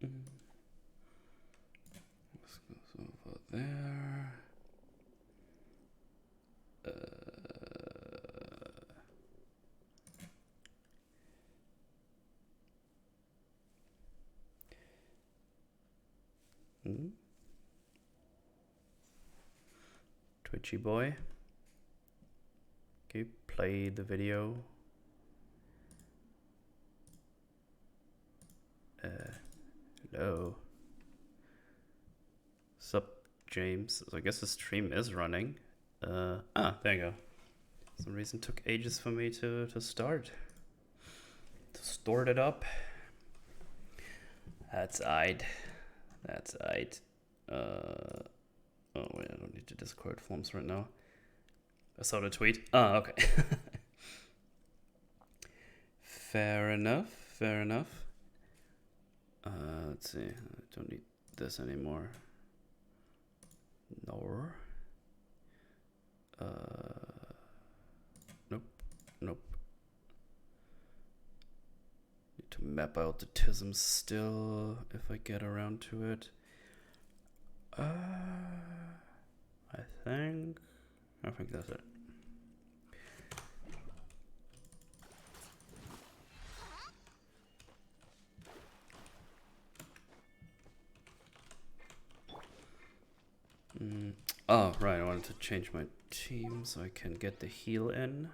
This goes over there. Twitchy boy. Okay, play the video. Hello. Sup, James? So I guess the stream is running. There you go. For some reason took ages for me to start. To start it up. That's aight. That's aight. Oh wait, I don't need to Discord forms right now. I saw the tweet. Okay. Fair enough, fair enough. Let's see, I don't need this anymore. Nor. Nope, nope. Need to map out the tisms still, if I get around to it. I think that's it. Oh, right, I wanted to change my team so I can get the heal in.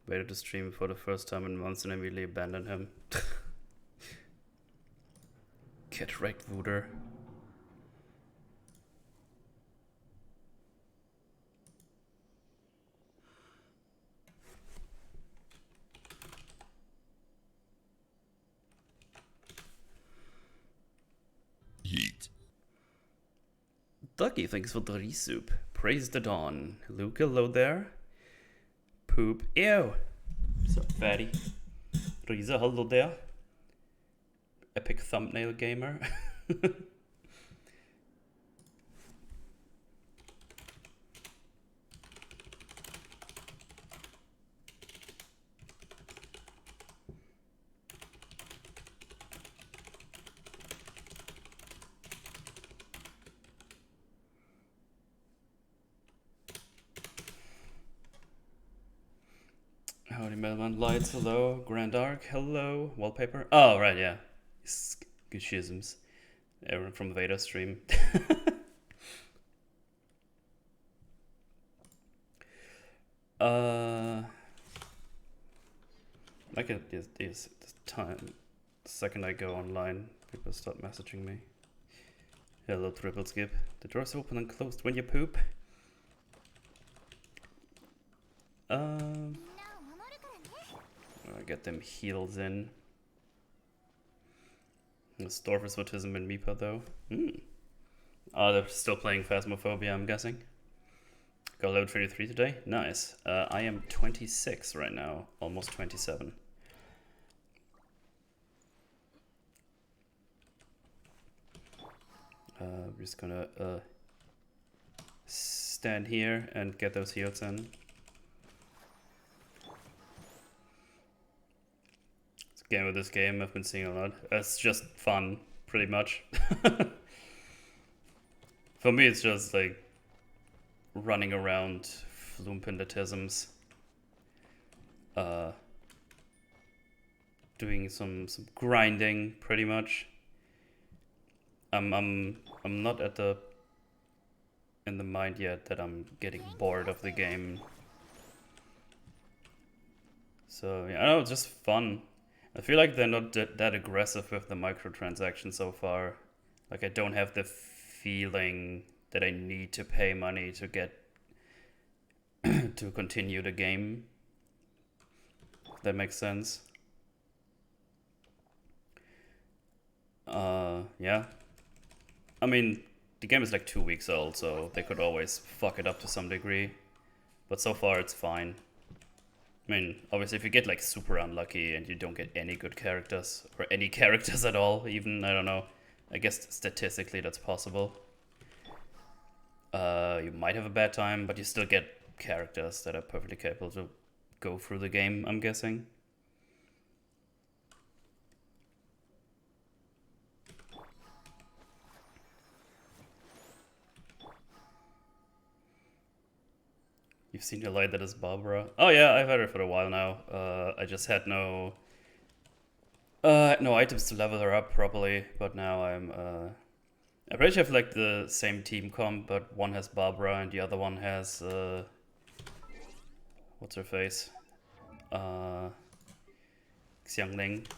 Waited to stream for the first time in months and immediately abandoned him. Get wrecked, Wooter. Yeet. Ducky, thanks for the resoup. Praise the dawn. Luke, hello there. Poop. Ew. What's up, fatty? Riza, hello there. Epic thumbnail gamer. Howdy, Melman. Lights, hello. Grand Arc, hello. Wallpaper. Oh, right, yeah. Good schisms. Everyone from Vader stream. I can this time. The second I go online, people start messaging me. Hello, triple skip. The door's open and closed when you poop. I get them heals in. The Storfers Autism and Meepa though. Oh, they're still playing Phasmophobia, I'm guessing. Got level 33 today? Nice. I am 26 right now, almost 27. I'm just gonna stand here and get those heals in. Game with this game I've been seeing a lot. It's just fun, pretty much. For me, it's just like running around, flooping the tisms, doing some grinding, pretty much. I'm not in the mind yet that I'm getting bored of the game. So yeah, I know, it's just fun. I feel like they're not that aggressive with the microtransactions so far. Like, I don't have the feeling that I need to pay money to get to continue the game. If that makes sense. Yeah. I mean, the game is like 2 weeks old, so they could always fuck it up to some degree. But so far, it's fine. I mean, obviously, if you get like super unlucky and you don't get any good characters, or any characters at all, even, I don't know, I guess statistically that's possible. You might have a bad time, but you still get characters that are perfectly capable to go through the game, I'm guessing. You've seen your light that is Barbara. Oh yeah, I've had her for a while now. I just had no items to level her up properly, but now I pretty sure have like the same team comp, but one has Barbara and the other one has what's her face? Xiangling.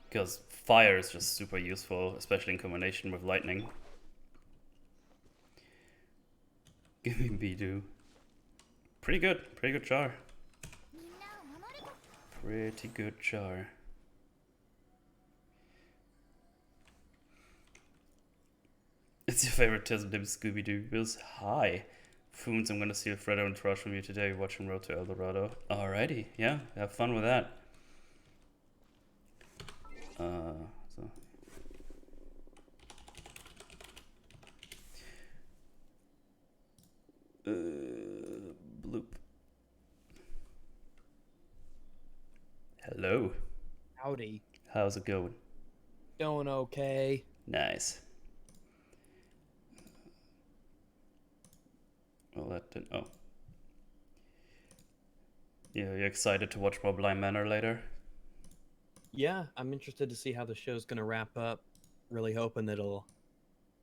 Because fire is just super useful, especially in combination with lightning. Give me Bidu. Pretty good char. Pretty good char. It's your favorite Tism Dim Scooby-Doo. Feels hi. Foons, I'm gonna steal Freddo and Trash from you today. Watch him Road to El Dorado. Alrighty, yeah, have fun with that. So. Bloop. Hello. Howdy. How's it going? Doing okay. Nice. Well, that didn't. Oh. Yeah, you excited to watch more Blind Manor later? Yeah, I'm interested to see how the show's going to wrap up. Really hoping it'll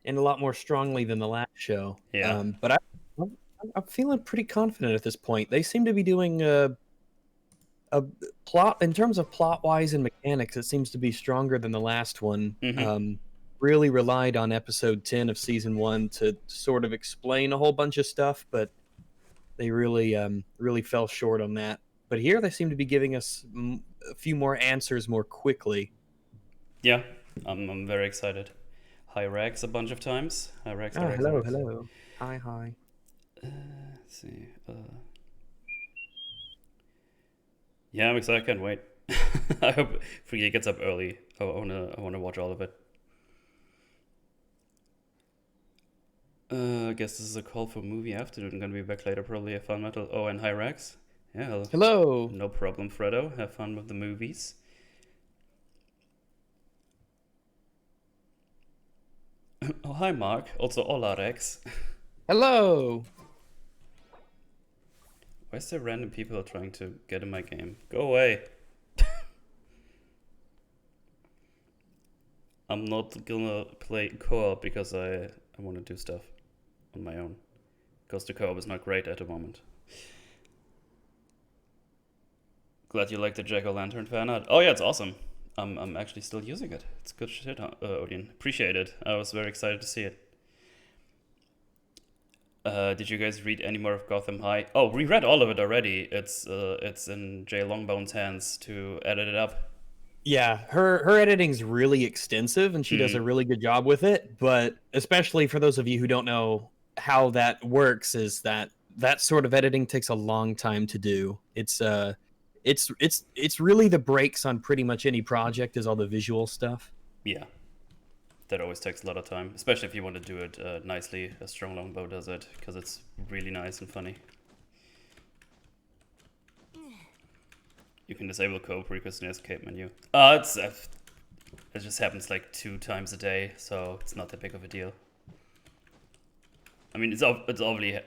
end a lot more strongly than the last show. Yeah. But I'm feeling pretty confident at this point. They seem to be doing a plot, in terms of plot-wise and mechanics, it seems to be stronger than the last one. Really relied on episode 10 of season 1 to sort of explain a whole bunch of stuff, but they really fell short on that. But here they seem to be giving us a few more answers more quickly. Yeah, I'm very excited. Hi Rex a bunch of times. Hi Rex. Ah, hello. Hi. Let's see. Yeah, I'm excited. I can't wait. I hope Free gets up early. I wanna watch all of it. I guess this is a call for movie afternoon. I'm gonna be back later, probably have fun metal. Oh, and hi Rex. Yeah. Hello. No problem, Fredo. Have fun with the movies. Oh, hi Mark. Also, hola Rex. Hello. Why is there random people trying to get in my game? Go away. I'm not gonna play co-op because I want to do stuff on my own. Because the co-op is not great at the moment. Glad you like the Jack-o'-lantern fan art. Oh yeah, it's awesome. I'm actually still using it. It's good shit, Odin. Appreciate it. I was very excited to see it. Did you guys read any more of Gotham High? Oh, we read all of it already. It's in Jay Longbone's hands to edit it up. Yeah, her editing's really extensive, and she does a really good job with it. But especially for those of you who don't know how that works, is that sort of editing takes a long time to do. It's really the breaks on pretty much any project is all the visual stuff. Yeah, that always takes a lot of time, especially if you want to do it nicely, as Strong Longbow does it, because it's really nice and funny. You can disable co-op request in the escape menu. It just happens like 2 times a day, so it's not that big of a deal. I mean, it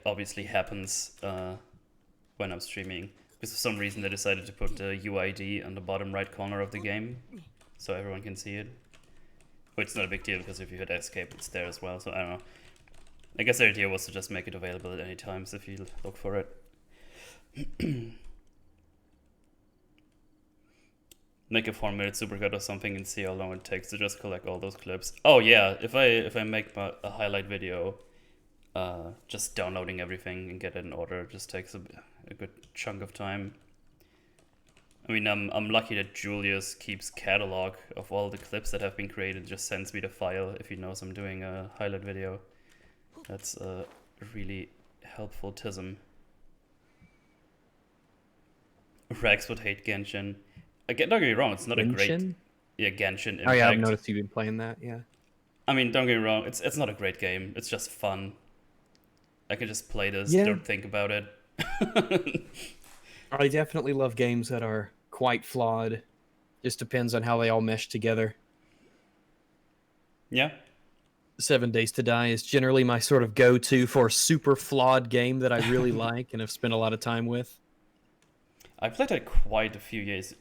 obviously happens when I'm streaming, because for some reason they decided to put the UID on the bottom right corner of the game, so everyone can see it. Which is not a big deal, because if you hit escape, it's there as well, so I don't know. I guess the idea was to just make it available at any times if you look for it. Make a 4-minute supercut or something and see how long it takes to just collect all those clips. Oh yeah, if I make a highlight video, just downloading everything and get it in order just takes a good chunk of time. I mean, I'm lucky that Julius keeps catalog of all the clips that have been created, just sends me the file if he knows I'm doing a highlight video. That's a really helpful tism. Rex would hate Genshin. Again, don't get me wrong, it's not Genshin? a great... Yeah, Genshin Impact. Oh yeah, I've noticed you've been playing that, yeah. I mean, don't get me wrong, it's not a great game. It's just fun. I can just play this, Yeah. don't think about it. I definitely love games that are quite flawed. Just depends on how they all mesh together. Yeah. 7 Days to Die is generally my sort of go-to for a super flawed game that I really like and have spent a lot of time with. I played it quite a few years.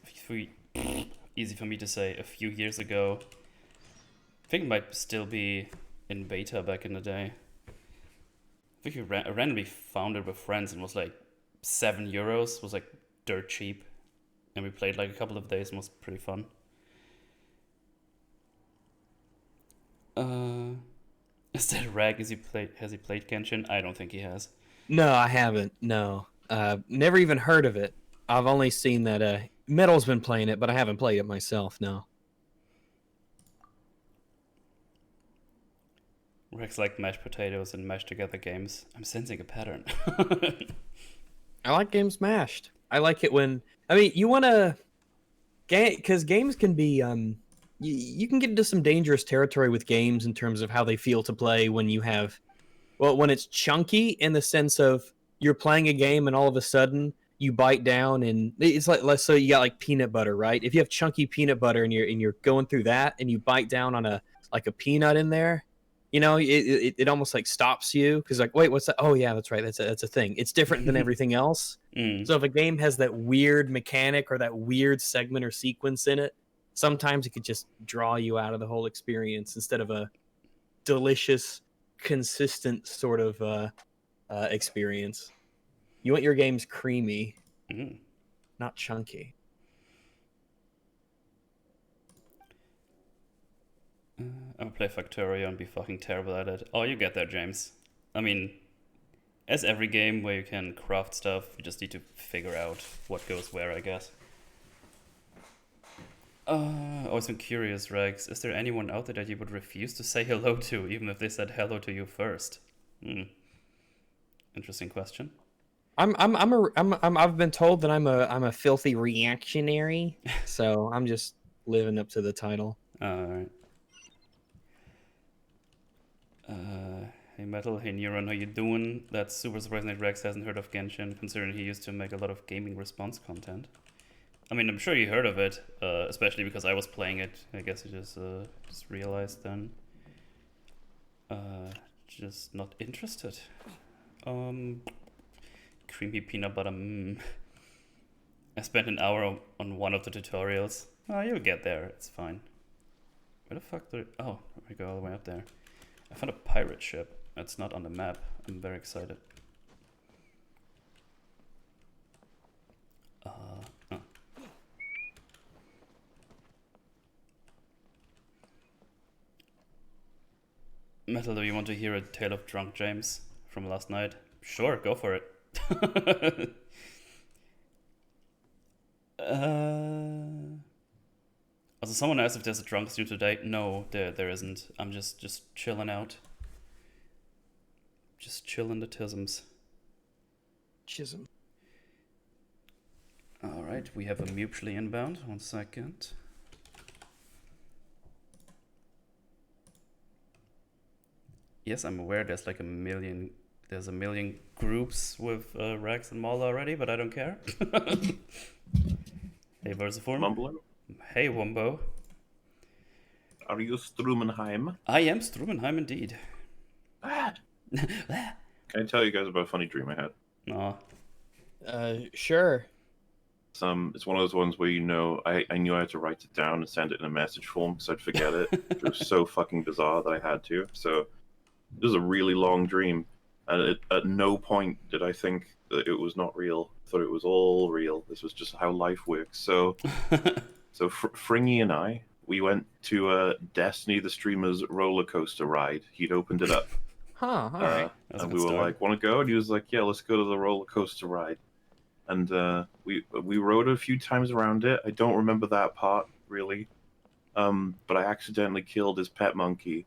Easy for me to say. A few years ago. I think it might still be in beta back in the day. I think I randomly found it with friends and was like €7. Was like dirt cheap, and we played like a couple of days and was pretty fun. Is that Rag? Has he played Genshin? I don't think he has. No, I haven't. No. Never even heard of it. I've only seen that Metal's been playing it, but I haven't played it myself, no. Rag's like mashed potatoes and mashed together games. I'm sensing a pattern. I like games mashed. I like it when you want to because games can be you can get into some dangerous territory with games in terms of how they feel to play when you have when it's chunky in the sense of you're playing a game and all of a sudden you bite down and it's like let's say you got like peanut butter, right? If you have chunky peanut butter and you're going through that and you bite down on a peanut in there, it almost like stops you because like wait, what's that? Oh yeah, that's right, that's a thing. It's different than everything else. So if a game has that weird mechanic or that weird segment or sequence in it, sometimes it could just draw you out of the whole experience instead of a delicious, consistent sort of experience. You want your games creamy, not chunky. I'm gonna play Factorio and be fucking terrible at it. Oh, you get there, James. I mean, as every game where you can craft stuff, you just need to figure out what goes where, I guess. Always been curious, Rex. Is there anyone out there that you would refuse to say hello to, even if they said hello to you first? Interesting question. I've been told that I'm a filthy reactionary, so I'm just living up to the title. All right. Hey Metal, hey Neuron, how you doing? That's super surprising that Rex hasn't heard of Genshin, considering he used to make a lot of gaming response content. I mean, I'm sure you heard of it, especially because I was playing it. I guess you just realized then. Just not interested. Creamy peanut butter. I spent an hour on one of the tutorials. Oh, you'll get there. It's fine. Where the fuck did? Oh, we go all the way up there. I found a pirate ship. It's not on the map. I'm very excited. Metal, do you want to hear a tale of drunk James from last night? Sure, go for it. Also, someone asked if there's a drunk stew today. No, there isn't. I'm just chilling out. Just chilling the tisms. Chisholm. Alright, we have a mutually inbound. 1 second. Yes, I'm aware there's like a million groups with Rex and MauLer already, but I don't care. Hey, Versaform. MauLer? Hey, Wumbo. Are you Strumenheim? I am Strumenheim indeed. Bad. Can I tell you guys about a funny dream I had? Aw. Sure. It's one of those ones where I knew I had to write it down and send it in a message form because I'd forget it. It was so fucking bizarre that I had to. So it was a really long dream, and at no point did I think that it was not real. I thought it was all real. This was just how life works. So Fringy and I, we went to Destiny the streamer's roller coaster ride. He'd opened it up. All right. And we were like, want to go? And he was like, yeah, let's go to the roller coaster ride. And we rode a few times around it. I don't remember that part really, but I accidentally killed his pet monkey,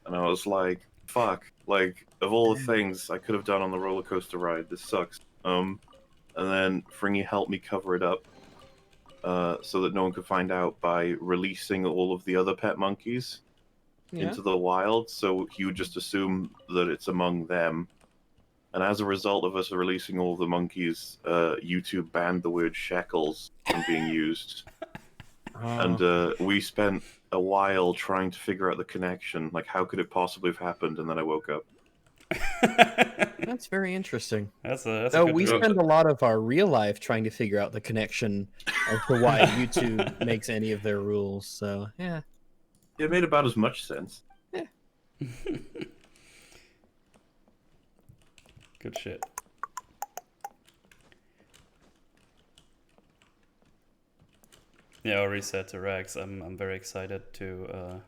and I was like, fuck! Like, of all the things I could have done on the roller coaster ride, this sucks. And then Fringy helped me cover it up, so that no one could find out by releasing all of the other pet monkeys into the wild. So he would just assume that it's among them. And as a result of us releasing all the monkeys, YouTube banned the word shekels from being used. and we spent a while trying to figure out the connection. Like, how could it possibly have happened? And then I woke up. That's very interesting. That's a No, good we joke. spend a lot of our real life trying to figure out the connection as to why YouTube makes any of their rules. So yeah, It made about as much sense. Good shit. Yeah, I already said to Rex, I'm very excited to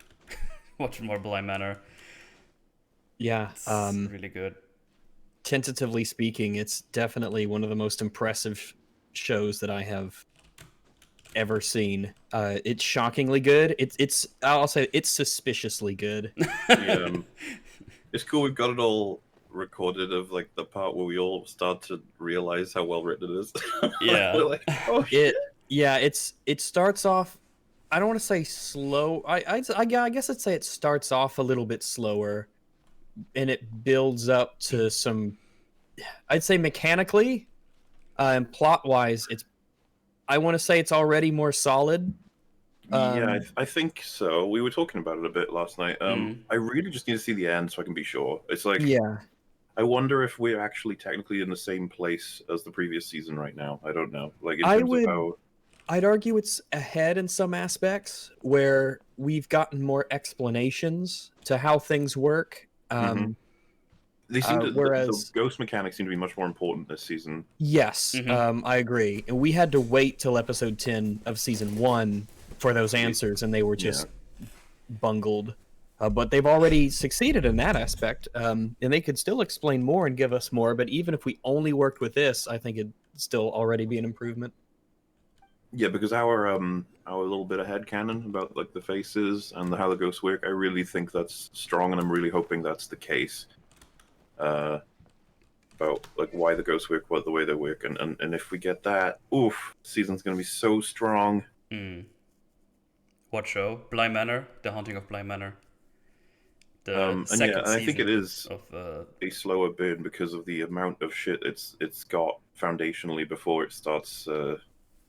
watch more Bly Manor. yeah. It's really good. Tentatively speaking, it's definitely one of the most impressive shows that I have ever seen. It's shockingly good. I'll say it's suspiciously good. It's cool we've got it all recorded of like the part where we all start to realize how well written it is. Yeah. We're like, oh shit. It starts off. I don't want to say slow. I guess I'd say it starts off a little bit slower, and it builds up to some. I'd say mechanically, and plot wise, I want to say it's already more solid. Yeah, I think so. We were talking about it a bit last night. I really just need to see the end so I can be sure. It's like, Yeah. I wonder if we're actually technically in the same place as the previous season right now. I don't know. Like in terms of how. I'd argue it's ahead in some aspects where we've gotten more explanations to how things work. They seem to, whereas the ghost mechanics seem to be much more important this season. Yes, I agree. And we had to wait till episode 10 of season 1 for those answers, and they were just bungled. But they've already succeeded in that aspect, and they could still explain more and give us more. But even if we only worked with this, I think it'd still already be an improvement. Yeah, because our little bit of headcanon about like the faces and how the ghosts work, I really think that's strong, and I'm really hoping that's the case. About like why the ghosts work the way they work, and if we get that, oof, season's gonna be so strong. What show? Bly Manor, The Haunting of Bly Manor. The And second I think it is of a slower burn because of the amount of shit it's got foundationally before it starts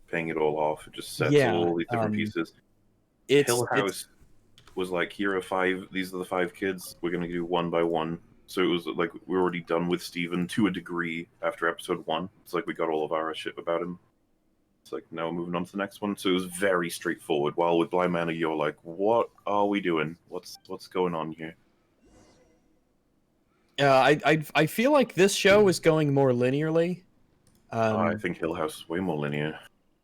paying it all off. It just sets all these different pieces. Hill House was like, here are 5. These are the 5 kids. We're gonna do one by one. So it was like we're already done with Steven to a degree after episode 1. It's like we got all of our shit about him. It's like, now moving on to the next one. So it was very straightforward. While with Bly Manor, you're like, what are we doing? What's going on here? I feel like this show is going more linearly. I think Hill House is way more linear.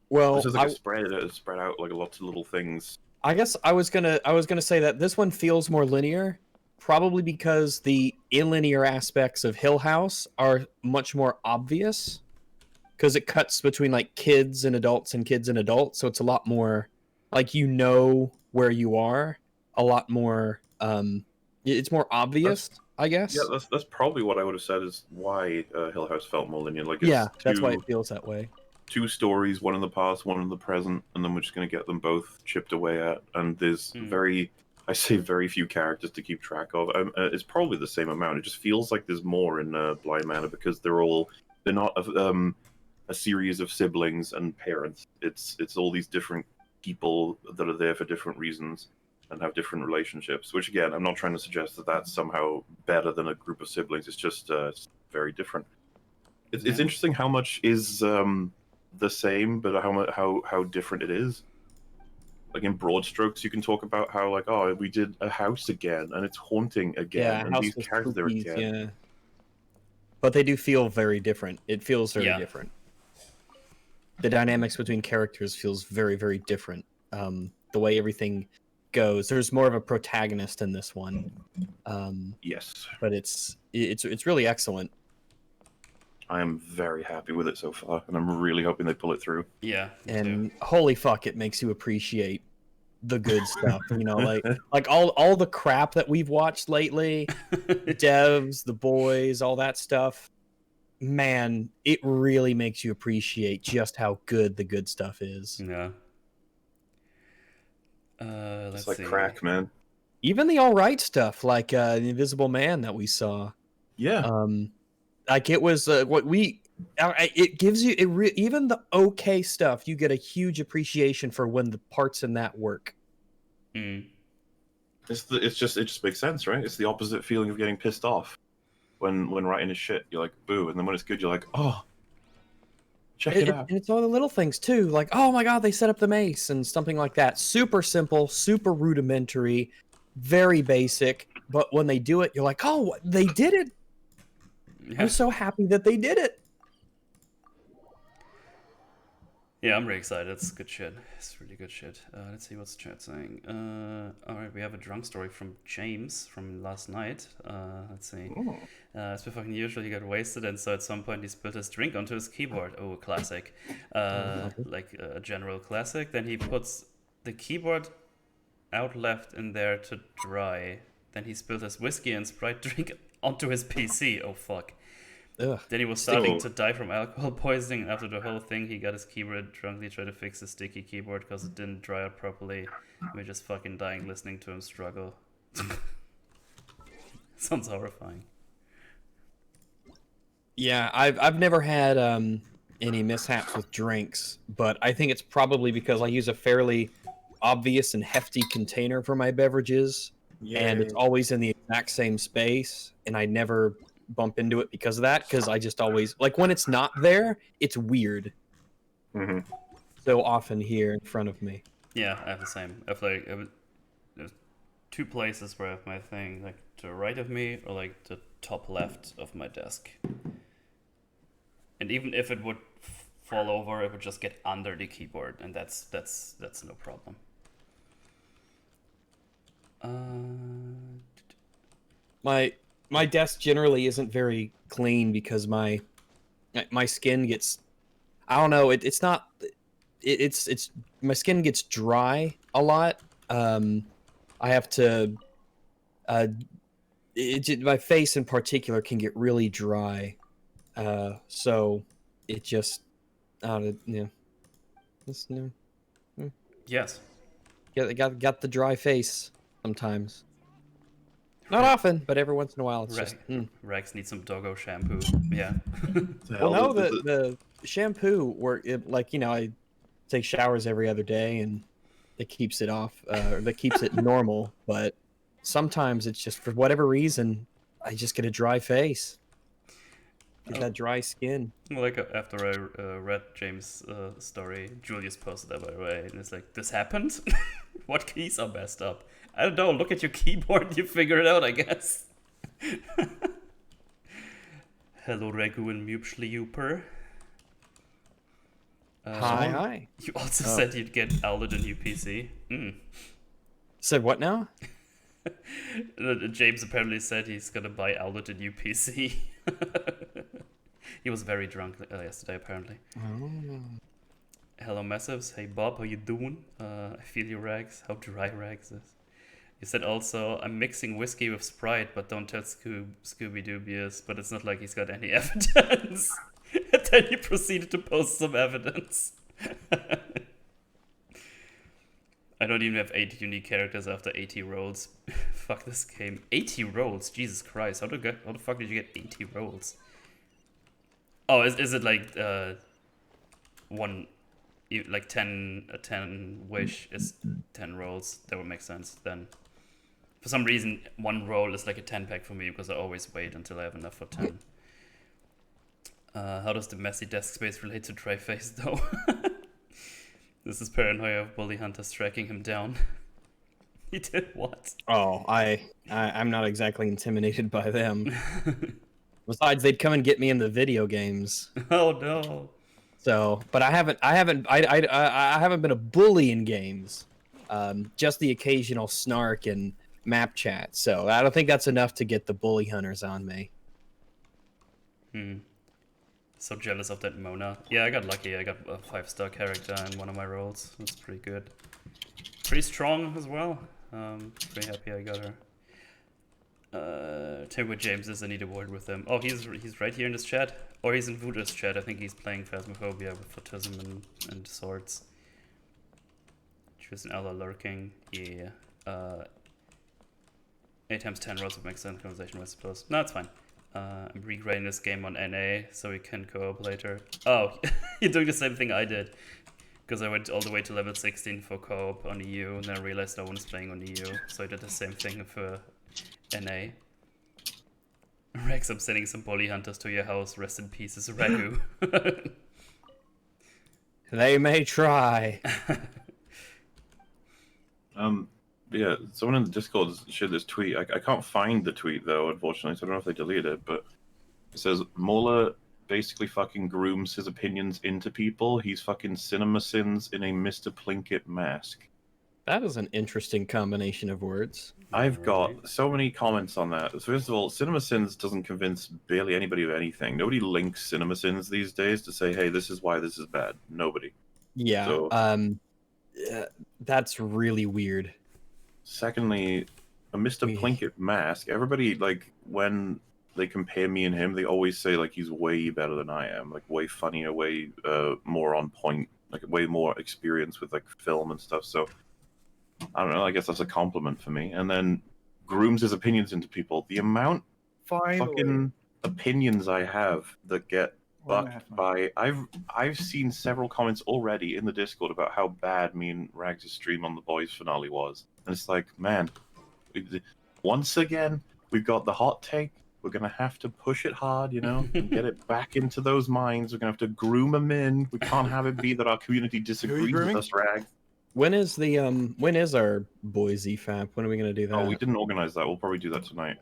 Well, this is like spread out like lots of little things. I guess I was gonna say that this one feels more linear, probably because the illinear aspects of Hill House are much more obvious, because it cuts between like kids and adults and kids and adults, so it's a lot more like where you are, a lot more. It's more obvious, I guess. Yeah, that's probably what I would have said is why Hill House felt more linear. Like, it's that's why it feels that way. 2 stories, one in the past, one in the present, and then we're just going to get them both chipped away at. And there's very few characters to keep track of. It's probably the same amount. It just feels like there's more in Bly Manor because they're not a series of siblings and parents. It's all these different people that are there for different reasons and have different relationships. Which again, I'm not trying to suggest that that's somehow better than a group of siblings. It's just very different. It's interesting how much is the same, but how different it is. Like in broad strokes, you can talk about how like, oh, we did a house again, and it's haunting again, and these characters are again. Yeah. But they do feel very different. It feels very different. The dynamics between characters feels very, very different. The way everything goes. There's more of a protagonist in this one. Yes. But it's really excellent. I am very happy with it so far, and I'm really hoping they pull it through. Yeah. And holy fuck, it makes you appreciate the good stuff. You know, like all the crap that we've watched lately, Devs, The Boys, all that stuff. Man, it really makes you appreciate just how good the good stuff is. Yeah. It's like crack, man. Even the all right stuff, like the Invisible Man that we saw. Yeah. Like it was what we It gives you even the okay stuff. You get a huge appreciation for when the parts in that work. Mm. It just makes sense, right? It's the opposite feeling of getting pissed off when writing is shit. You're like, boo, and then when it's good, you're like, oh, check it out. And it's all the little things too, like, oh my god, they set up the mace and something like that. Super simple, super rudimentary, very basic. But when they do it, you're like, oh, they did it. Yeah. I'm so happy that they did it. Yeah, I'm really excited. It's good shit. It's really good shit. Let's see what's chat saying. Alright, we have a drunk story from James from last night. Let's see. As per fucking usual, he got wasted, and so at some point he spilled his drink onto his keyboard. Oh, classic. Like a general classic. Then he puts the keyboard out left in there to dry. Then he spilled his whiskey and Sprite drink onto his PC. Oh, fuck. Ugh. Then he was starting to die from alcohol poisoning, and after the whole thing, he got his keyboard drunkly tried to fix his sticky keyboard because it didn't dry out properly. We're just fucking dying listening to him struggle. Sounds horrifying. Yeah, I've never had any mishaps with drinks, but I think it's probably because I use a fairly obvious and hefty container for my beverages, and it's always in the exact same space, and I never bump into it because of that, because I just always, like, when it's not there, it's weird. So often here in front of me. Yeah, I have the same. I have like there's two places where I have my thing, like to the right of me or like the top left of my desk. And even if it would fall over, it would just get under the keyboard, and that's no problem. My desk generally isn't very clean because my skin gets, I don't know, it's not, it's my skin gets dry a lot. I have to my face in particular can get really dry, so it just Yes. got the dry face sometimes. Not often, but every once in a while, it's just. Rex needs some doggo shampoo. Yeah. Well, no, the shampoo like, I take showers every other day, and it keeps it off. That keeps it normal. But sometimes it's just for whatever reason, I just get a dry face. Get that dry skin. Well, like after I read James' story, Julius posted that, by the way, and it's like, this happened? What keys are messed up? I don't know, look at your keyboard, you figure it out, I guess. Hello, Regu and Mupschliuper. Hi. You also said you'd get Owlet a new PC. Said what now? James apparently said he's gonna buy Owlet a new PC. He was very drunk yesterday, apparently. Hello, Massives. Hey, Bob, how you doing? I feel you, Rags. How dry Rags is. You said also, I'm mixing whiskey with Sprite, but don't tell Scooby Dubious, but it's not like he's got any evidence. And then you proceeded to post some evidence. I don't even have 8 unique characters after 80 rolls. Fuck this game. 80 rolls? Jesus Christ. How the fuck did you get 80 rolls? Oh, is it like like 10 wish is 10 rolls? That would make sense then. For some reason, 1 roll is like a 10 pack for me because I always wait until I have enough for 10. How does the messy desk space relate to dry face though? This is paranoia of bully hunters tracking him down. He did what? Oh, I'm not exactly intimidated by them. Besides, they'd come and get me in the video games. Oh no. So, but I haven't been a bully in games. Just the occasional snark and map chat. So I don't think that's enough to get the bully hunters on me. So jealous of that Mona. Yeah, I got lucky. I got a 5-star character in one of my roles. That's pretty good. Pretty strong as well. Pretty happy I got her. Tell me what James is. I need a word with him. Oh, he's right here in this chat. Or he's in Voodoo's chat. I think he's playing Phasmophobia with Photism and swords. Choose an Ella lurking. Yeah. 8 times 10 rolls would make sense. Conversation was close. No, it's fine. I'm regrading this game on NA so we can co-op later. Oh, you're doing the same thing I did. Because I went all the way to level 16 for co-op on EU, and then I realized no one's playing on EU, so I did the same thing for NA. Rex, I'm sending some poly hunters to your house. Rest in peace, is Ragu. They may try. Yeah, someone in the Discord shared this tweet. I can't find the tweet though, unfortunately, so I don't know if they deleted it, but it says MauLer basically fucking grooms his opinions into people. He's fucking CinemaSins in a Mr. Plinkett mask. That is an interesting combination of words. I've got so many comments on that. So first of all, CinemaSins doesn't convince barely anybody of anything. Nobody links CinemaSins these days to say, hey, this is why this is bad. Nobody. Yeah. So, that's really weird. Secondly, a Mr. Plinkett mask. Everybody, like, when they compare me and him, they always say, like, he's way better than I am. Like, way funnier, way more on point. Like, way more experience with, like, film and stuff. So, I don't know. I guess that's a compliment for me. And then grooms his opinions into people. The amount fucking opinions I have that get bucked by... I've seen several comments already in the Discord about how bad me and Rags' stream on The Boys finale was. And it's like, man, once again, we've got the hot take. We're going to have to push it hard, you know, and get it back into those minds. We're going to have to groom them in. We can't have it be that our community disagrees with us, Rags. When is our Boys EFAP? When are we going to do that? Oh, we didn't organize that. We'll probably do that tonight.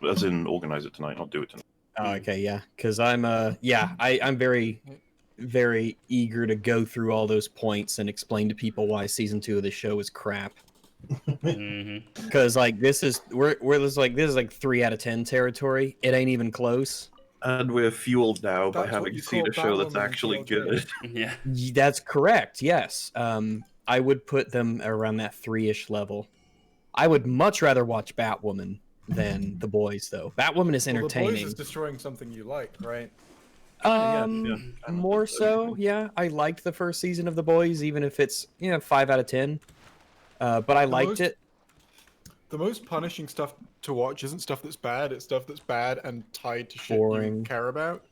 As in, organize it tonight, not do it tonight. Oh, okay, yeah. Because I'm very, very eager to go through all those points and explain to people why season 2 of the show is crap. Because like this is 3 out of 10 territory. It ain't even close. And we're fueled now by having seen a show that's actually good. Yeah, that's correct. Yes, I would put them around that 3-ish level. I would much rather watch Batwoman than The Boys, though. Batwoman is entertaining. The Boys is destroying something you like, right? More so, yeah. I liked the first season of The Boys, even if it's 5 out of 10. But I liked it. The most punishing stuff to watch isn't stuff that's bad. It's stuff that's bad and tied to shit Boring. you care about.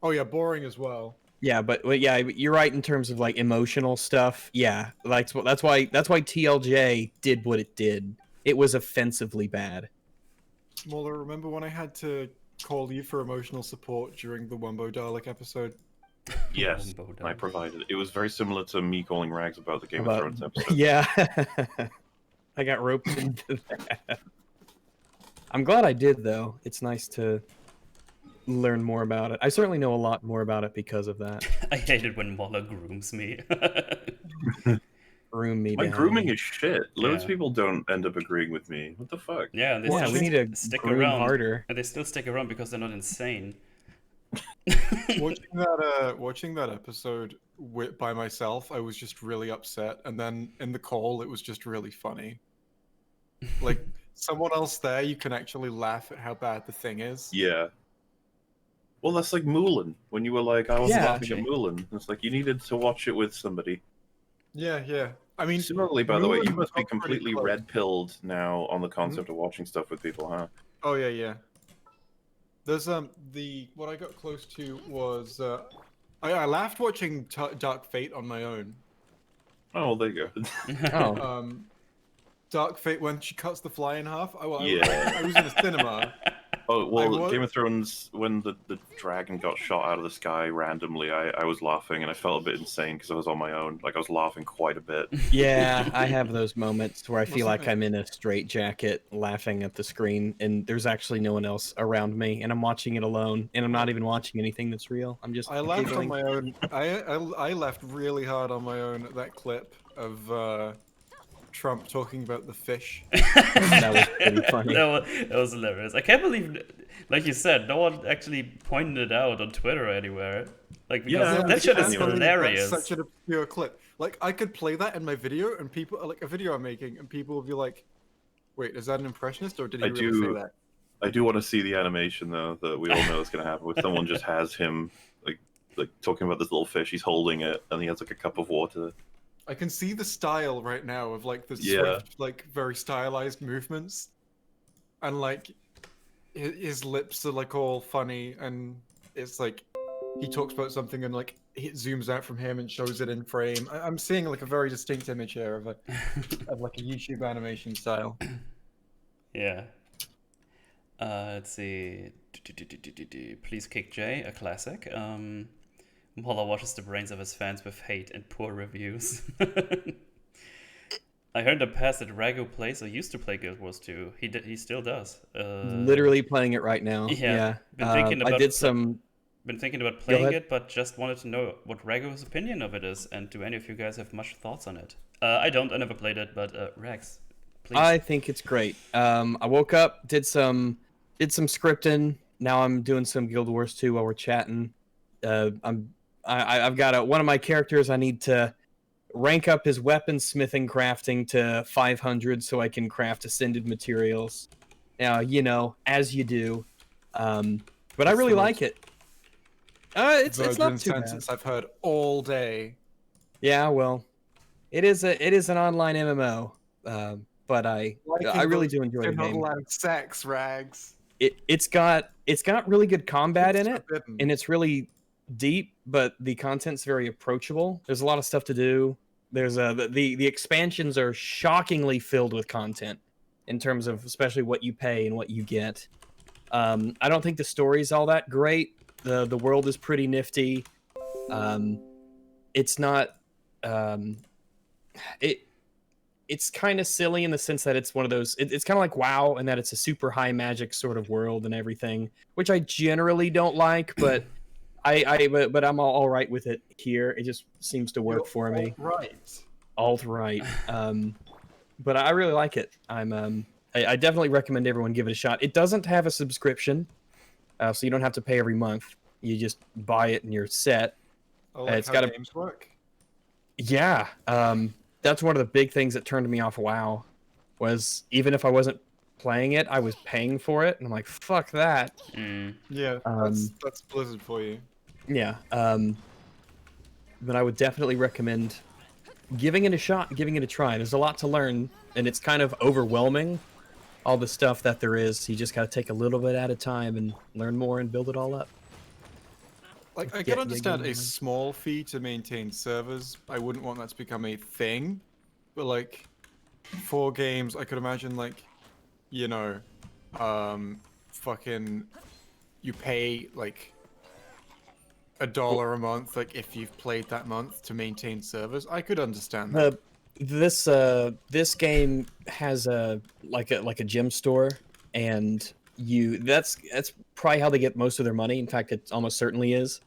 Oh yeah, boring as well. Yeah, but yeah, you're right in terms of like emotional stuff. Yeah, like that's why TLJ did what it did. It was offensively bad. MauLer, remember when I had to call you for emotional support during the Wumbo Dalek episode? Yes, I provided. It was very similar to me calling Rags about the Game of Thrones episode. Yeah, I got roped into that. I'm glad I did, though. It's nice to learn more about it. I certainly know a lot more about it because of that. I hate it when MauLer grooms me. Groom me. My grooming is shit. Loads Yeah. of people don't end up agreeing with me. What the fuck? Yeah, and they Yeah, still we need to stick groom around. harder. And they still stick around because they're not insane. Watching that episode by myself, I was just really upset, and then in the call, it was just really funny. Like someone else there, you can actually laugh at how bad the thing is. Yeah. Well, that's like Mulan. When you were like, I was laughing at Mulan. It's like you needed to watch it with somebody. Yeah, yeah. I mean, Similarly, by the way, you Mulan must be got pretty completely close. red-pilled now on the concept of watching stuff with people, huh? Oh yeah, yeah. There's what I got close to was I laughed watching Dark Fate on my own. Oh, well, there you go. Oh, Dark Fate when she cuts the fly in half. I was in the cinema. Oh, well, Game of Thrones, when the dragon got shot out of the sky randomly, I was laughing, and I felt a bit insane because I was on my own. Like, I was laughing quite a bit. yeah, I have those moments where I feel like I'm in a straitjacket laughing at the screen, and there's actually no one else around me, and I'm watching it alone, and I'm not even watching anything that's real. I'm just I laughed giggling. on my own. I laughed really hard on my own at that clip of Trump talking about the fish. That was pretty funny. That was hilarious. I can't believe, like you said, no one actually pointed it out on Twitter or anywhere. Like, because that shit is hilarious. That's such an obscure clip. Like, I could play that in my video, and people, like a video I'm making, and people will be like, "Wait, is that an impressionist, or did he really say that?" I do want to see the animation though that we all know is going to happen. Where someone just has him like talking about this little fish. He's holding it, and he has like a cup of water. I can see the style right now of like the swift, like very stylized movements, and like his lips are like all funny, and it's like he talks about something and like it zooms out from him and shows it in frame. I'm seeing like a very distinct image here of like a YouTube animation style. Yeah. Let's see. Please kick Jay, a classic. MauLer washes the brains of his fans with hate and poor reviews. I heard in the past that Rago plays or used to play Guild Wars 2. He still does. Literally playing it right now. Yeah. Yeah. I did some. Been thinking about Go playing ahead. it, but just wanted to know what Rago's opinion of it is, and do any of you guys have much thoughts on it? I don't. I never played it, but Rags, please. I think it's great. I woke up, did some scripting. Now I'm doing some Guild Wars 2 while we're chatting. I've got one of my characters. I need to rank up his weaponsmithing crafting to 500 so I can craft ascended materials. Now, as you do. But I really like it. It's not too bad. Sentence I've heard all day. Yeah, well, it is an online MMO. But I really do enjoy the Not game. allowed sex, Rags. It's got really good combat in it, forbidden. and it's really deep, but the content's very approachable. There's a lot of stuff to do. There's the expansions are shockingly filled with content in terms of especially what you pay and what you get. I don't think the story's all that great. The world is pretty nifty. It's not it's kind of silly in the sense that it's one of those it's kind of like WoW, and that it's a super high magic sort of world and everything, which I generally don't like, but but I'm all right with it here. It just seems to work for me. Right. Alt-right. But I really like it. I definitely recommend everyone give it a shot. It doesn't have a subscription, so you don't have to pay every month. You just buy it and you're set. Oh, like It's how got games work. Yeah, that's one of the big things that turned me off WoW, was even if I wasn't playing it, I was paying for it, and I'm like, fuck that. Yeah, that's Blizzard for you. Yeah, but I would definitely recommend giving it a shot, giving it a try. There's a lot to learn, and it's kind of overwhelming, all the stuff that there is. You just got to take a little bit at a time and learn more and build it all up. Like, I Get- can understand get- a small fee to maintain servers. I wouldn't want that to become a thing. But, like, for games, I could imagine, like, fucking, you pay, like, $1 a month, like, if you've played that month to maintain servers. I could understand that. This game has a gem store, and that's probably how they get most of their money. In fact, it almost certainly is.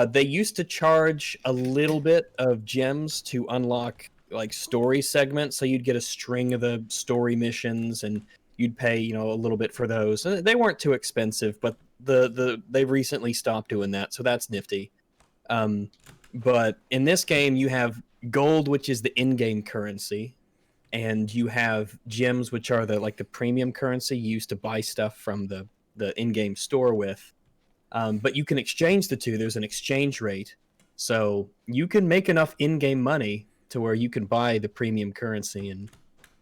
They used to charge a little bit of gems to unlock like story segments, so you'd get a string of the story missions, and you'd pay a little bit for those. They weren't too expensive, but they recently stopped doing that, so that's nifty. But in this game, you have gold, which is the in-game currency, and you have gems, which are the premium currency you use to buy stuff from the in-game store with. But you can exchange the two. There's an exchange rate, so you can make enough in-game money to where you can buy the premium currency and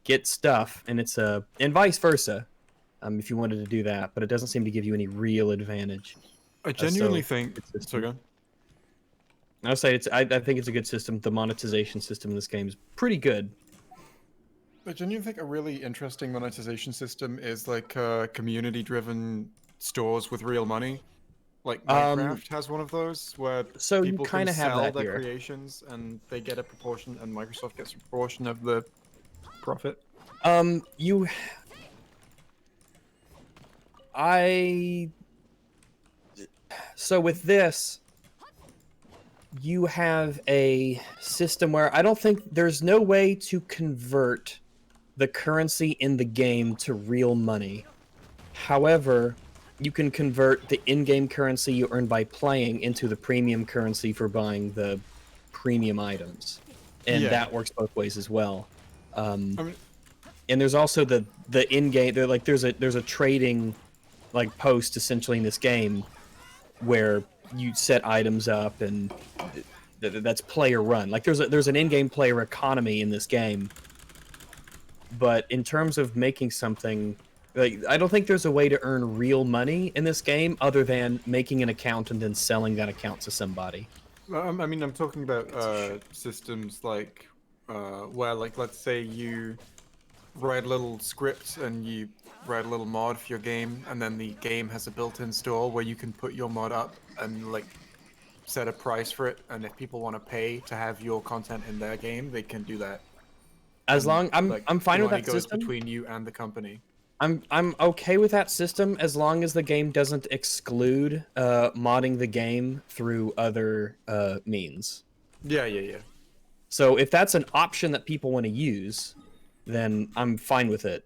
get stuff, and and vice versa, if you wanted to do that. But it doesn't seem to give you any real advantage. I genuinely so think... it's- So go. I'll say I think it's a good system. The monetization system in this game is pretty good. I genuinely think a really interesting monetization system is like community-driven stores with real money. Like Minecraft has one of those where So you people can kinda have sell that their here. creations and they get a proportion, and Microsoft gets a proportion of the profit. So with this, you have a system where I don't think there's no way to convert the currency in the game to real money. However, you can convert the in-game currency you earn by playing into the premium currency for buying the premium items, and Yeah. that works both ways as well. I mean, And there's also the in-game. There's a trading post essentially in this game where you set items up, and that's player run. Like there's an in-game player economy in this game. But in terms of making something, Like, I don't think there's a way to earn real money in this game other than making an account and then selling that account to somebody. I mean, I'm talking about systems like where, like, let's say you write a little script and you write a little mod for your game, and then the game has a built-in store where you can put your mod up and like set a price for it, and if people want to pay to have your content in their game, they can do that. As long I'm fine the with money that goes system. between you and the company. I'm okay with that system as long as the game doesn't exclude modding the game through other means. Yeah. So if that's an option that people want to use, then I'm fine with it.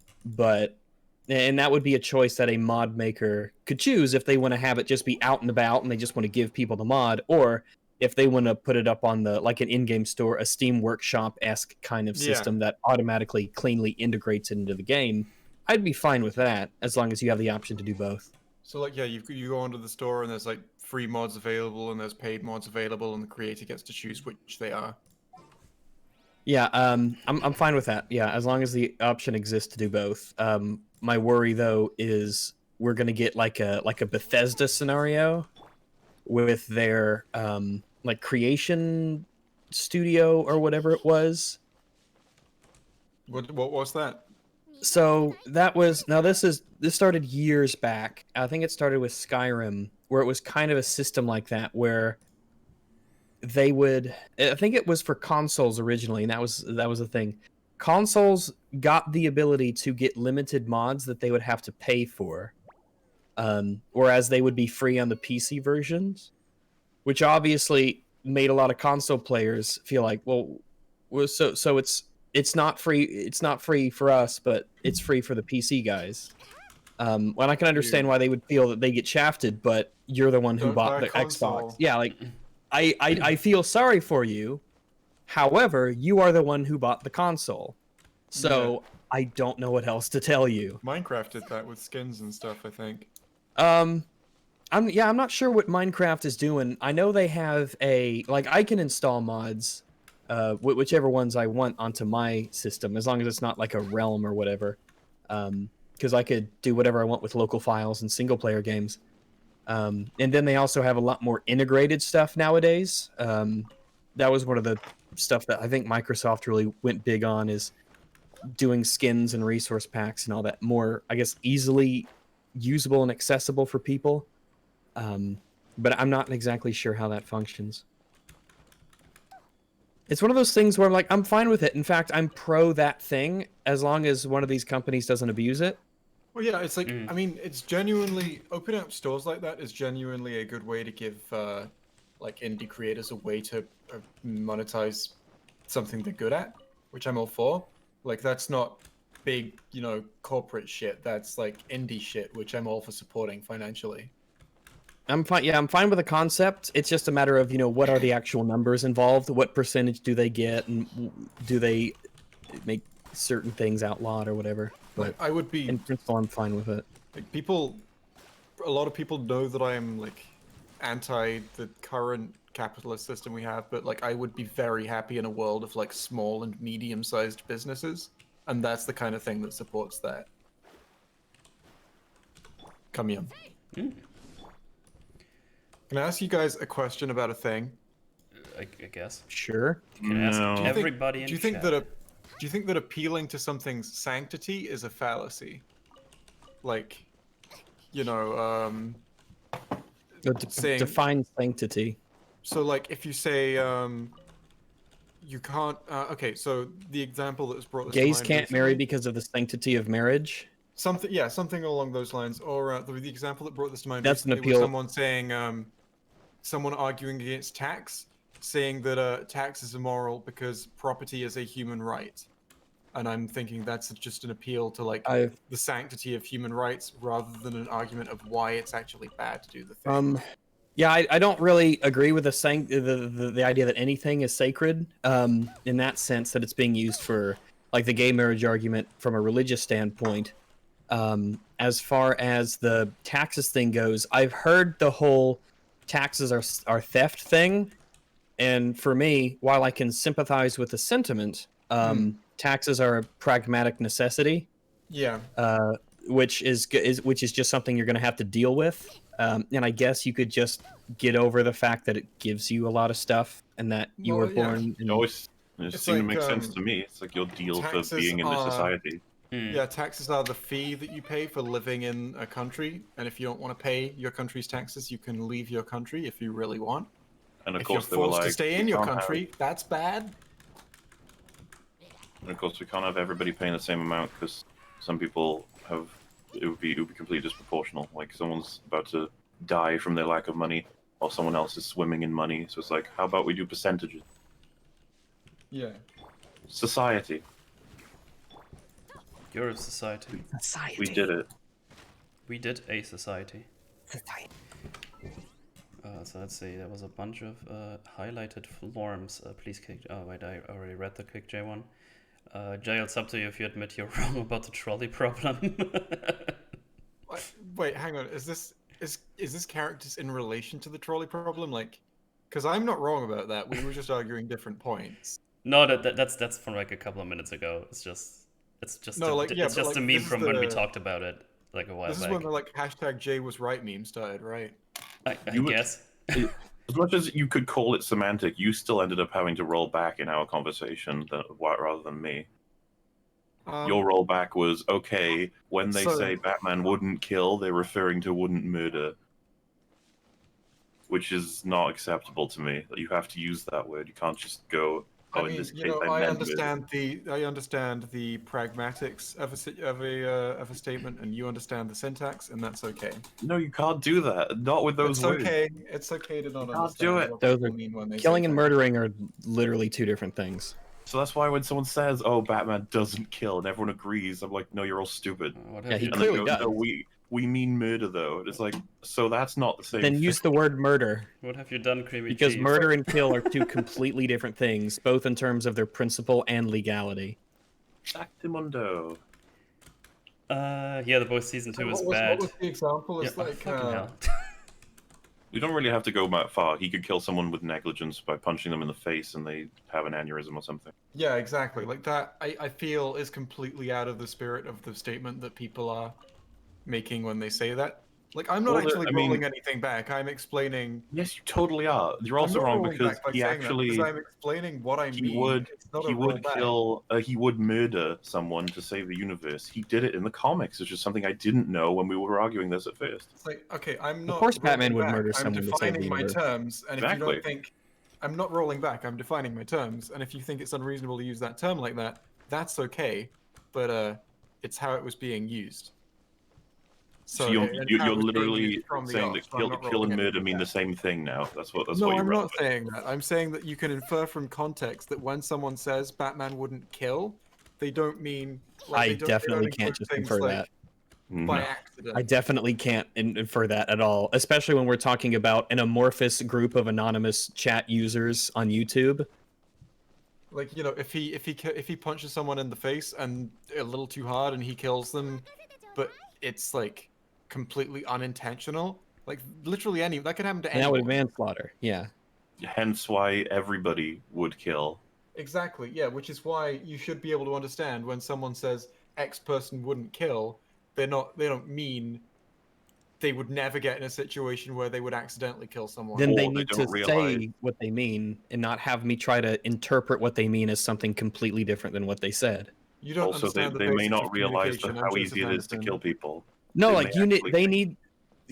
And that would be a choice that a mod maker could choose if they want to have it just be out and about and they just want to give people the mod, or if they want to put it up on the like an in-game store, a Steam Workshop-esque kind of system that automatically cleanly integrates it into the game. I'd be fine with that as long as you have the option to do both. So like, yeah, you go onto the store and there's like free mods available and there's paid mods available, and the creator gets to choose which they are. Yeah, I'm fine with that. Yeah, as long as the option exists to do both. My worry though is we're gonna get like a Bethesda scenario with their like creation studio or whatever it was. What was that? So that was this started years back. I think it started with Skyrim, where it was kind of a system like that where they would, I think it was for consoles originally, and that was the thing. Consoles got the ability to get limited mods that they would have to pay for, whereas they would be free on the PC versions, which obviously made a lot of console players feel like, well, so it's not free. It's not free for us, but it's free for the PC guys. Well, I can understand why they would feel that they get shafted, but you're the one who bought the Xbox. Yeah, like I feel sorry for you. However, you are the one who bought the console. So I don't know what else to tell you. Minecraft did that with skins and stuff, I think. I'm not sure what Minecraft is doing. I know they have I can install mods, whichever ones I want onto my system, as long as it's not like a realm or whatever. Because I could do whatever I want with local files and single player games. And then they also have a lot more integrated stuff nowadays. That was one of the stuff that I think Microsoft really went big on, is doing skins and resource packs and all that more, I guess, easily usable and accessible for people. But I'm not exactly sure how that functions. It's one of those things where I'm like, I'm fine with it. In fact, I'm pro that thing as long as one of these companies doesn't abuse it. Well, yeah, it's like, I mean, it's genuinely, opening up stores like that is genuinely a good way to give, like, indie creators a way to monetize something they're good at, which I'm all for. Like, that's not big, corporate shit. That's, like, indie shit, which I'm all for supporting financially. I'm fine. Yeah, I'm fine with the concept. It's just a matter of, what are the actual numbers involved? What percentage do they get? And do they make certain things outlawed or whatever? But I would be, in principle, I'm fine with it. like, a lot of people know that I'm, like, anti the current capitalist system we have, but, like, I would be very happy in a world of, like, small and medium-sized businesses, and that's the kind of thing that supports that. Come here. Can I ask you guys a question about a thing? I guess. Sure. You can ask No. everybody in Do you think chat. do you think that appealing to something's sanctity is a fallacy? Like, saying, Define sanctity. so like if you say you can't okay, so the example that was brought this to Gays mind can't marry recently- because of the sanctity of marriage. something along those lines, or the example that brought this to mind That's an recently was appeal. someone saying someone arguing against tax, saying that tax is immoral because property is a human right. And I'm thinking that's just an appeal to like the sanctity of human rights rather than an argument of why it's actually bad to do the thing. Yeah, I don't really agree with the idea that anything is sacred, in that sense that it's being used for like the gay marriage argument from a religious standpoint. As far as the taxes thing goes, I've heard the whole taxes are theft thing, and for me, while I can sympathize with the sentiment, taxes are a pragmatic necessity. Yeah. which is just something you're going to have to deal with. And I guess you could just get over the fact that it gives you a lot of stuff and that you were Well, yeah. born. It always It's seemed to like, make sense to me. It's like your deal for taxes being in this are- society. Yeah, taxes are the fee that you pay for living in a country, and if you don't want to pay your country's taxes, you can leave your country if you really want. And of If course you're they were forced like, to stay "We in your can't country, that's bad. And of course we can't have everybody paying the same amount because some people have it would be completely disproportional. Like someone's about to die from their lack of money, while someone else is swimming in money. So it's like, how about we do percentages? Yeah. Society. You're a society. Society. We did it. We did a society. Society. So let's see, there was a bunch of highlighted forms. Please click. Oh wait, I already read the Click J one. Jay, it's up to you if you admit you're wrong about the trolley problem. Wait, hang on. Is this characters in relation to the trolley problem? Like, because I'm not wrong about that. We were just arguing different points. No, that's from like a couple of minutes ago. It's just No, like, yeah, it's but, just like, a meme this is from when we the- talked about it like a while This is back. when the like hashtag Jay was right meme started, right? I You would- guess. As much as you could call it semantic, you still ended up having to roll back in our conversation rather than me. Your rollback was, okay, when they So- say Batman wouldn't kill, they're referring to wouldn't murder. Which is not acceptable to me. You have to use that word. You can't just go, oh, I in mean, this case, you know, I I meant understand the pragmatics of a statement, and you understand the syntax, and that's okay. murder. No, you can't do that. Not with those It's words. okay. It's okay to not You can't understand do it. what Those people are- mean when they Killing say and things. murdering are literally two different things. So that's why when someone says, oh, Batman doesn't kill, and everyone agrees, I'm like, no, you're all stupid. What Yeah, have he you And then clearly goes, does. no, we mean murder, though. And it's like, so that's not the same Then thing. use the word murder. What have you done, Creamy Because Chief? murder and kill are two completely different things, both in terms of their principle and legality. Actimundo. Yeah, the boys season 2 is What bad. was the example? Yeah, It's oh, like, fucking hell. You don't really have to go that far. He could kill someone with negligence by punching them in the face and they have an aneurysm or something. yeah, exactly. Like that, I feel is completely out of the spirit of the statement that people are making when they say that. Like, I'm not Well, actually I mean- rolling anything back. I'm explaining. Yes, you totally are. You're I'm also not wrong rolling because back by he saying that, actually because I'm explaining what I he mean. would It's not he a would rollback. kill he would murder someone to save the universe. He did it in the comics, which is something I didn't know when we were arguing this at first. It's like, okay, I'm not. course Batman rolling would back. murder I'm someone to save the defining my universe. terms, and if you Exactly. don't think I'm not rolling back, I'm defining my terms, and if you think it's unreasonable to use that term like that, that's okay. But it's how it was being used. So and you're how it was being literally used from the saying off, that so I'm not kill rolling and murder anything mean the back. same thing now. That's what No, you I'm wrote not about. saying that. I'm saying that you can infer from context that when someone says Batman wouldn't kill, they don't mean. I they don't definitely can't include just things infer like that. by No. accident. I definitely can't infer that at all, especially when we're talking about an amorphous group of anonymous chat users on YouTube. Like, you know, if he punches someone in the face and a little too hard and he kills them, but it's like completely unintentional. Like literally that could happen to And that would anyone. be manslaughter. Yeah. Hence why everybody would kill. Exactly. Yeah, which is why you should be able to understand when someone says X person wouldn't kill, they don't mean they would never get in a situation where they would accidentally kill someone. Then Or they they need to don't realize- say what they mean and not have me try to interpret what they mean as something completely different than what they said. You don't Also, understand the they may basics not of realize communication. how I'm easy it is to Anderson. kill people. No, They like may actually they think- need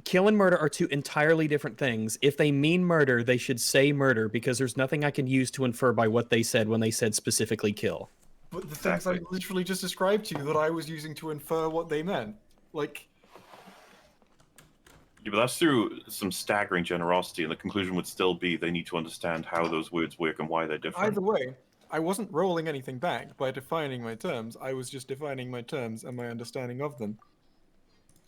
kill and murder are two entirely different things. If they mean murder, they should say murder because there's nothing I can use to infer by what they said when they said specifically kill. But the things I Exactly. literally just described to you that I was using to infer what they meant. Like, Yeah, but that's through some staggering generosity, and the conclusion would still be they need to understand how those words work and why they're different. either way, I wasn't rolling anything back by defining my terms. I was just defining my terms and my understanding of them.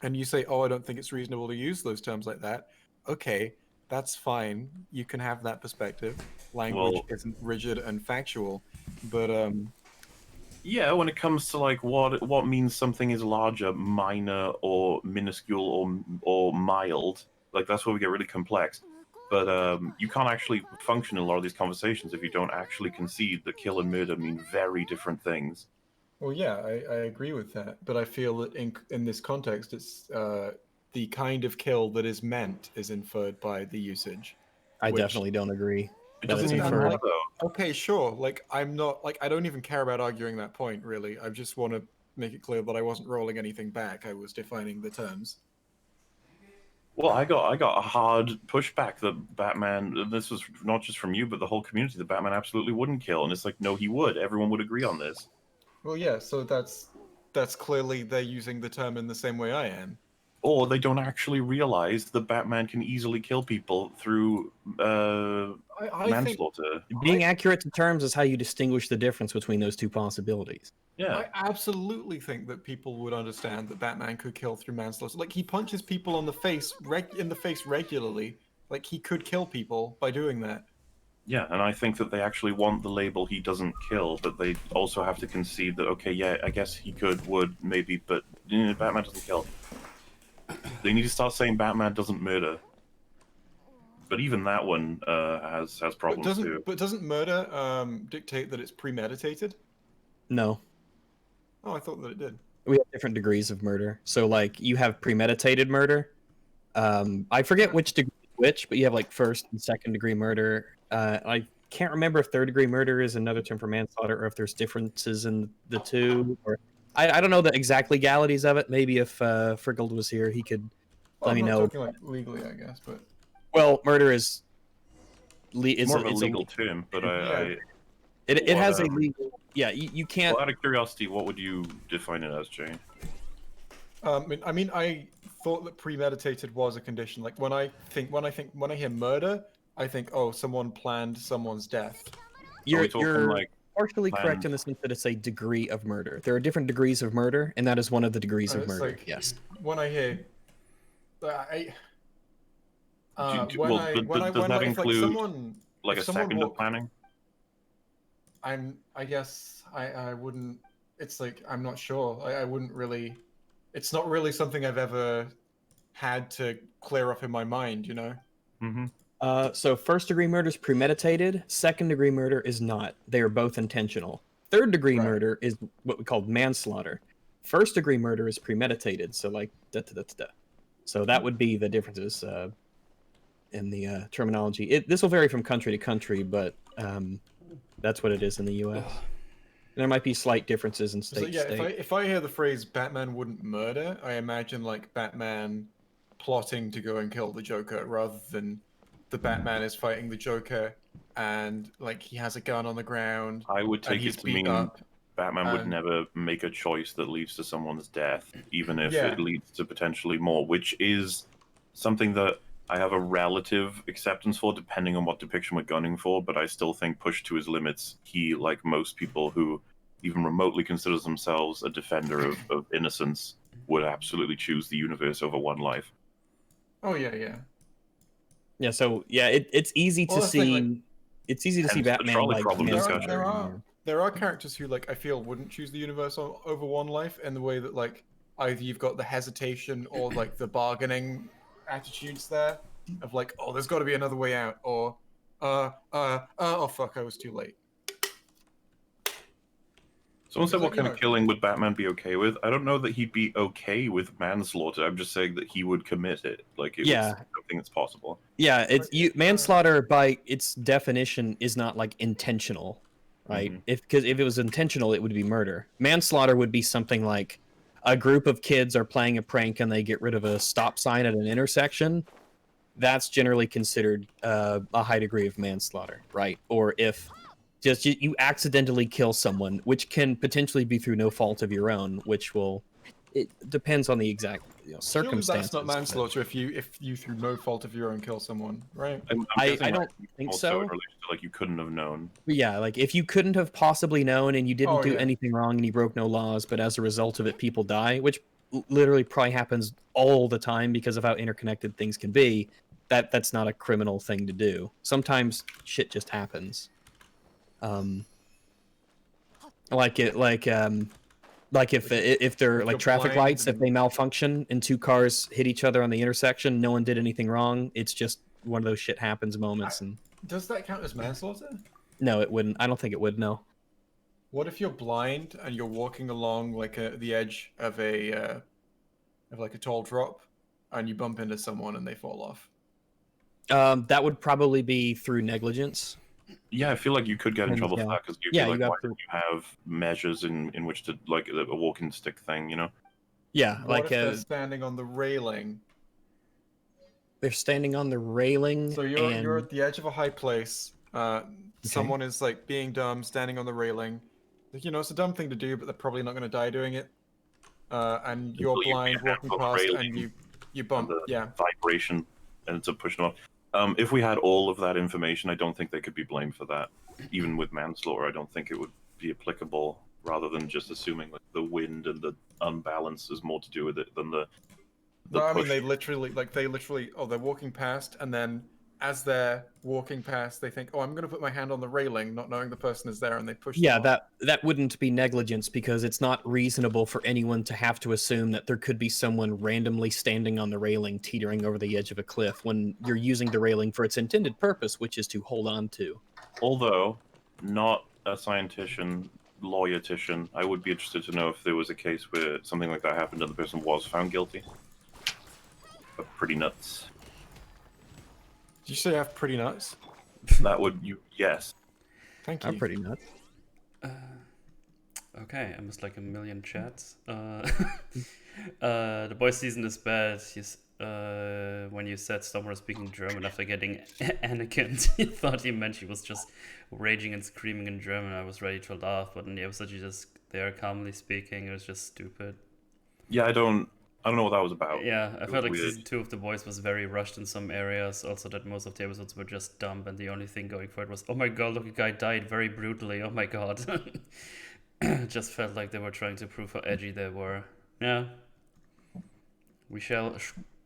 And you say, oh, I don't think it's reasonable to use those terms like that. Okay, that's fine. You can have that perspective. Language Well- isn't rigid and factual. But, Yeah, when it comes to like what means something is larger, minor, or minuscule, or mild, like that's where we get really complex. But you can't actually function in a lot of these conversations if you don't actually concede that kill and murder mean very different things. Well, yeah, I agree with that, but I feel that in this context, it's the kind of kill that is meant is inferred by the usage. I Which- definitely don't agree. It That doesn't it's even inferred. matter though. Okay, sure. Like, I'm not like I don't even care about arguing that point, really. I just want to make it clear that I wasn't rolling anything back. I was defining the terms. Well, I got a hard pushback that Batman. And this was not just from you, but the whole community. That Batman absolutely wouldn't kill, and it's like, no, he would. Everyone would agree on this. Well, yeah. So that's clearly they're using the term in the same way I am. Or they don't actually realize that Batman can easily kill people through I think manslaughter. Being accurate to terms is how you distinguish the difference between those two possibilities. Yeah. I absolutely think that people would understand that Batman could kill through manslaughter. Like, he punches people on the face in the face regularly. Like, he could kill people by doing that. Yeah, and I think that they actually want the label "he doesn't kill," but they also have to concede that okay, yeah, I guess he could, would, maybe, but Batman doesn't kill. They need to start saying Batman doesn't murder. But even that one has problems too. But doesn't murder dictate that it's premeditated? No, Oh, I thought that it did. we have different degrees of murder. So like you have premeditated murder. I forget which degree is which, but you have like first and second degree murder. I can't remember if third degree murder is another term for manslaughter, or if there's differences in the two. Or I don't know the exact legalities of it. Maybe if Friggold was here, he could Well, let me I'm not know. talking like legally, I guess, but Well, murder is It's more of a legal term, but it has a whatever. legal. Yeah, you can't. Well, out of curiosity, what would you define it as, Jay? I mean, I thought that premeditated was a condition. Like when I hear murder, I think, oh, someone planned someone's death. You're talking, like, partially correct planned- in the sense that it's a degree of murder. There are different degrees of murder, and that is one of the degrees of It's murder. like- Yes. When I hear, I, Do- when well, I but when I does when that like, if, like include, someone like if a someone second of walked- planning? I guess I wouldn't. It's like I'm not sure. I wouldn't really. It's not really something I've ever had to clear up in my mind. You know. Mm-hmm. So first degree murder is premeditated. Second degree murder is not. They are both intentional. Third degree Right. murder is what we call manslaughter. First degree murder is premeditated. So like da. So that would be the differences in the terminology. This will vary from country to country, but that's what it is in the U.S. There might be slight differences in So state to yeah, state. if I hear the phrase "Batman wouldn't murder," I imagine like Batman plotting to go and kill the Joker, rather than the Batman is fighting the Joker and like he has a gun on the ground I would and take he's it to beat mean up. Batman would and- never make a choice that leads to someone's death, even if Yeah. it leads to potentially more, which is something that I have a relative acceptance for, depending on what depiction we're gunning for. But I still think, pushed to his limits, he, like most people who even remotely considers themselves a defender of innocence, would absolutely choose the universe over one life. Oh yeah. Yeah, so yeah, it's easy to Well, that's the see. thing, like- It's easy to see Hence the Batman trolley like problem There discussion. there are characters who like I feel wouldn't choose the universe over one life, in the way that like either you've got the hesitation or like the bargaining attitudes there of like, oh, there's got to be another way out, or oh fuck, I was too late. Someone said, Because, what like, kind you of know- killing would Batman be okay with? I don't know that he'd be okay with manslaughter. I'm just saying that he would commit it. Like, it Yeah. was something that's possible. Yeah, it's But it- manslaughter by its definition is not like intentional, right? Mhm. Because if it was intentional, it would be murder. Manslaughter would be something like a group of kids are playing a prank and they get rid of a stop sign at an intersection. That's generally considered a high degree of manslaughter, right? Or if just you accidentally kill someone, which can potentially be through no fault of your own, which will it depends on the exact Surely circumstances. that's not but- manslaughter if you through no fault of your own kill someone, right? I'm I guessing don't that think also so. in relation to, like, you couldn't have known. Yeah, like if you couldn't have possibly known and you didn't Oh, do yeah. anything wrong and you broke no laws, but as a result of it, people die, which literally probably happens all the time because of how interconnected things can be. That's not a criminal thing to do. Sometimes shit just happens. Like if they're If like you're traffic blind lights, if and- they malfunction and two cars hit each other on the intersection, no one did anything wrong. It's just one of those shit happens moments. And Does that count as manslaughter? no, it wouldn't. I don't think it would. No. What if you're blind and you're walking along like the edge of a tall drop, and you bump into someone and they fall off? That would probably be through negligence. Yeah, I feel like you could get in And, trouble yeah. for that because you'd Yeah, be you like, why have to- don't you have measures in which to like a walking stick thing, you know? Yeah, What like if they're standing on the railing? they're standing on the railing. So you're and at the edge of a high place. Someone is like being dumb, standing on the railing. Like, it's a dumb thing to do, but they're probably not going to die doing it. And you're Until you blind, get walking on the past, railing and you and bump. the Yeah. vibration ends up pushing off. If we had all of that information, I don't think they could be blamed for that. Even with manslaughter, I don't think it would be applicable. Rather than just assuming like the wind and the unbalance is more to do with it than the No, I mean push. they literally they're walking past, and then as they're walking past, they think, "Oh, I'm going to put my hand on the railing," not knowing the person is there, and they push. Yeah, them off. that wouldn't be negligence because it's not reasonable for anyone to have to assume that there could be someone randomly standing on the railing teetering over the edge of a cliff when you're using the railing for its intended purpose, which is to hold on to. Although not a scientician, lawyertician, I would be interested to know if there was a case where something like that happened and the person was found guilty. But pretty nuts. Did you say I have pretty nuts? That would yes. Thank you. I'm pretty nuts. Okay, I missed like a million chats. The boy season is bad. When you said Storm was speaking German after getting Anakin, he thought he meant she was just raging and screaming in German. I was ready to laugh, but in the episode she just there calmly speaking. It was just stupid. Yeah, I don't know what that was about. Yeah, I It felt was like weird. season 2 of The Boys was very rushed in some areas. Also, that most of the episodes were just dumb, and the only thing going for it was, oh my god, look, a guy died very brutally. Oh my god. It just felt like they were trying to prove how edgy they were. Yeah. We shall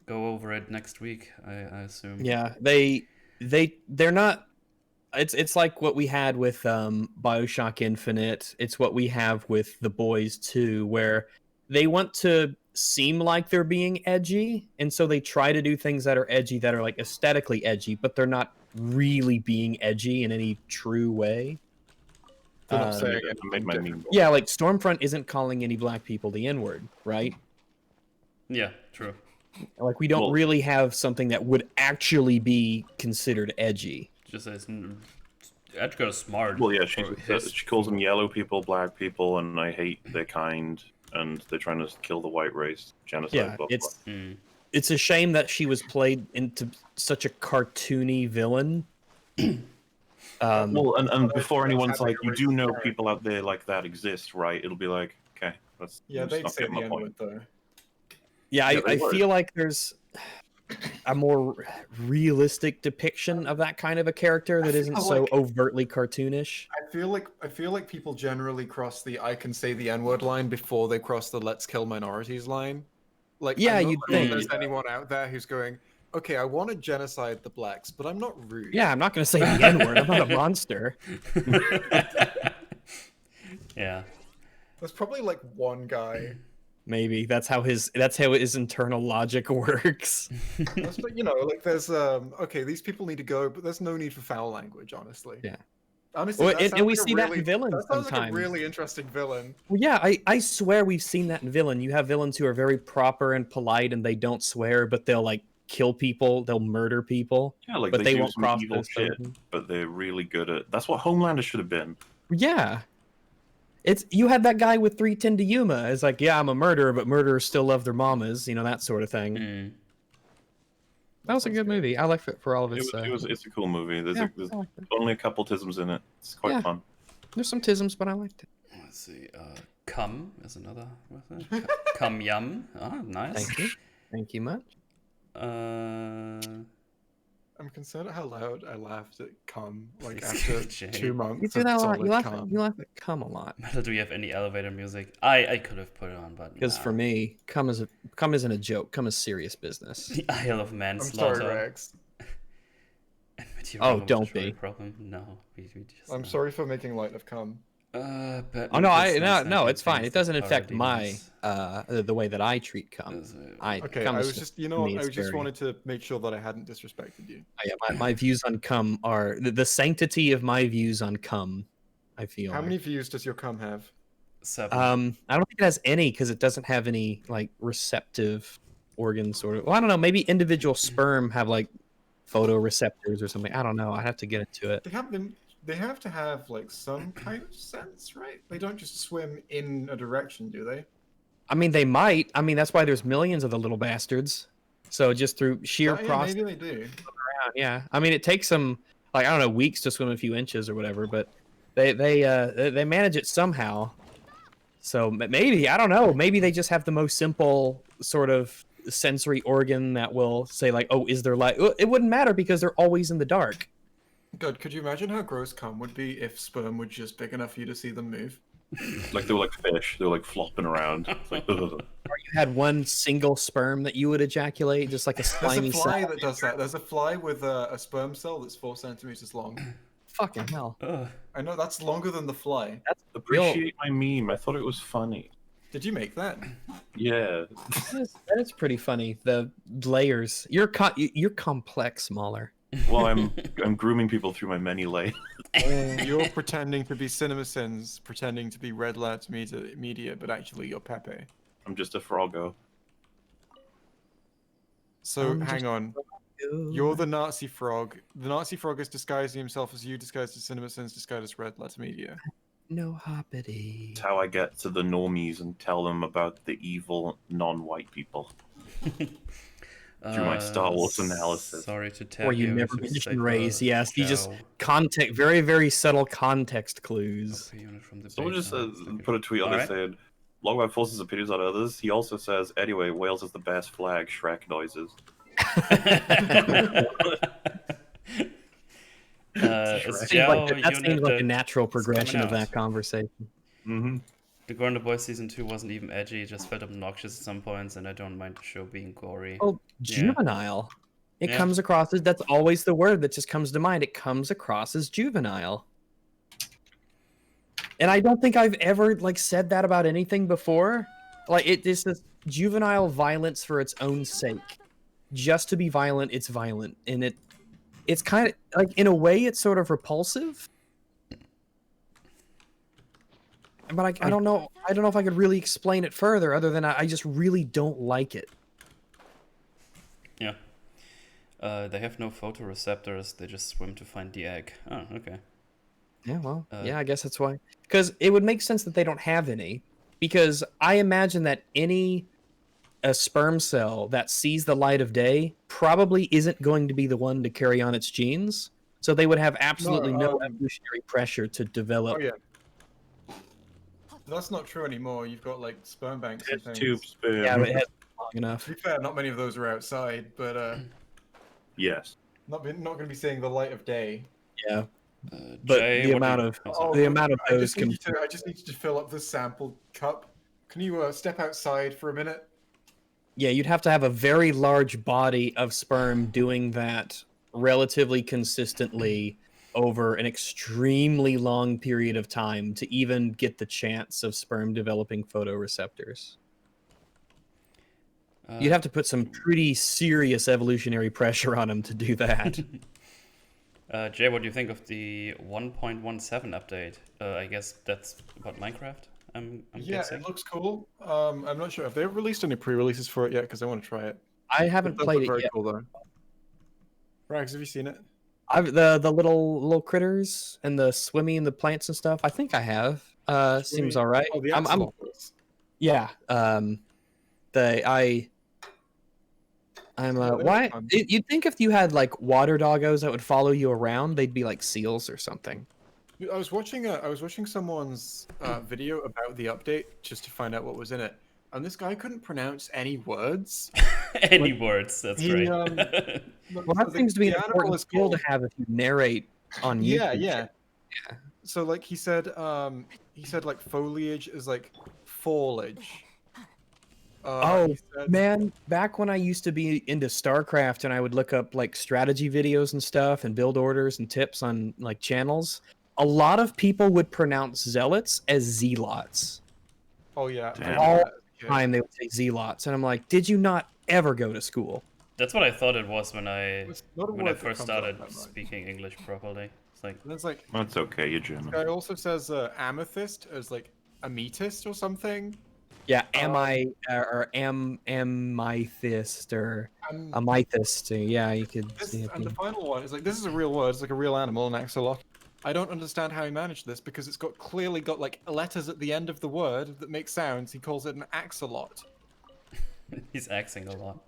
go over it next week, I assume. Yeah, they're not. It's like what we had with BioShock Infinite. It's what we have with The Boys too, where they want to seem like they're being edgy, and so they try to do things that are edgy, that are like aesthetically edgy, but they're not really being edgy in any true way. Then I'm Uh, saying I made my meme. Yeah, like Stormfront isn't calling any black people the N-word, right? Yeah, true. Like we don't Well- really have something that would actually be considered edgy. Just says Edgar is smart. Well, yeah, for his- she calls them yellow people, black people, and I hate their kind, and they're trying to kill the white race, genocide. Yeah, blah, blah, it's Mm. it's a shame that she was played into such a cartoony villain. blah. Well, and before that's anyone's having like, a you do racist know character. people out there like that exist, right? It'll be like, okay, let's they'd not say get the my N point. word though. Yeah, Yeah, they I were. feel like there's a more realistic depiction of that kind of a character that isn't feel so like- overtly cartoonish. I feel like people generally cross the "I can say the N word" line before they cross the "Let's kill minorities" line. Like, Yeah, I'm not you'd sure think. there's anyone out there who's going, "Okay, I want to genocide the blacks, but I'm not rude." Yeah, I'm not going to say the N-word. I'm not a monster. Yeah. There's probably like one guy. Maybe that's how his internal logic works. That's, like there's okay, these people need to go, but there's no need for foul language, honestly. Yeah. Honestly, Well, that and sounds we like a see that in really- villains That sounds like a sometimes. really interesting villain. Well, yeah, I swear we've seen that in villain. You have villains who are very proper and polite, and they don't swear, but they'll like kill people, they'll murder people, Yeah, like but they do won't some cross evil those shit, things. but they're really good at. That's what Homelander should have been. Yeah. It's you had that guy with 310 to Yuma. It's like, yeah, I'm a murderer, but murderers still love their mamas, that sort of thing. Mm. That was a good movie. I liked it for all of its. It's a cool movie. There's, Yeah, there's I liked it. only a couple tisms in it. It's quite Yeah. fun. There's some tisms, but I liked it. Let's see. Cum is another. What's that? Cum yum. Ah, nice. Thank you. Thank you much. I'm concerned at how loud I laughed at "cum" like It's after Jay. 2 months. You do of that a lot. solid You laugh. cum. You laugh at cum a lot. Do we have any elevator music? I could have put it on, but Because nah. for me, cum isn't a joke. Cum is serious business. The Isle of I'm Manslaughter. sorry, Rex. Oh, don't be. Problem. No, we just. I'm sorry for making light of cum. But Oh no, it's fine. It doesn't affect my the way that I treat cum. Okay, cum I is was just, to I me, it's just very- wanted to make sure that I hadn't disrespected you. Yeah, my views on cum are the sanctity of my views on cum I feel. How like. many views does your cum have? 7. I don't think it has any because it doesn't have any like receptive organs sort of. Well, I don't know. Maybe individual sperm have like photoreceptors or something. I don't know. I have to get into it. They have them. They have to have like some kind of sense, right? They don't just swim in a direction, do they? I mean, they might. I mean, that's why there's millions of the little bastards. So just through sheer Yeah, process, maybe they do. yeah. I mean, it takes them like I don't know weeks to swim a few inches or whatever, but they manage it somehow. So maybe I don't know. Maybe they just have the most simple sort of sensory organ that will say like, "Oh, is there light?" It wouldn't matter because they're always in the dark. God, could you imagine how gross cum would be if sperm were just big enough for you to see them move? Like they were like fish. They were like flopping around. It's like, ugh. Or you had one single sperm that you would ejaculate, just like a There's slimy a fly cell. that does that. There's a fly with a sperm cell that's 4 centimeters long. Fucking hell. Ugh. I know that's longer than the fly. That's real. Appreciate my meme. I thought it was funny. Did you make that? Yeah. That is pretty funny. The layers. You're complex, MauLer. Well, I'm grooming people through my many layers. You're pretending to be CinemaSins, pretending to be Red Lads Media, but actually you're Pepe. I'm just a froggo. So I'm hang just- on. You're the Nazi frog. The Nazi frog is disguising himself as you, disguised as CinemaSins, disguised as Red Lads Media. no hoppity. It's how I get to the normies and tell them about the evil non-white people. Through my Star Wars analysis. Sorry to tell Or you never which is mentioned safer race. Yes, you just Joe. context, very, very subtle context clues. OP unit from the Someone base just side, second- put a tweet on Alright. there saying, Logback forces opinions on others. He also says, anyway, Wales is the best flag, Shrek noises. Is Seems Joe like that unit seems like a that- natural progression of out. that conversation. Mm-hmm. The Grinder Boy season 2 wasn't even edgy, it just felt obnoxious at some points, and I don't mind the show being gory. Oh, Yeah. juvenile. It Yeah. comes across as that's always the word that just comes to mind. It comes across as juvenile. And I don't think I've ever like said that about anything before. Like it is this juvenile violence for its own sake. Just to be violent, it's violent. And it's kind of like in a way it's sort of repulsive. But I don't know. I don't know if I could really explain it further other than I just really don't like it. Yeah. They have no photoreceptors, they just swim to find the egg. Oh, okay. Yeah, well, yeah, I guess that's why. Because it would make sense that they don't have any. Because I imagine that a sperm cell that sees the light of day probably isn't going to be the one to carry on its genes. So they would have absolutely no evolutionary pressure to develop. Oh yeah. That's not true anymore. You've got like sperm banks and things. Tube sperm. Yeah, but it hasn't been long enough. To be fair, not many of those are outside, but Yes. not going to be seeing the light of day. Yeah. But Jay, the what do amount you- of oh, sorry. the amount of I those just need you to fill up the sample cup. Can you step outside for a minute? Yeah, you'd have to have a very large body of sperm doing that relatively consistently over an extremely long period of time to even get the chance of sperm developing photoreceptors. You'd have to put some pretty serious evolutionary pressure on them to do that. Jay, what do you think of the 1.17 update? I guess that's about Minecraft, I'm Yeah, guessing. it looks cool. I'm not sure. Have they released any pre-releases for it yet? Because I want to try it. I haven't It does played look it very yet. cool though. Rags, have you seen it? The little critters and the swimmy and the plants and stuff. I think I have. Seems all right. Oh, the I'm axolotls. yeah. I'm Yeah, they look why fun. you'd think if you had like water doggos that would follow you around, they'd be like seals or something. I was watching someone's video about the update just to find out what was in it, and this guy couldn't pronounce any words. Any words, that's he, great. Well, that seems to be an the animal important is skill to called- have if you narrate on YouTube. Yeah. So like he said like foliage is like foliage. Oh, he said- Man, back when I used to be into StarCraft and I would look up like strategy videos and stuff and build orders and tips on like channels, a lot of people would pronounce zealots as zealots. Oh yeah. I Damn. know All that as a kid. time they would say zealots, and I'm like, did you not ever go to school? That's what I thought it was when I It's not a when I word that first comes up started that much. speaking English properly. It's like, And it's like, That's okay, you're German. guy also says amethyst as like amethyst or something. Yeah, amethist or And amethyst. Yeah, you could this see it. and the final one is like, this is a real word. It's like a real animal, an axolotl. I don't understand how he managed this because it's clearly got like letters at the end of the word that make sounds. He calls it an axolot. he's axing a lot.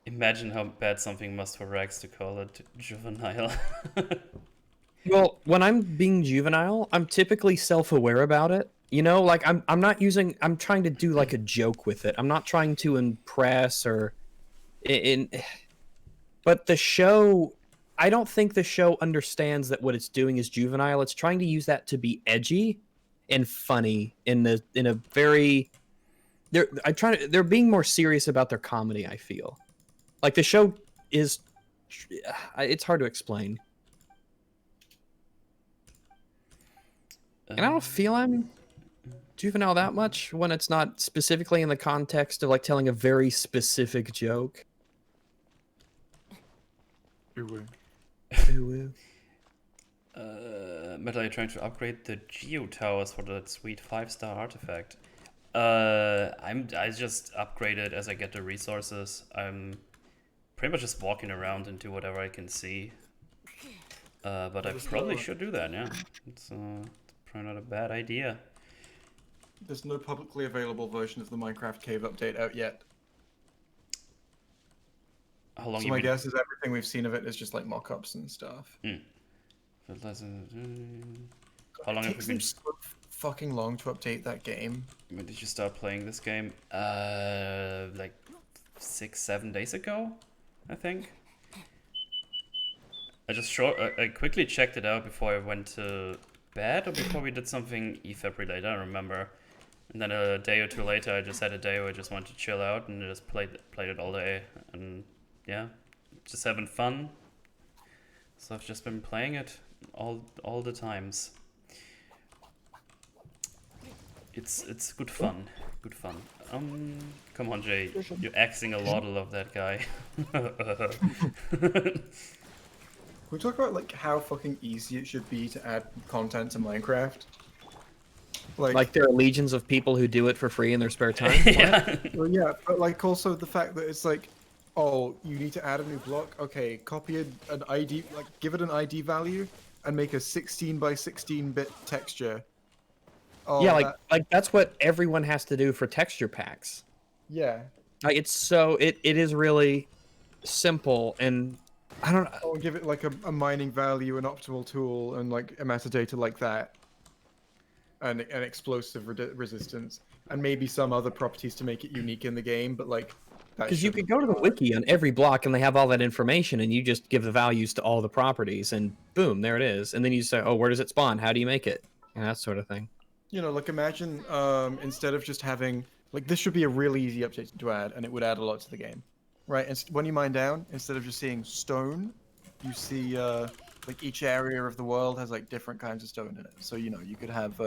Imagine how bad something must for Rex to call it juvenile. Well, when I'm being juvenile, I'm typically self-aware about it. You know, like I'm not using. I'm trying to do like a joke with it. I'm not trying to impress or But the show, I don't think the show understands that what it's doing is juvenile. It's trying to use that to be edgy and funny in a very. They're being more serious about their comedy. I feel like the show is. It's hard to explain. And I don't feel I'm juvenile that much when it's not specifically in the context of like telling a very specific joke. Ooh. Metal, are you trying to upgrade the Geo Towers for that sweet 5-star artifact? I just upgrade it as I get the resources. I'm pretty much just walking around and do whatever I can see. But I probably should do that, yeah. It's probably not a bad idea. There's no publicly available version of the Minecraft cave update out yet. How long So you my been... guess is everything we've seen of it is just like mock-ups and stuff. How long It have takes you them been... so fucking long to update that game. When did you start playing this game? Like 6-7 days ago, I think. I quickly checked it out before I went to bed or before we did something EFAP related, I don't remember. And then a day or two later, I just had a day where I just wanted to chill out and just played it all day. And yeah, just having fun. So I've just been playing it all the times. It's good fun. Good fun. Come on, Jay. You're axing a lot of that guy. Can we talk about like how fucking easy it should be to add content to Minecraft? Like there are legions of people who do it for free in their spare time. Yeah. Well, yeah, but like also the fact that it's like, oh, you need to add a new block. Okay, copy an ID, like give it an ID value, and make a 16 by 16-bit texture. Oh, Yeah, like that's what everyone has to do for texture packs. yeah. Like it's so it is really simple, and I don't know. Oh, and give it like a mining value, an optimal tool, and like a metadata like that, and an explosive resistance, and maybe some other properties to make it unique in the game. But like, Because you could go to the wiki on every block and they have all that information, and you just give the values to all the properties, and boom, there it is. And then you say, oh, where does it spawn? How do you make it? And that sort of thing. You know, like imagine instead of just having like this should be a really easy update to add, and it would add a lot to the game, right? And when you mine down, instead of just seeing stone, you see like each area of the world has like different kinds of stone in it. So you know you could have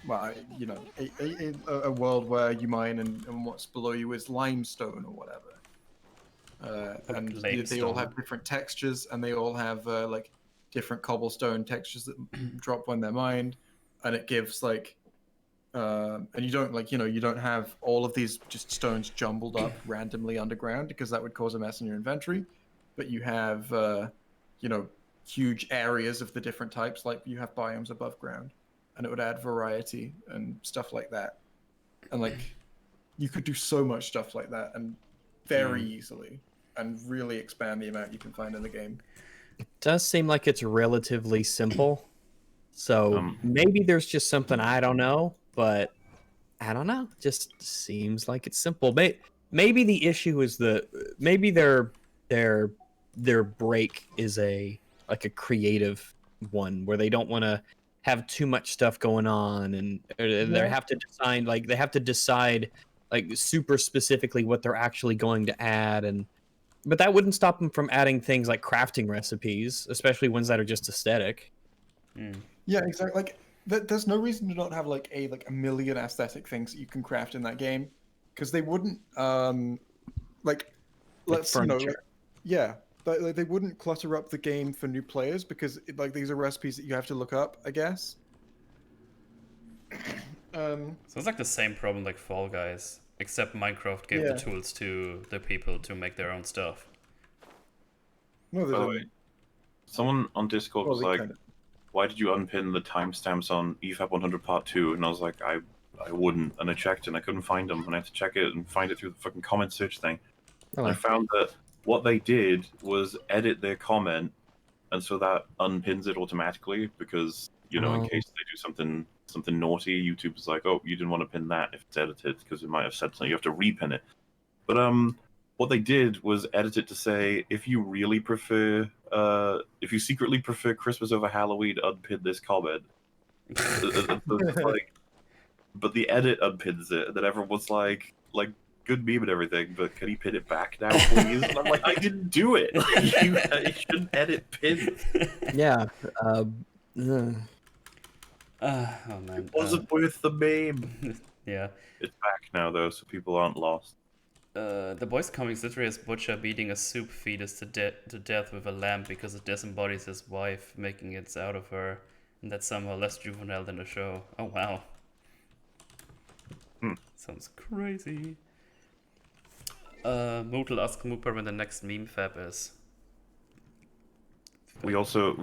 well, you know, a world where you mine and what's below you is limestone or whatever, and they all have different textures, and they all have like different cobblestone textures that drop when they're mined. And it gives like, and you don't like, you know, you don't have all of these just stones jumbled up randomly underground because that would cause a mess in your inventory. But you have, you know, huge areas of the different types, like you have biomes above ground, and it would add variety and stuff like that. And like, you could do so much stuff like that and very easily, and really expand the amount you can find in the game. It does seem like it's relatively simple. So maybe there's just something I don't know, but I don't know. Just seems like it's simple. Maybe the issue is maybe their break is a creative one where they don't want to have too much stuff going on, and they have to decide like super specifically what they're actually going to add, but that wouldn't stop them from adding things like crafting recipes, especially ones that are just aesthetic. Yeah, exactly. Like, there's no reason to not have like a million aesthetic things that you can craft in that game, because they wouldn't like let's you know, furniture. yeah, like they wouldn't clutter up the game for new players because like these are recipes that you have to look up, I guess. So it's like the same problem like Fall Guys, except Minecraft gave the Yeah. tools to the people to make their own stuff. No, they By the way, didn't. someone on Discord Well, was they like, kind of. "Why did you unpin the timestamps on EFAP 100 Part 2?" And I was like, I wouldn't. And I checked and I couldn't find them. And I had to check it and find it through the fucking comment search thing. Oh, And I found that what they did was edit their comment, and so that unpins it automatically because, you know, in Oh. case they do something naughty, YouTube is like, "Oh, you didn't want to pin that if it's edited because it might have said something. You have to repin it." But what they did was edit it to say, if you really prefer, if you secretly prefer Christmas over Halloween, unpin this comment. So it's like, but the edit unpins it, and then everyone was like, good meme and everything, but can you pin it back now, please? And I'm like, I didn't do it. You shouldn't edit pins. yeah. Oh man. It wasn't worth the meme. Yeah. It's back now though, so people aren't lost. The boys comics literally has Butcher beating a soup fetus to death with a lamp because it disembodies his wife, making it out of her, and that's somehow less juvenile than the show. Oh wow. Sounds crazy. Mootle asks Mooper when the next meme fab is. We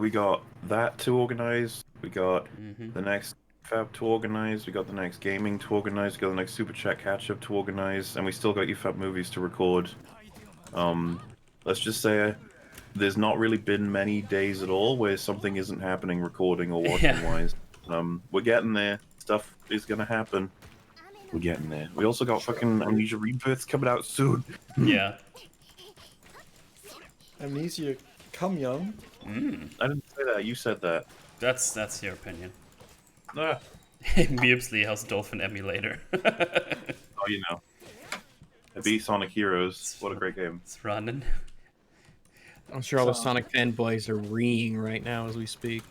got that to organize. We got the next Fab to organize. We got the next gaming to organize. We got the next Super Chat catch up to organize, and we still got UFAB movies to record. Let's just say there's not really been many days at all where something isn't happening, recording or watching wise. We're getting there. Stuff is gonna happen. We're getting there. We also got fucking Amnesia Rebirths coming out soon. Yeah. Amnesia, come young. I didn't say that. You said that. That's your opinion. Ah. Meepsley House Dolphin emulator. Oh, you know. I beat Sonic Heroes. What a great game. It's running. I'm sure all the Sonic fanboys are reeing right now as we speak.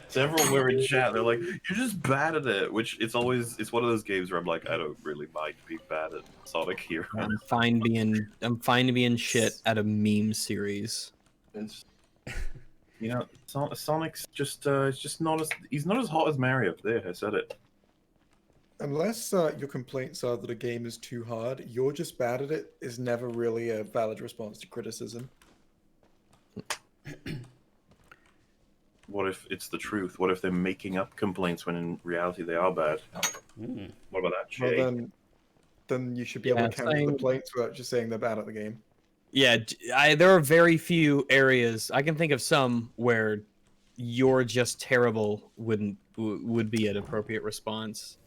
Several were in chat. They're like, "You're just bad at it," which it's one of those games where I'm like, I don't really mind being bad at Sonic Heroes. I'm fine being shit at a meme series. It's, you know, Sonic's just it's just not as he's not as hot as Mario. There, I said it. Unless your complaints are that a game is too hard, you're just bad at it is never really a valid response to criticism. What if it's the truth? What if they're making up complaints when in reality they are bad? What about that, Jay? Well, then you should be able to counter complaints without just saying they're bad at the game. Yeah, there are very few areas I can think of some where "you're just terrible" would be an appropriate response.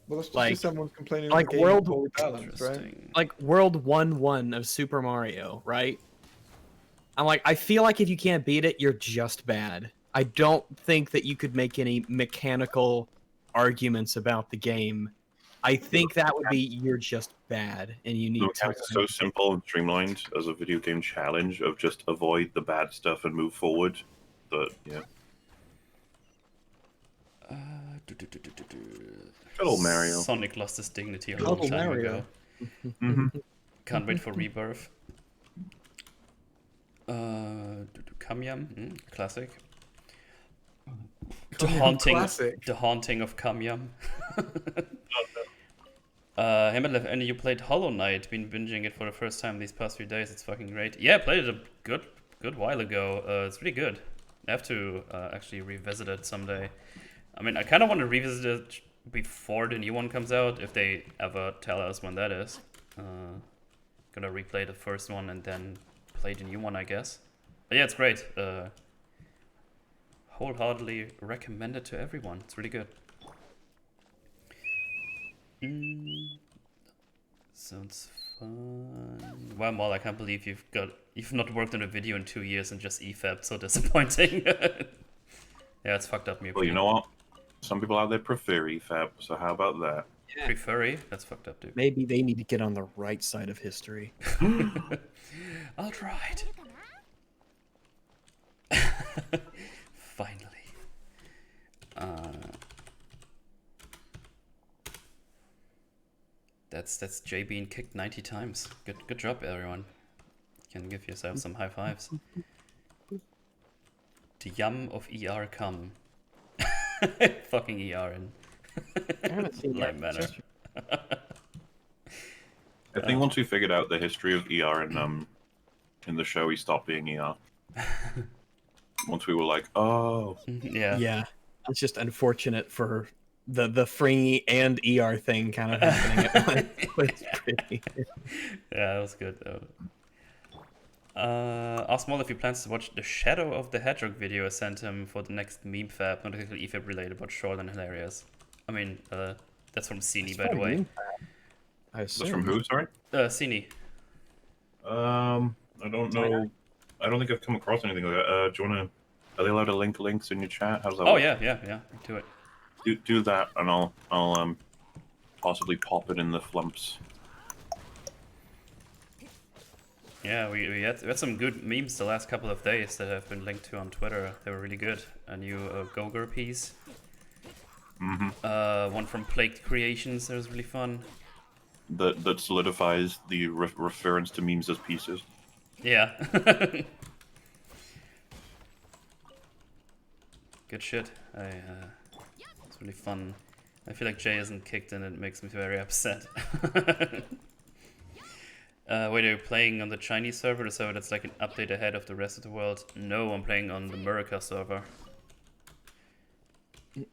Well, that's just Like- someone complaining like the game World- is poorly balanced, right? Like World 1-1 of Super Mario, right? I'm like, I feel like if you can't beat it, you're just bad. I don't think that you could make any mechanical arguments about the game. I think that would be you're just bad, and you The need mechanics are so simple and streamlined as a video game challenge of just avoid the bad stuff and move forward. But yeah, good old Mario. Sonic lost his dignity a Good long old time Mario. ago. Can't wait for Rebirth. Kamyam, classic. The haunting of Kamyam. Himalef, and you played Hollow Knight. Been binging it for the first time these past few days. It's fucking great. Yeah, I played it a good while ago. It's really good. I have to actually revisit it someday. I mean, I kind of want to revisit it before the new one comes out, if they ever tell us when that is. Gonna replay the first one and then play the new one, I guess. But yeah, it's great. Wholeheartedly recommend it to everyone. It's really good. Sounds fun. Wow, Maul, I can't believe you've not worked on a video in 2 years and just EFAB. So disappointing. Yeah, it's fucked up. Well, you know what? Some people out there prefer EFAP, so how about that? Preferry? That's fucked up, dude. Maybe they need to get on the right side of history. I'll try it. Finally. That's Jay being kicked 90 times. Good job, everyone. can give yourself some high fives. The yum of ER come. Fucking ER in I haven't seen lame that. manner. I think once we figured out the history of ER in the show, he stopped being ER. Once we were like, oh, Yeah. Yeah, it's just unfortunate for the Fringy and ER thing kind of happening at once. It's pretty. Yeah, that was good though. Ask MauLer if he plans to watch the Shadow of the Hedgehog video I sent him for the next meme fab, not exactly EFAB related, but short and hilarious. I mean, that's from Cini, by the way. I that's assume. from who? Sorry. Cini. I don't know. I don't think I've come across anything like that. Do you wanna? Are they allowed to link links in your chat? How's that? Oh work? yeah. Do it. Do that, and I'll possibly pop it in the flumps. Yeah, we had some good memes the last couple of days that have been linked to on Twitter. They were really good. A new Gogor piece. One from Plagued Creations that was really fun. That solidifies the reference to memes as pieces. Yeah. Good shit. It's really fun. I feel like Jay isn't kicked and it makes me very upset. Wait, are you playing on the Chinese server, the server that's like an update ahead of the rest of the world? No, I'm playing on the America server. You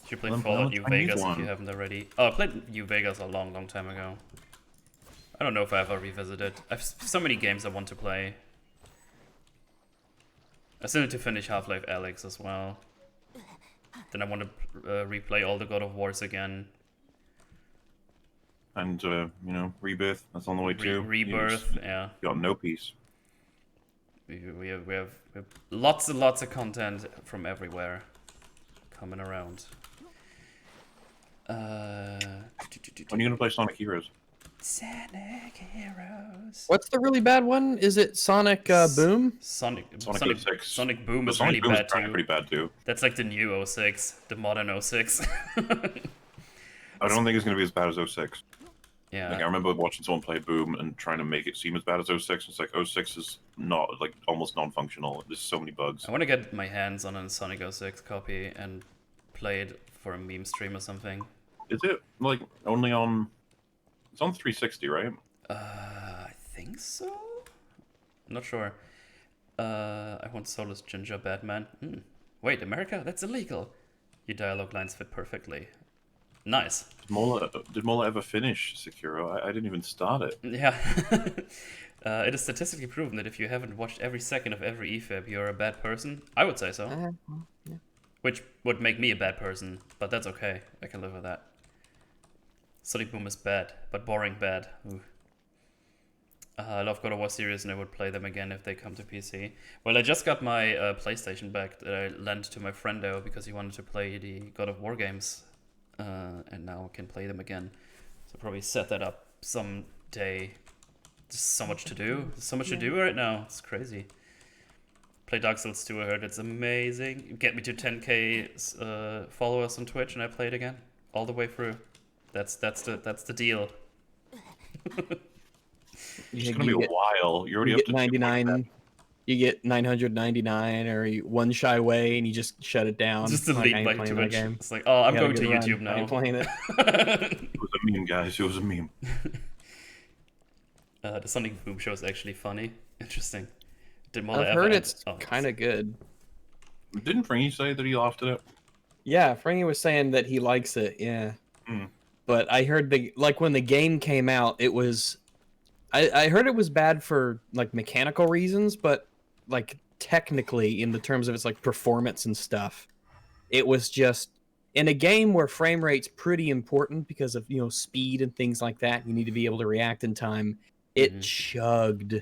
should play Well, Fallout well, New Chinese Vegas if one. you haven't already. Oh, I played New Vegas a long time ago. I don't know if I ever revisited. I've so many games I want to play. I still need to finish Half-Life Alyx as well. Then I want to replay all the God of Wars again. And Rebirth. That's on the way too. Rebirth, yeah. You got no peace. We have lots and lots of content from everywhere coming around. When are you gonna play Sonic Heroes? Sonic Heroes. What's the really bad one? Is it Sonic Boom? Sonic 06. Sonic Boom But is Sonic really Boom is bad too. pretty bad too. That's like the new 06, the modern 06. I don't think it's gonna be as bad as 06. Yeah. Like I remember watching someone play Boom and trying to make it seem as bad as 06. It's like 06 is not like almost non-functional. There's so many bugs. I want to get my hands on a Sonic 06 copy and play it for a meme stream or something. Is it like only on? It's on 360, right? I think so. I'm not sure. I want Solus Ginger Batman. Wait, America? That's illegal. Your dialogue lines fit perfectly. Nice. Did MauLer ever finish Sekiro? I didn't even start it. Yeah. It is statistically proven that if you haven't watched every second of every EFAB, you're a bad person. I would say so. Yeah. Which would make me a bad person, but that's okay. I can live with that. Sonic Boom is bad, but boring bad. Ooh. I love God of War series and I would play them again if they come to PC. Well, I just got my PlayStation back that I lent to my friendo because he wanted to play the God of War games. And now I can play them again. So probably set that up someday. There's so much to do. There's so much to do right now. It's crazy. Play Dark Souls 2, I heard it's amazing. Get me to 10k followers on Twitch and I play it again. All the way through. That's the deal. It's gonna be a while. You're already up to 99. You get 999, or you one shy away and you just shut it down. Just delete I ain't my playing Twitch. that game. It's like, oh, I'm You gotta going to get a YouTube run. I ain't now. playing it. It was a meme, guys. It was a meme. The Sonic Boom show is actually funny. Interesting. Did MauLer I've ever heard end- it's oh, kind of good. Didn't Fringy say that he laughed at it? Yeah, Frankie was saying that he likes it. Yeah, Mm. but I heard when the game came out, it was. I heard it was bad for like mechanical reasons, but like technically, in the terms of its like performance and stuff, it was just in a game where frame rate's pretty important because of speed and things like that. You need to be able to react in time. It chugged.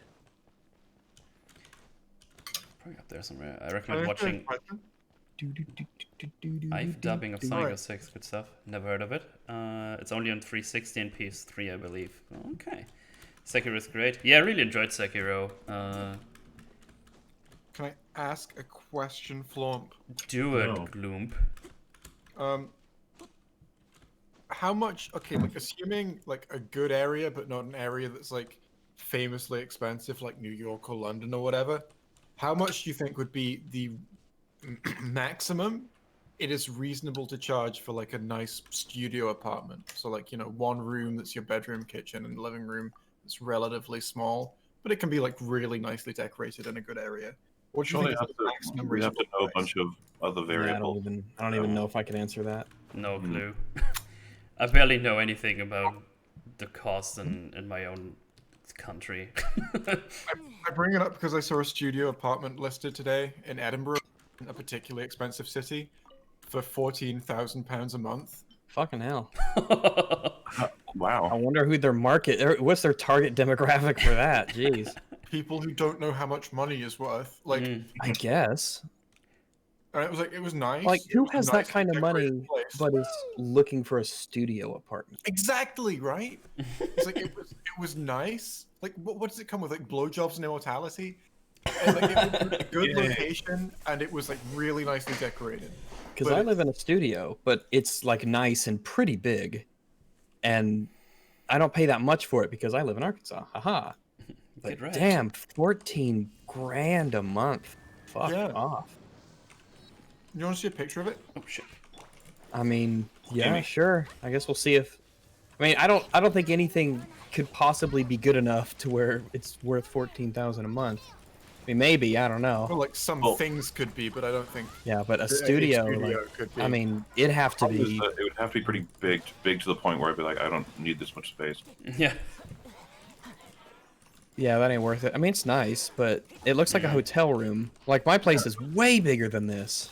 probably up there somewhere. I recommend watching I've dubbing of Sonic 06. Good stuff. Never heard of it. It's only on 360 and PS3, I believe. Okay. Sekiro is great. Yeah, I really enjoyed Sekiro. Can I ask a question, Flomp? Do it, No. Gloomp. how much? Okay, like assuming like a good area, but not an area that's like famously expensive, like New York or London or whatever. How much do you think would be the maximum it is reasonable to charge for like a nice studio apartment? So like, you know, one room that's your bedroom, kitchen, and living room that's relatively small, but it can be like really nicely decorated in a good area. What do you Surely think is the maximum we have to reasonable know a price? bunch of other Yeah, variables. I don't even know if I can answer that. No Hmm. clue. I barely know anything about the cost in my own country. I bring it up because I saw a studio apartment listed today in Edinburgh, a particularly expensive city, for £14,000 a month. Fucking hell. I Wow. wonder who their market, or what's their target demographic for that? Jeez. People who don't know how much money is worth. Like, Mm. I guess. and it was like it was nice. Like, It who was a has that nicely kind of decorated money place. but is looking for a studio apartment? Exactly right. It's like it was nice. Like what does it come with? Like blowjobs and immortality. And like it was a good Yeah. location, and it was like really nicely decorated. Because But I it- live in a studio, but it's like nice and pretty big, and I don't pay that much for it because I live in Arkansas. Haha. But Get wrecked. damn, 14 grand a month. Fuck Yeah. off. You want to see a picture of it? Oh shit. I mean, yeah, Gimme. sure. I guess we'll see if. I mean, I don't think anything could possibly be good enough to where it's worth 14,000 a month. I mean, maybe, I don't know. Well, like some Well- things could be, but I don't think Yeah, but a a studio, like, could be. I mean, it'd have to Problem is be. that it would have to be pretty big to the point where I'd be like, I don't need this much space. Yeah. Yeah, that ain't worth it. I mean, it's nice, but it looks like a hotel room. Like, my place is way bigger than this.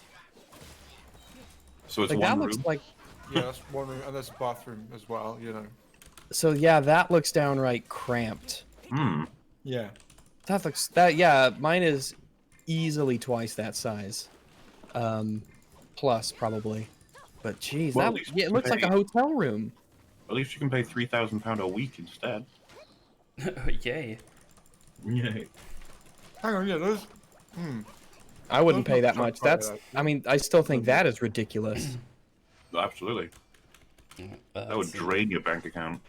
So it's Like, one that room. looks like. Yeah, that's one room, and there's a bathroom as well. You know. So, yeah, that looks downright cramped. Hmm. Yeah. That looks. Yeah, mine is easily twice that size. Plus, probably. But, geez, Well, that, at least yeah, it looks like a hotel room. At least you can pay £3,000 a week instead. Yay. Yay. Hang on, yeah, those. I wouldn't Those pay that look much. quite That's. right. I mean, I still think that is ridiculous. Absolutely. That would let's see. drain your bank account.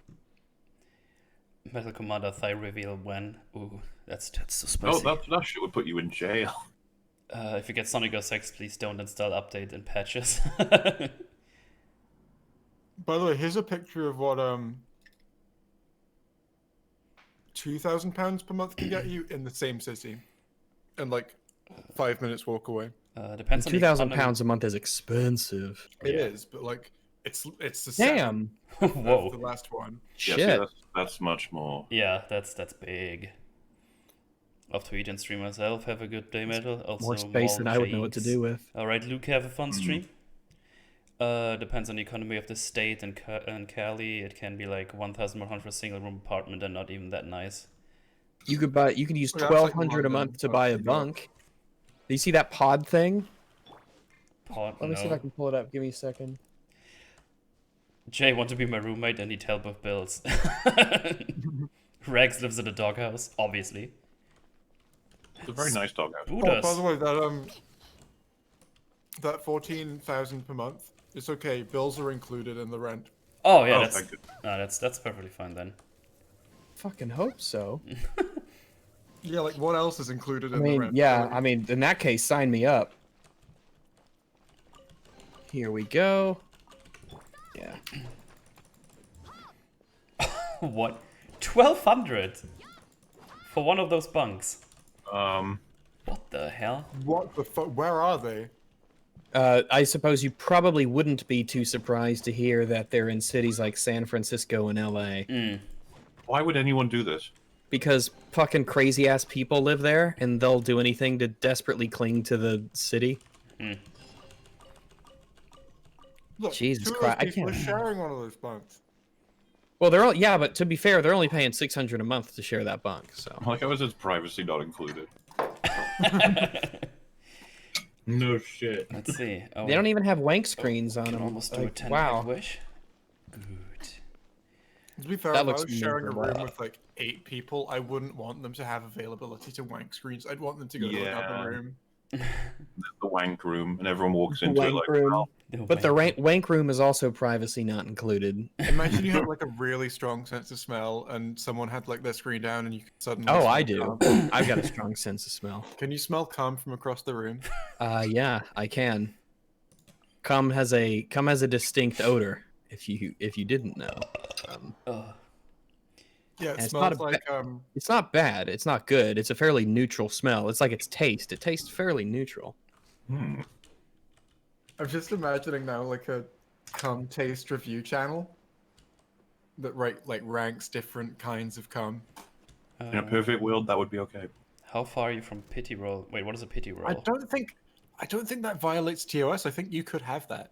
Metal Commander Thigh reveal when. Ooh, that's so Oh, spicy. that shit would put you in jail. If you get Sonic 06, please don't install update and patches. By the way, here's a picture of what £2,000 per month can get you in the same city, and like 5 minutes walk away. Depends on the 2,000 economy. pounds a month is expensive. It Yeah. is, but like it's the second Damn. of Whoa. the last one. Yeah, Shit. see, that's much more. Yeah, that's big. Off to eat and stream myself. Have a good day, Metal. Also, More space than I would know what to do with. All right, Luke, have a fun stream. Depends on the economy of the state and Cali. It can be like 1,100 for a single room apartment and not even that nice. You could use Yeah, that's like 1,200 a London, month to but buy a you know. bunk. Do you see that pod thing? Pot, Let me see if I can pull it up. Give me a second. Jay want to be my roommate and need help with bills. Rex lives in a doghouse, obviously. It's a very nice doghouse. Who Oh, by does? the way, that 14,000 per month. It's okay. Bills are included in the rent. Oh yeah, Oh, that's thank you. that's perfectly fine then. Fucking hope so. Yeah, like what else is included I in the mean, rent? yeah, Like, I mean, in that case, sign me up. Here we go. Yeah. What? 1,200 for one of those bunks? What the hell? what the fuck? Where are they? I suppose you probably wouldn't be too surprised to hear that they're in cities like San Francisco and LA. Why would anyone do this? Because fucking crazy ass people live there and they'll do anything to desperately cling to the city. Look, Jesus two of Christ, I those people are can't- sharing one of those bunks. Well, they're all, yeah, but to be fair, they're only paying 600 a month to share that bunk. So Like, how is its privacy not included? No shit. Let's see. Oh, they don't even have wank screens on can them. almost do a Like, 10 wow. wish. Good. To be fair, That if I looks was sharing a miserable. room with like 8 people, I wouldn't want them to have availability to wank screens. I'd want them to go to Yeah. another room. the wank room, and everyone walks The into it wank like, room. "Oh, But the wank room is also privacy not included. Imagine you had like a really strong sense of smell, and someone had like their screen down, and you could suddenly. Oh, smell I do. cum. I've got a strong sense of smell. Can you smell cum from across the room? Yeah, I can. Cum has a distinct odor. If you didn't know, Yeah, it and it's not smells like it's not bad. It's not good. It's a fairly neutral smell. It's like its taste. It tastes fairly neutral. hmm." I'm just imagining now like a cum taste review channel that ranks different kinds of cum. In a perfect world, that would be okay. How far are you from pity roll? Wait, what is a pity roll? I don't think that violates TOS. I think you could have that.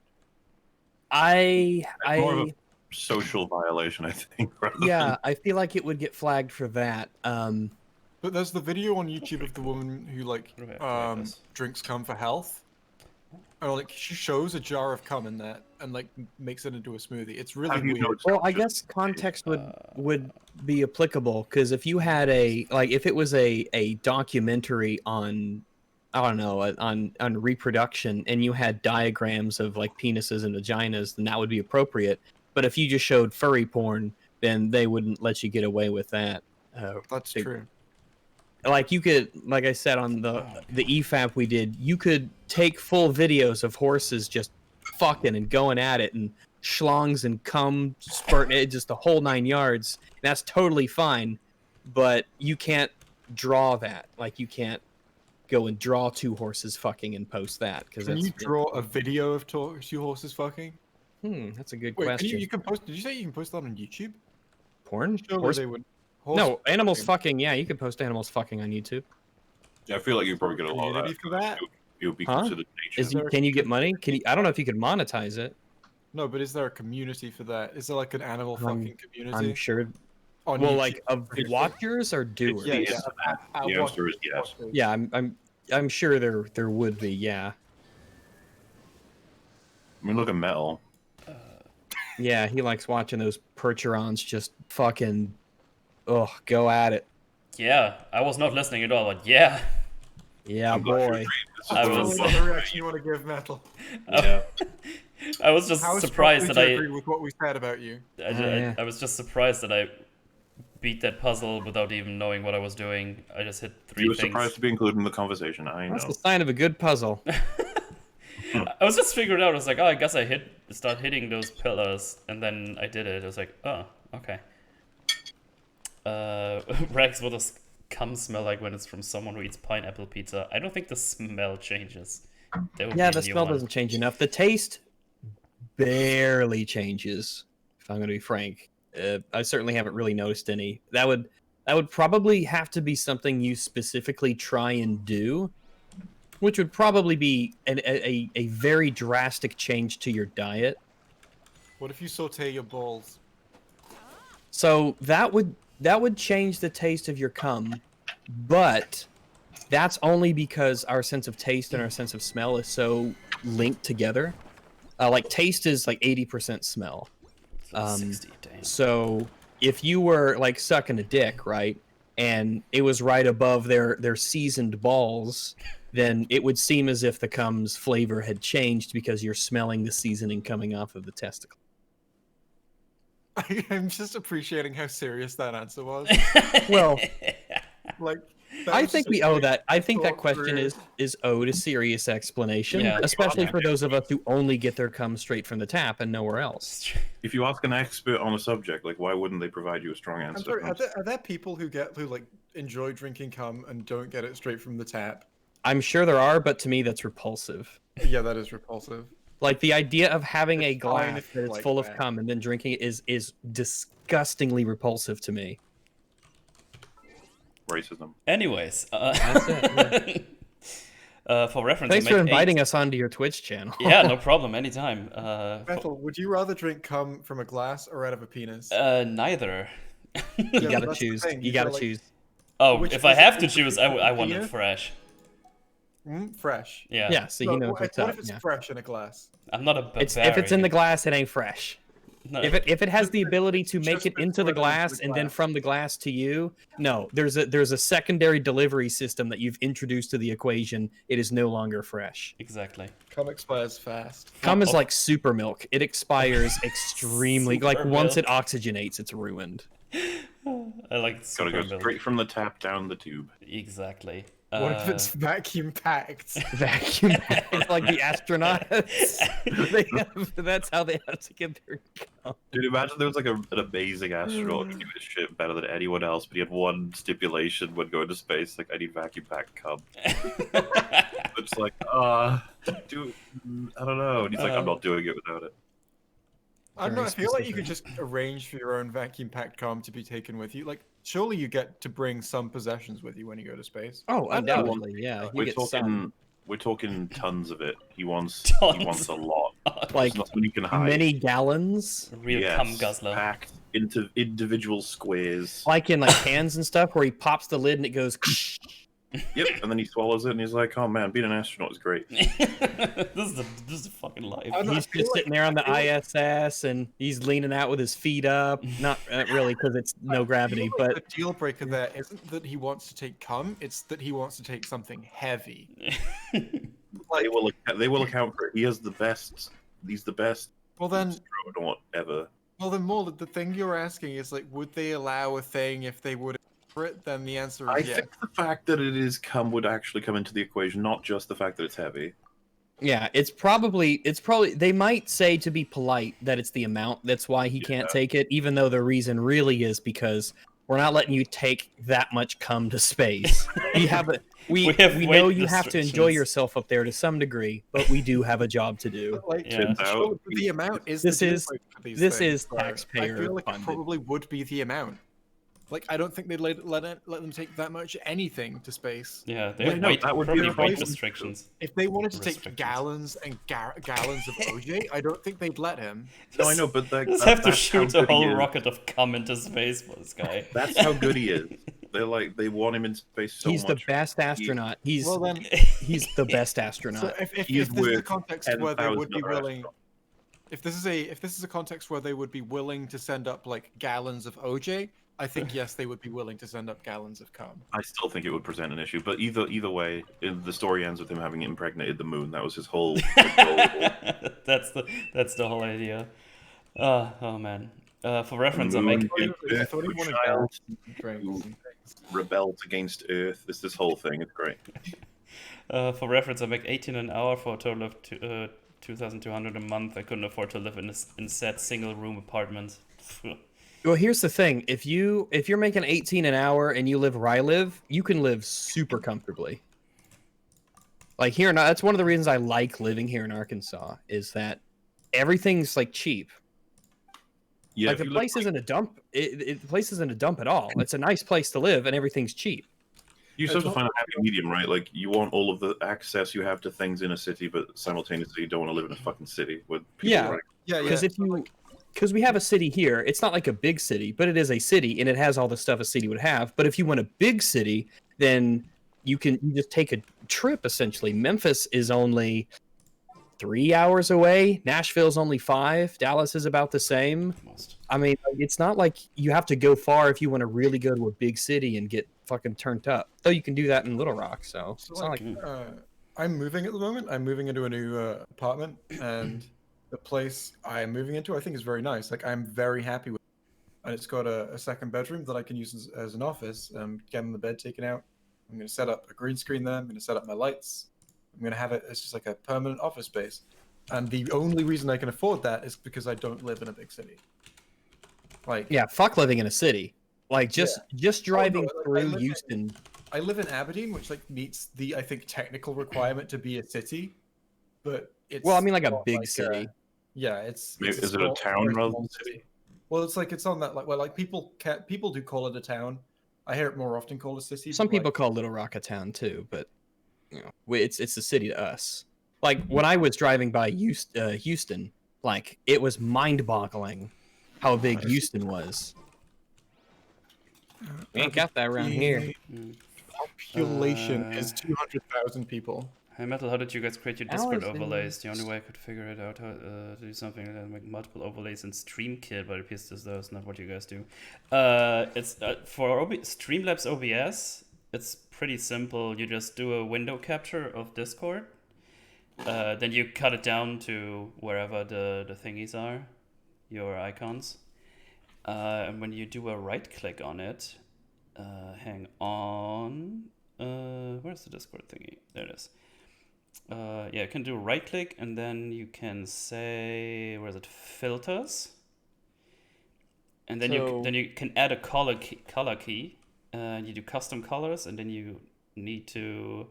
More of a social violation, I think. Yeah, I feel like it would get flagged for that. But there's the video on YouTube of the woman who Okay, drinks cum for health. Or like she shows a jar of cum in that and like makes it into a smoothie. It's really Have you weird. noticed Well, I just- guess context would be applicable because if you had if it was a documentary on, I don't know, on reproduction and you had diagrams of like penises and vaginas, then that would be appropriate. But if you just showed furry porn, then they wouldn't let you get away with that. That's they- true. Like you could, like I said on the EFAP we did, you could take full videos of horses just fucking and going at it and schlongs and cum spurting it, just the whole 9 yards. And that's totally fine, but you can't draw that. Like you can't go and draw two horses fucking and post that because Can that's you draw a video of two horses fucking? that's a good Wait, question. you can post. Did you say you can post that on YouTube? Porn? Surely Horse- they would. No, animals fucking. Yeah, you can post animals fucking on YouTube. Yeah, I feel like you probably get a lot of Community that. for that? It would be Huh? considered nature. Can you get money? Can you? I don't know if you could monetize it. No, but is there a community for that? Is there like an animal fucking community? I'm sure. on Well, YouTube? like of watchers or doers. Yeah, Yes. The answer is yes. Yeah, I'm sure there would be. Yeah. I mean, look at Metal. Yeah, he likes watching those percherons just fucking, go at it. Yeah, I was not listening at all, but yeah. Yeah, I'm glad you boy. agreed. This is I the was- fun What one. reaction you want to give Metal? Yeah. I was just How surprised that strongly do you agree with what we said about you? I was just surprised that I beat that puzzle without even knowing what I was doing. I just hit three You were things. surprised to be included in the conversation. I That's know. the sign of a good puzzle. I was just figuring it out. I was like, oh, I guess I start hitting those pillars, and then I did it. I was like, oh, okay. Rex, what does cum smell like when it's from someone who eats pineapple pizza? I don't think the smell changes. That would Yeah, be a the new smell one. doesn't change enough. The taste barely changes. If I'm going to be frank, I certainly haven't really noticed any. That would probably have to be something you specifically try and do, which would probably be a very drastic change to your diet. What if you saute your balls? So that would change the taste of your cum, but that's only because our sense of taste and our sense of smell is so linked together. Like taste is like 80% smell. 60, damn. So if you were like sucking a dick, right, and it was right above their seasoned balls, then it would seem as if the cum's flavor had changed because you're smelling the seasoning coming off of the testicle. I'm just appreciating how serious that answer was. Well, Like, I think we owe that. I think that thought question through. is owed a serious explanation, Yeah. especially for those of us who only get their cum straight from the tap and nowhere else. If you ask an expert on a subject, like, why wouldn't they provide you a strong I'm answer? sorry. Are there people who like enjoy drinking cum and don't get it straight from the tap? I'm sure there are, but to me that's repulsive. Yeah, that is repulsive. Like the idea of having a It's fine glass if you that is like full of that. cum and then drinking it is disgustingly repulsive to me. Racism. Anyways, That's it, for reference, Thanks I for made inviting us onto your Twitch channel. Yeah, no problem, anytime. Metal, would you rather drink cum from a glass or out of a penis? Neither. You Yeah, gotta that's the choose. thing, You you gotta feel like- choose. Oh, Which if I is have it? to Is it choose, I want penis? it fresh. Fresh. Yeah. Yeah, so No, you know what what's if up. it's Yeah. fresh in a glass? I'm not a barbarian. If it's in the glass, it ain't fresh. No. If it has the ability to make just it into the before it glass enters the and then glass. from the glass to you, no. There's a secondary delivery system that you've introduced to the equation. It is no longer fresh. Exactly. Cum expires fast. Cum is like super milk. It expires extremely. Like Super once it milk. oxygenates, it's ruined. I like Gotta super go milk. straight from the tap down the tube. Exactly. What if it's vacuum packed? Vacuum bags like the astronauts. That's how they have to get their cum. Dude, imagine there was like an amazing astronaut who knew his shit better than anyone else, but he had one stipulation when going to space, like, I need vacuum packed cum. It's like, dude, I don't know. And he's like, I'm not doing it without it. I don't know. I Very feel like you could specific. just arrange for your own vacuum packed cum to be taken with you. Like, surely you get to bring some possessions with you when you go to space. Oh, I don't know. undoubtedly, yeah. You get some. We're talking tons of it. He wants Tons. a lot. Like, There's nothing he can hide. many gallons, Real Yes, cum guzzler. packed into individual squares. like in like cans and stuff, where he pops the lid and it goes. Yep, and then he swallows it and he's like, oh man, being an astronaut is great. This is a fucking life. I don't know, He's I feel just like- sitting there on the I feel ISS and he's leaning out with his feet up. Not really, because it's no gravity, I feel like but the deal breaker there isn't that he wants to take cum; it's that he wants to take something heavy. They will account for it. He has the best. He's the best Well then, astronaut ever. more the thing you're asking is like, would they allow a thing if they would for it? Then the answer I is yes. think the fact that it is cum would actually come into the equation, not just the fact that it's heavy. yeah, it's probably they might say to be polite that it's the amount that's why he can't take it, even though the reason really is because we're not letting you take that much cum to space. We have a we have know weight you have to enjoy restrictions. yourself up there to some degree, but we do have a job to do. But, like, Yeah. Turns out, sure, the amount is This the deal is- breaker for these this things, is so taxpayer I feel like funded. it probably would be the amount. Like, I don't think they'd let them take that much anything to space. Yeah, they Yeah, have no, weight, that would be probably the weight problem. restrictions. If they wanted to take Restrictions. gallons and gallons of OJ, I don't think they'd let him. no, I know, but Just have to that's how shoot a good he whole is. rocket of cum into space for this guy. That's how good he is. They want him in space so He's the much. best astronaut. He's Well then, he's the best so astronaut. if He is this is a worth context where they would 10,000 be other willing, astronauts. if this is a context where they would be willing to send up like gallons of OJ, I think yes, they would be willing to send up gallons of cum. I still think it would present an issue, but either way, the story ends with him having impregnated the moon. That was his whole goal. that's the whole idea. Oh man. For reference, I Moon. make I thought he wanted Child gallons and drinks and things. rebelled against Earth. This whole thing. It's great. for reference, I make 18 an hour for a total of 2,200 a month. I couldn't afford to live in a set single room apartment. Well, here's the thing: if you're making 18 an hour and you live where I live, you can live super comfortably. Like here, that's one of the reasons I like living here in Arkansas is that everything's like cheap. Yeah, Like if the you look- place isn't a dump. The place isn't a dump at all. It's a nice place to live, and everything's cheap. you just have to find a happy medium, right? Like you want all of the access you have to things in a city, but simultaneously you don't want to live in a fucking city with people. Yeah. running. Yeah, Because because we have a city here, it's not like a big city, but it is a city, and it has all the stuff a city would have. But if you want a big city, then you just take a trip. Essentially, Memphis is only 3 hours away. Nashville's only 5. Dallas is about the same. Almost. I mean, like, it's not like you have to go far if you want to really go to a big city and get fucking turned up. Though you can do that in Little Rock, so So, it's not like I'm moving at the moment. I'm moving into a new apartment, and the place I am moving into, I think, is very nice. Like, I'm very happy with it. And it's got a second bedroom that I can use as an office. Getting the bed taken out. I'm going to set up a green screen there. I'm going to set up my lights. I'm going to have it as just like a permanent office space. And the only reason I can afford that is because I don't live in a big city. Like, yeah, fuck living in a city. Like just driving like, I through live in- Houston. I live in Aberdeen, which like meets the, I think, technical requirement to be a city, but it's Well, I mean, like a not big city. Yeah, it's. Maybe- it's is it a small- town very rather small than city? Well, it's like it's on that like people do call it a town. I hear it more often called a city. Some but, like, people call Little Rock a town too, but it's a city to us. Like when I was driving by Houston, like it was mind-boggling how big Houston was. We ain't got that around here. Population Uh, is 200,000 people. Hey Metal, how did you guys create your How Discord is it- overlays? The only way I could figure it out how to do something like that, make multiple overlays in StreamKit, but it appears as though it's not what you guys do. It's for Streamlabs OBS. It's pretty simple. You just do a window capture of Discord. Then you cut it down to wherever the thingies are, your icons. And when you do a right click on it, hang on. Where's the Discord thingy? There it is. Yeah, you can do right click and then you can say, where is it, filters, and then you can add a color key. You do custom colors, and then you need to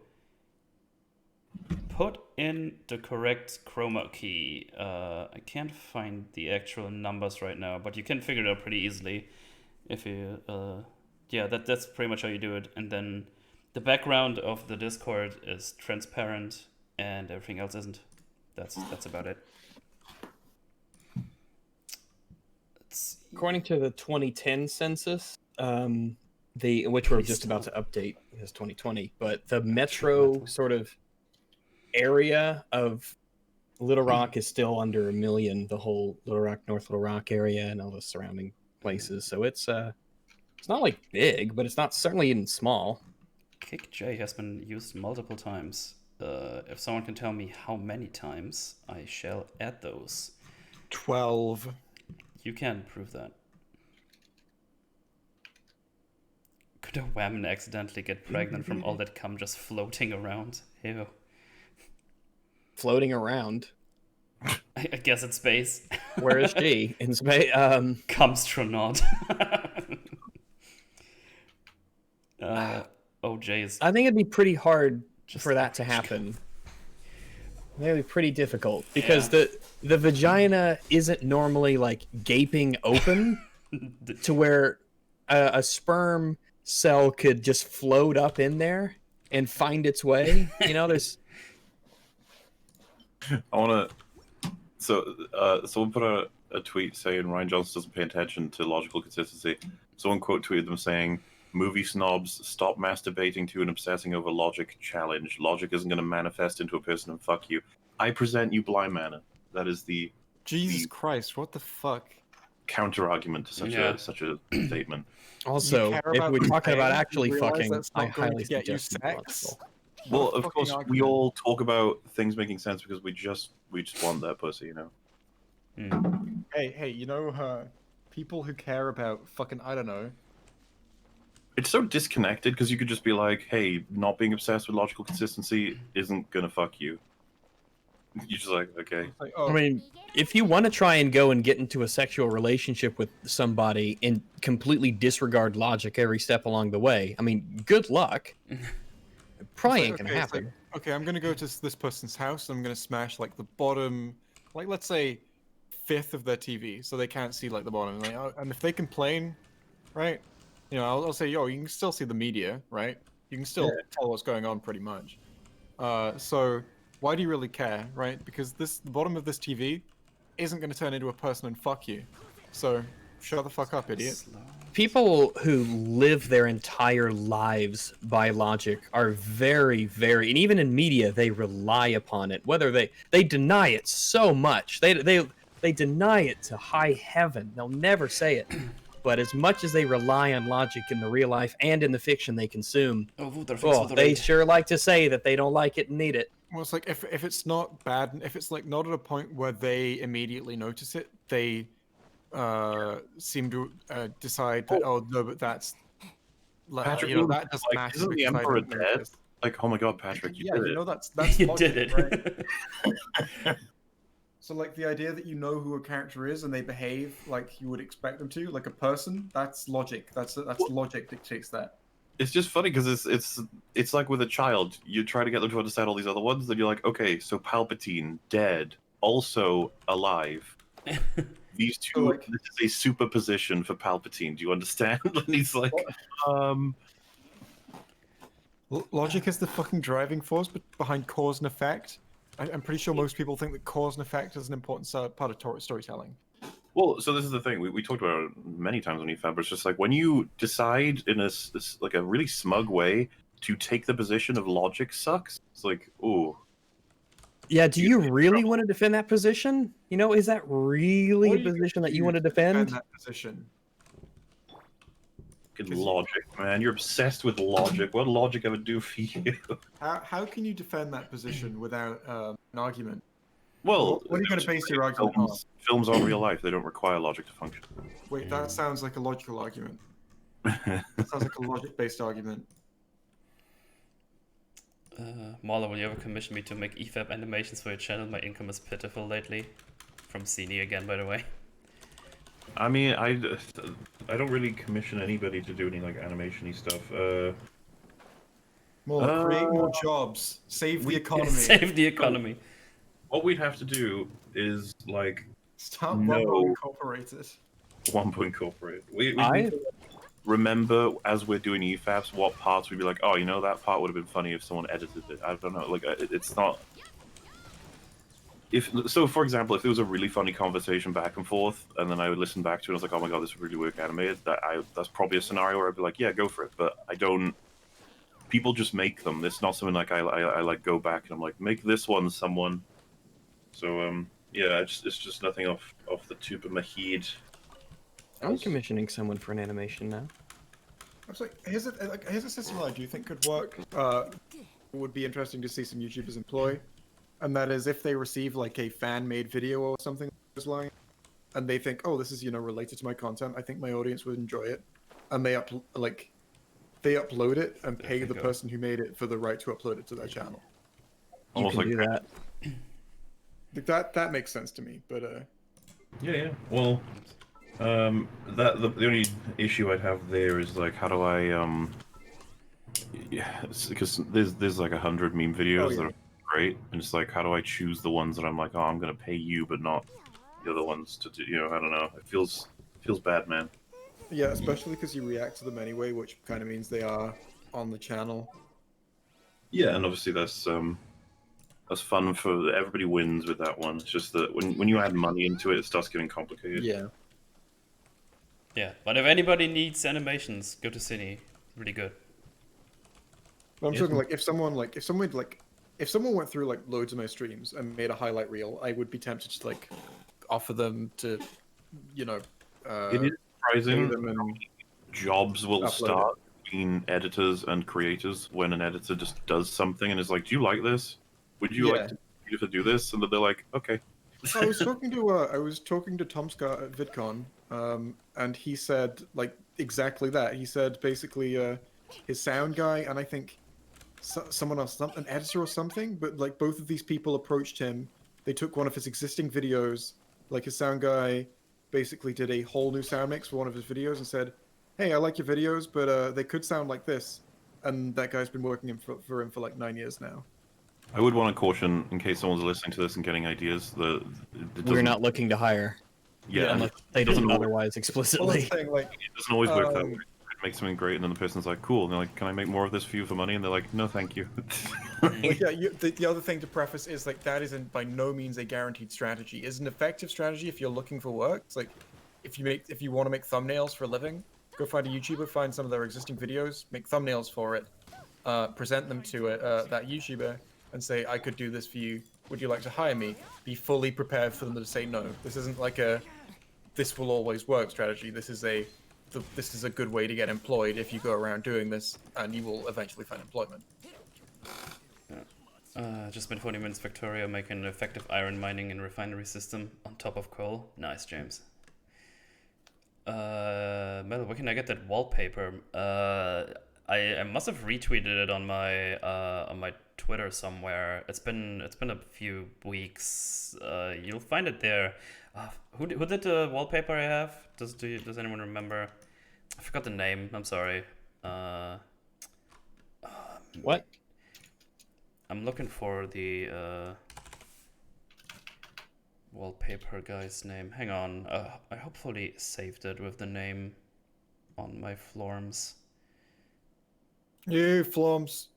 put in the correct chroma key. I can't find the actual numbers right now, but you can figure it out pretty easily if you yeah, that's pretty much how you do it. And then the background of the Discord is transparent and everything else isn't. That's about it. According to the 2010 census, which we're just about to update as 2020, but the metro sort of area of Little Rock is still under 1 million. The whole Little Rock, North Little Rock area, and all the surrounding places. So it's not like big, but it's not certainly even small. Kick J has been used multiple times. If someone can tell me how many times, I shall add those. 12. You can't prove that. Could a woman accidentally get pregnant from all that cum just floating around? Ew. Floating around. I guess it's space. Where is she? In space. Cumstronaut. OJ is. I think it'd be pretty hard Just for that to average. happen. I think it'd be pretty difficult because the vagina isn't normally like gaping open to where a sperm cell could just float up in there and find its way. You know, there's. I want to. So, someone put out a tweet saying Ryan Johnson doesn't pay attention to logical consistency. Someone quote tweeted them saying, "Movie snobs, stop masturbating to and obsessing over logic. Challenge. Logic isn't going to manifest into a person and fuck you. I present you blind manna." That is the Jesus Christ, what the fuck? counter argument to Yeah. such a statement. Also, care if about we're the talking about pain, actually you realize fucking, that's not I going highly to get you suggest sex? logical. Well, What a of fucking course, we argument. all talk about things making sense because we just want that pussy, you know. Hey, you know, people who care about fucking, I don't know. It's so disconnected because you could just be like, "Hey, not being obsessed with logical consistency isn't gonna fuck you." You're just like, okay. It's like, oh, I mean, if you want to try and go and get into a sexual relationship with somebody and completely disregard logic every step along the way, I mean, good luck. Probably ain't gonna okay, it's like, happen. okay, I'm gonna go to this person's house. I'm gonna smash like the bottom, like let's say, fifth of their TV, so they can't see like the bottom. Like, and if they complain, right? You know, I'll say, yo, you can still see the media, right? You can still tell what's going on pretty much. So why do you really care, right? Because the bottom of this TV isn't gonna turn into a person and fuck you. So shut the fuck up, idiot. People who live their entire lives by logic are very, very, and even in media, they rely upon it. Whether they deny it so much, they deny it to high heaven. They'll never say it. But as much as they rely on logic in the real life and in the fiction they consume, they sure like to say that they don't like it and need it. Well, it's like if it's not bad, if it's like not at a point where they immediately notice it, they seem to decide that no, but that's Patrick, you know, that doesn't like, matter. isn't the because I Emperor don't dead? notice. Like, oh my god, Patrick, you Yeah, did you it. know that's You logic, did it. right? So like the idea that you know who a character is and they behave like you would expect them to, like a person, that's logic. That's logic dictates that. It's just funny because it's like with a child. You try to get them to understand all these other ones, then you're like, okay, so Palpatine dead, also alive. These two, So, like- this is a superposition for Palpatine. Do you understand? And he's like, Logic is the fucking driving force behind cause and effect. I'm pretty sure most people think that cause and effect is an important part of storytelling. Well, so this is the thing. We talked about it many times on EFAB, but it's just like when you decide in this like a really smug way to take the position of logic sucks, it's like, ooh, Yeah, do you really want to defend that position? You know, is that really What a are you position that gonna you do want to to defend defend? that position? Fucking logic, man. You're obsessed with logic. What logic ever do for you? How can you defend that position without an argument? Well, What are you going to base your argument on? films aren't real life. They don't require logic to function. Wait, that sounds like a logical argument. That sounds like a logic-based argument. MauLer, will you ever commission me to make EFAB animations for your channel? My income is pitiful lately. From Cini again, by the way. I mean, I don't really commission anybody to do any like animation-y stuff. Create more jobs. Save the economy. Save the economy. What we'd have to do is like Start No. Wombo Incorporated. Wombo Incorporated. We need to remember as we're doing EFABs what parts we'd be like, oh, you know, that part would have been funny if someone edited it. I don't know. Like, it's not. So, for example, if there was a really funny conversation back and forth, and then I would listen back to it, and I was like, "Oh my god, this would really work animated." That's probably a scenario where I'd be like, "Yeah, go for it." But I don't. People just make them. It's not something like I like go back and I'm like, "Make this one, someone." So yeah, it's just nothing off the tip of my head. I'm commissioning someone for an animation now. I was like, here's a system that I do think could work. Would be interesting to see some YouTubers employ. And that is if they receive like a fan-made video or something like, and they think, oh, this is related to my content. I think my audience would enjoy it, and they upload it and pay the person who made it for the right to upload it to their channel. You can do that. That makes sense to me. But yeah. Well, the only issue I'd have there is like, how do I yeah, because there's like 100 meme videos that are great, and it's like, how do I choose the ones that I'm like, oh, I'm gonna pay you, but not the other ones to do? I don't know. It feels bad, man. Yeah, especially because you react to them anyway, which kind of means they are on the channel. Yeah, and obviously that's fun for everybody. Wins with that one. It's just that when you add money into it, it starts getting complicated. Yeah. Yeah, but if anybody needs animations, go to Cine. Really good. I'm talking like if someone went through like loads of my streams and made a highlight reel, I would be tempted to like offer them to, it is surprising them and jobs will start it. between editors and creators when an editor just does something and is like, "Do you like this? Would you like to do this?" And they're like, "Okay." I was talking to Tom Scott at VidCon, and he said like exactly that. He said basically his sound guy and I think someone else, an editor or something, but like both of these people approached him. They took one of his existing videos, like his sound guy basically did a whole new sound mix for one of his videos and said, "Hey, I like your videos, but they could sound like this." And that guy's been working for him for like 9 years now. I would want to caution, in case someone's listening to this and getting ideas, that we're not looking to hire. Yeah, unless they didn't otherwise explicitly. It doesn't always work that way. Make something great, and then the person's like, "Cool," and they're like, "Can I make more of this for you for money?" And they're like, "No, thank you." The other thing to preface is like that isn't by no means a guaranteed strategy. It's an effective strategy if you're looking for work. It's like if you want to make thumbnails for a living, go find a YouTuber, find some of their existing videos, make thumbnails for it, present them to that YouTuber, and say, "I could do this for you. Would you like to hire me?" Be fully prepared for them to say no. This isn't like a "this will always work" strategy. This is a good way to get employed if you go around doing this, and you will eventually find employment. Just spent 40 minutes Victoria making an effective iron mining and refinery system on top of coal. Nice, James. Mel, where can I get that wallpaper? I must have retweeted it on my Twitter somewhere. It's been a few weeks. You'll find it there. Who did the wallpaper I have? Does anyone remember? I forgot the name. I'm sorry. What? I'm looking for the wallpaper guy's name. Hang on. I hopefully saved it with the name on my Florms. Yeah, Florms.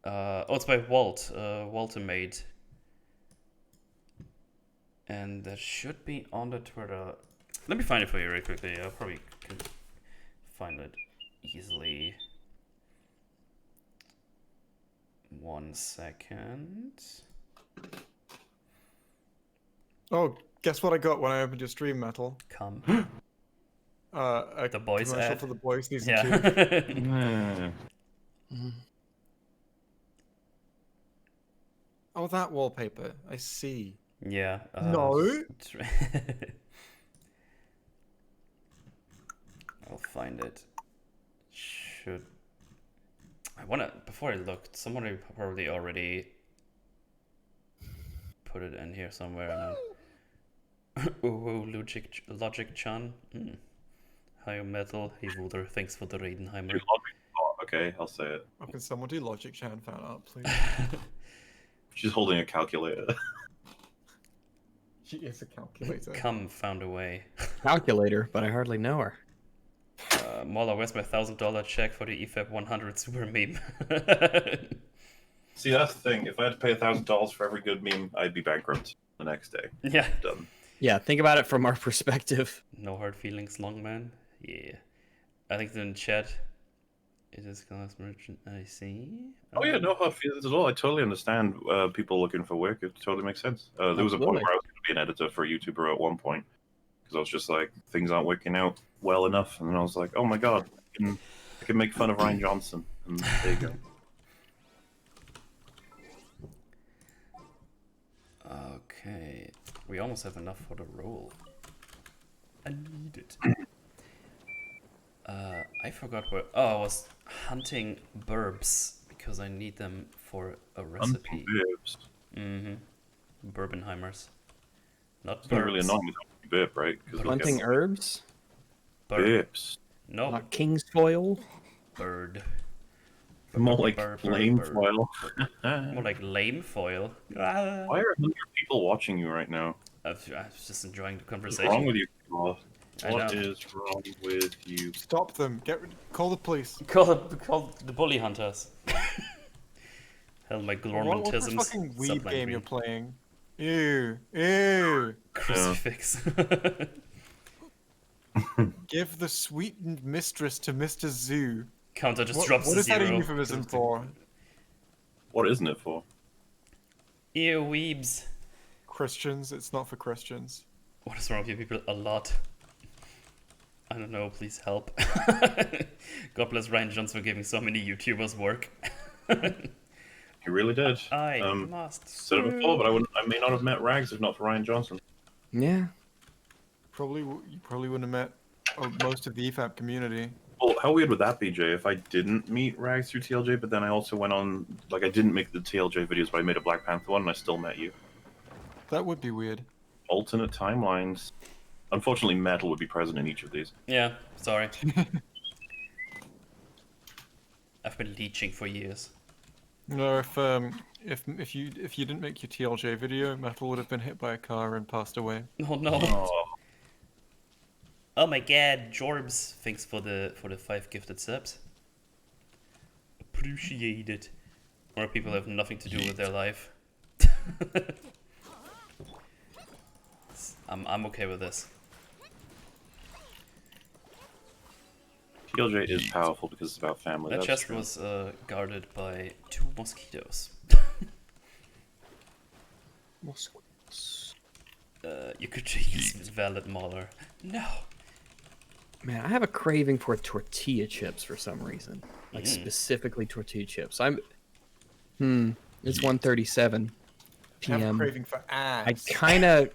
It's by Walt. Walter made. And that should be on the Twitter. Let me find it for you really quickly. I probably can find it easily. 1 second. Oh, guess what I got when I opened your stream, Metal? Come. A The boys commercial ad. for the boys season Yeah. 2. Oh, that wallpaper. I see. Yeah. No. I'll find it. Should I wanna before I looked? Someone probably already put it in here somewhere. Oh, Logic Chan. Hi Metal. Hey Wooder. Thanks for the Raidenheimer. Oh, okay, I'll say it. Oh, can someone do Logic Chan fan art, please? She's holding a calculator. She is a calculator. Come found a way. Calculator, but I hardly know her. MauLer, where's my $1,000 check for the EFAP 100 super meme? See, that's the thing. If I had to pay $1,000 for every good meme, I'd be bankrupt the next day. Yeah. Done. Yeah, think about it from our perspective. No hard feelings, long man. Yeah. I think in chat it is class merchant. I see. Oh yeah, no hard feelings at all. I totally understand people looking for work. It totally makes sense. There was a point Absolutely. where I was going to be an editor for a YouTuber at one point because I was just like, things aren't working out well enough, and then I was like, oh my god, I can make fun of Ryan Johnson, and there you go. Okay. We almost have enough for the roll. I need it. I forgot where. Oh, I was hunting burbs because I need them for a recipe. Bibs. Burbenheimers. Not It's not really burbs. annoying with bib, right? 'Cause they'll Hunting get herbs, bibs. No. not king's foil. Bird. More like Bird. lame foil. More like lame foil. Why are 100 people watching you right now? I was just enjoying the What's conversation. wrong with you? What I know. is wrong with you? Stop them. Call the police. Call the bully hunters. Hell, my What's this glormantisms. fucking weed Sublime game green. you're playing? Ew. Ew. Crucifix. Give the sweetened mistress to Mr. Zoo. Counter just What, drops what to is that a zero. euphemism for? What isn't it for? Ew, weebs. Christians? It's not for Christians. What is wrong with you people? A lot. I don't know, please help. God bless Ryan Johnson for giving so many YouTubers work. He really did. I must. Said it before, but I may not have met Rags if not for Ryan Johnson. Yeah. You probably wouldn't have met most of the EFAP community. Well, how weird would that be, Jay, if I didn't meet Rags through TLJ, but then I also went on, like, I didn't make the TLJ videos, but I made a Black Panther one, and I still met you. That would be weird. Alternate timelines. Unfortunately, Metal would be present in each of these. Yeah, sorry. I've been leeching for years. No, if you didn't make your TLJ video, Metal would have been hit by a car and passed away. Oh no. Oh, Oh my god, Jorbs. Thanks for the 5 gifted subs. Appreciate it. More people have nothing to do with their life. I'm okay with this. TLJ is powerful because it's about family. That That's chest true. was guarded by 2 mosquitoes. You could take this valid MauLer. No. Man, I have a craving for tortilla chips for some reason. Like specifically tortilla chips. It's 1:37 I have a p.m. craving for ass. I kind of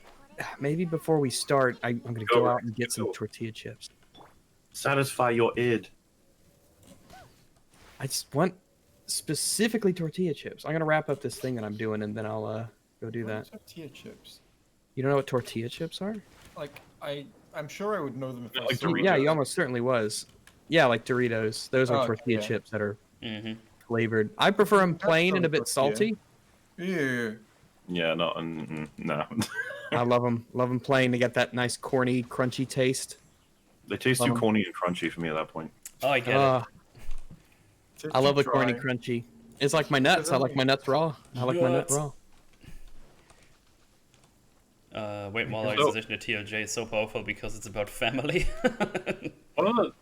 maybe before we start, I'm gonna go Go, out and get some go. tortilla chips. Satisfy your id. I just want specifically tortilla chips. I'm gonna wrap up this thing that I'm doing, and then I'll go do that. Tortilla chips. You don't know what tortilla chips are? Like I'm sure I would know them if I Like saw Doritos. Yeah, you almost certainly was. Yeah, like Doritos. Those are Oh, tortilla yeah. chips that are Mm-hmm. flavored. I prefer them plain and a bit tortilla. salty. Ew. Yeah, no. No. I love them. Love them plain. They got that nice corny, crunchy taste. They taste too corny and crunchy for me at that point. Oh, I get it. I love the Too corny, dry. crunchy. It's like my nuts. I like my nuts raw. I like my nuts Nuts. raw. Wait, MauLer's So- position to TLJ is so powerful because it's about family. One of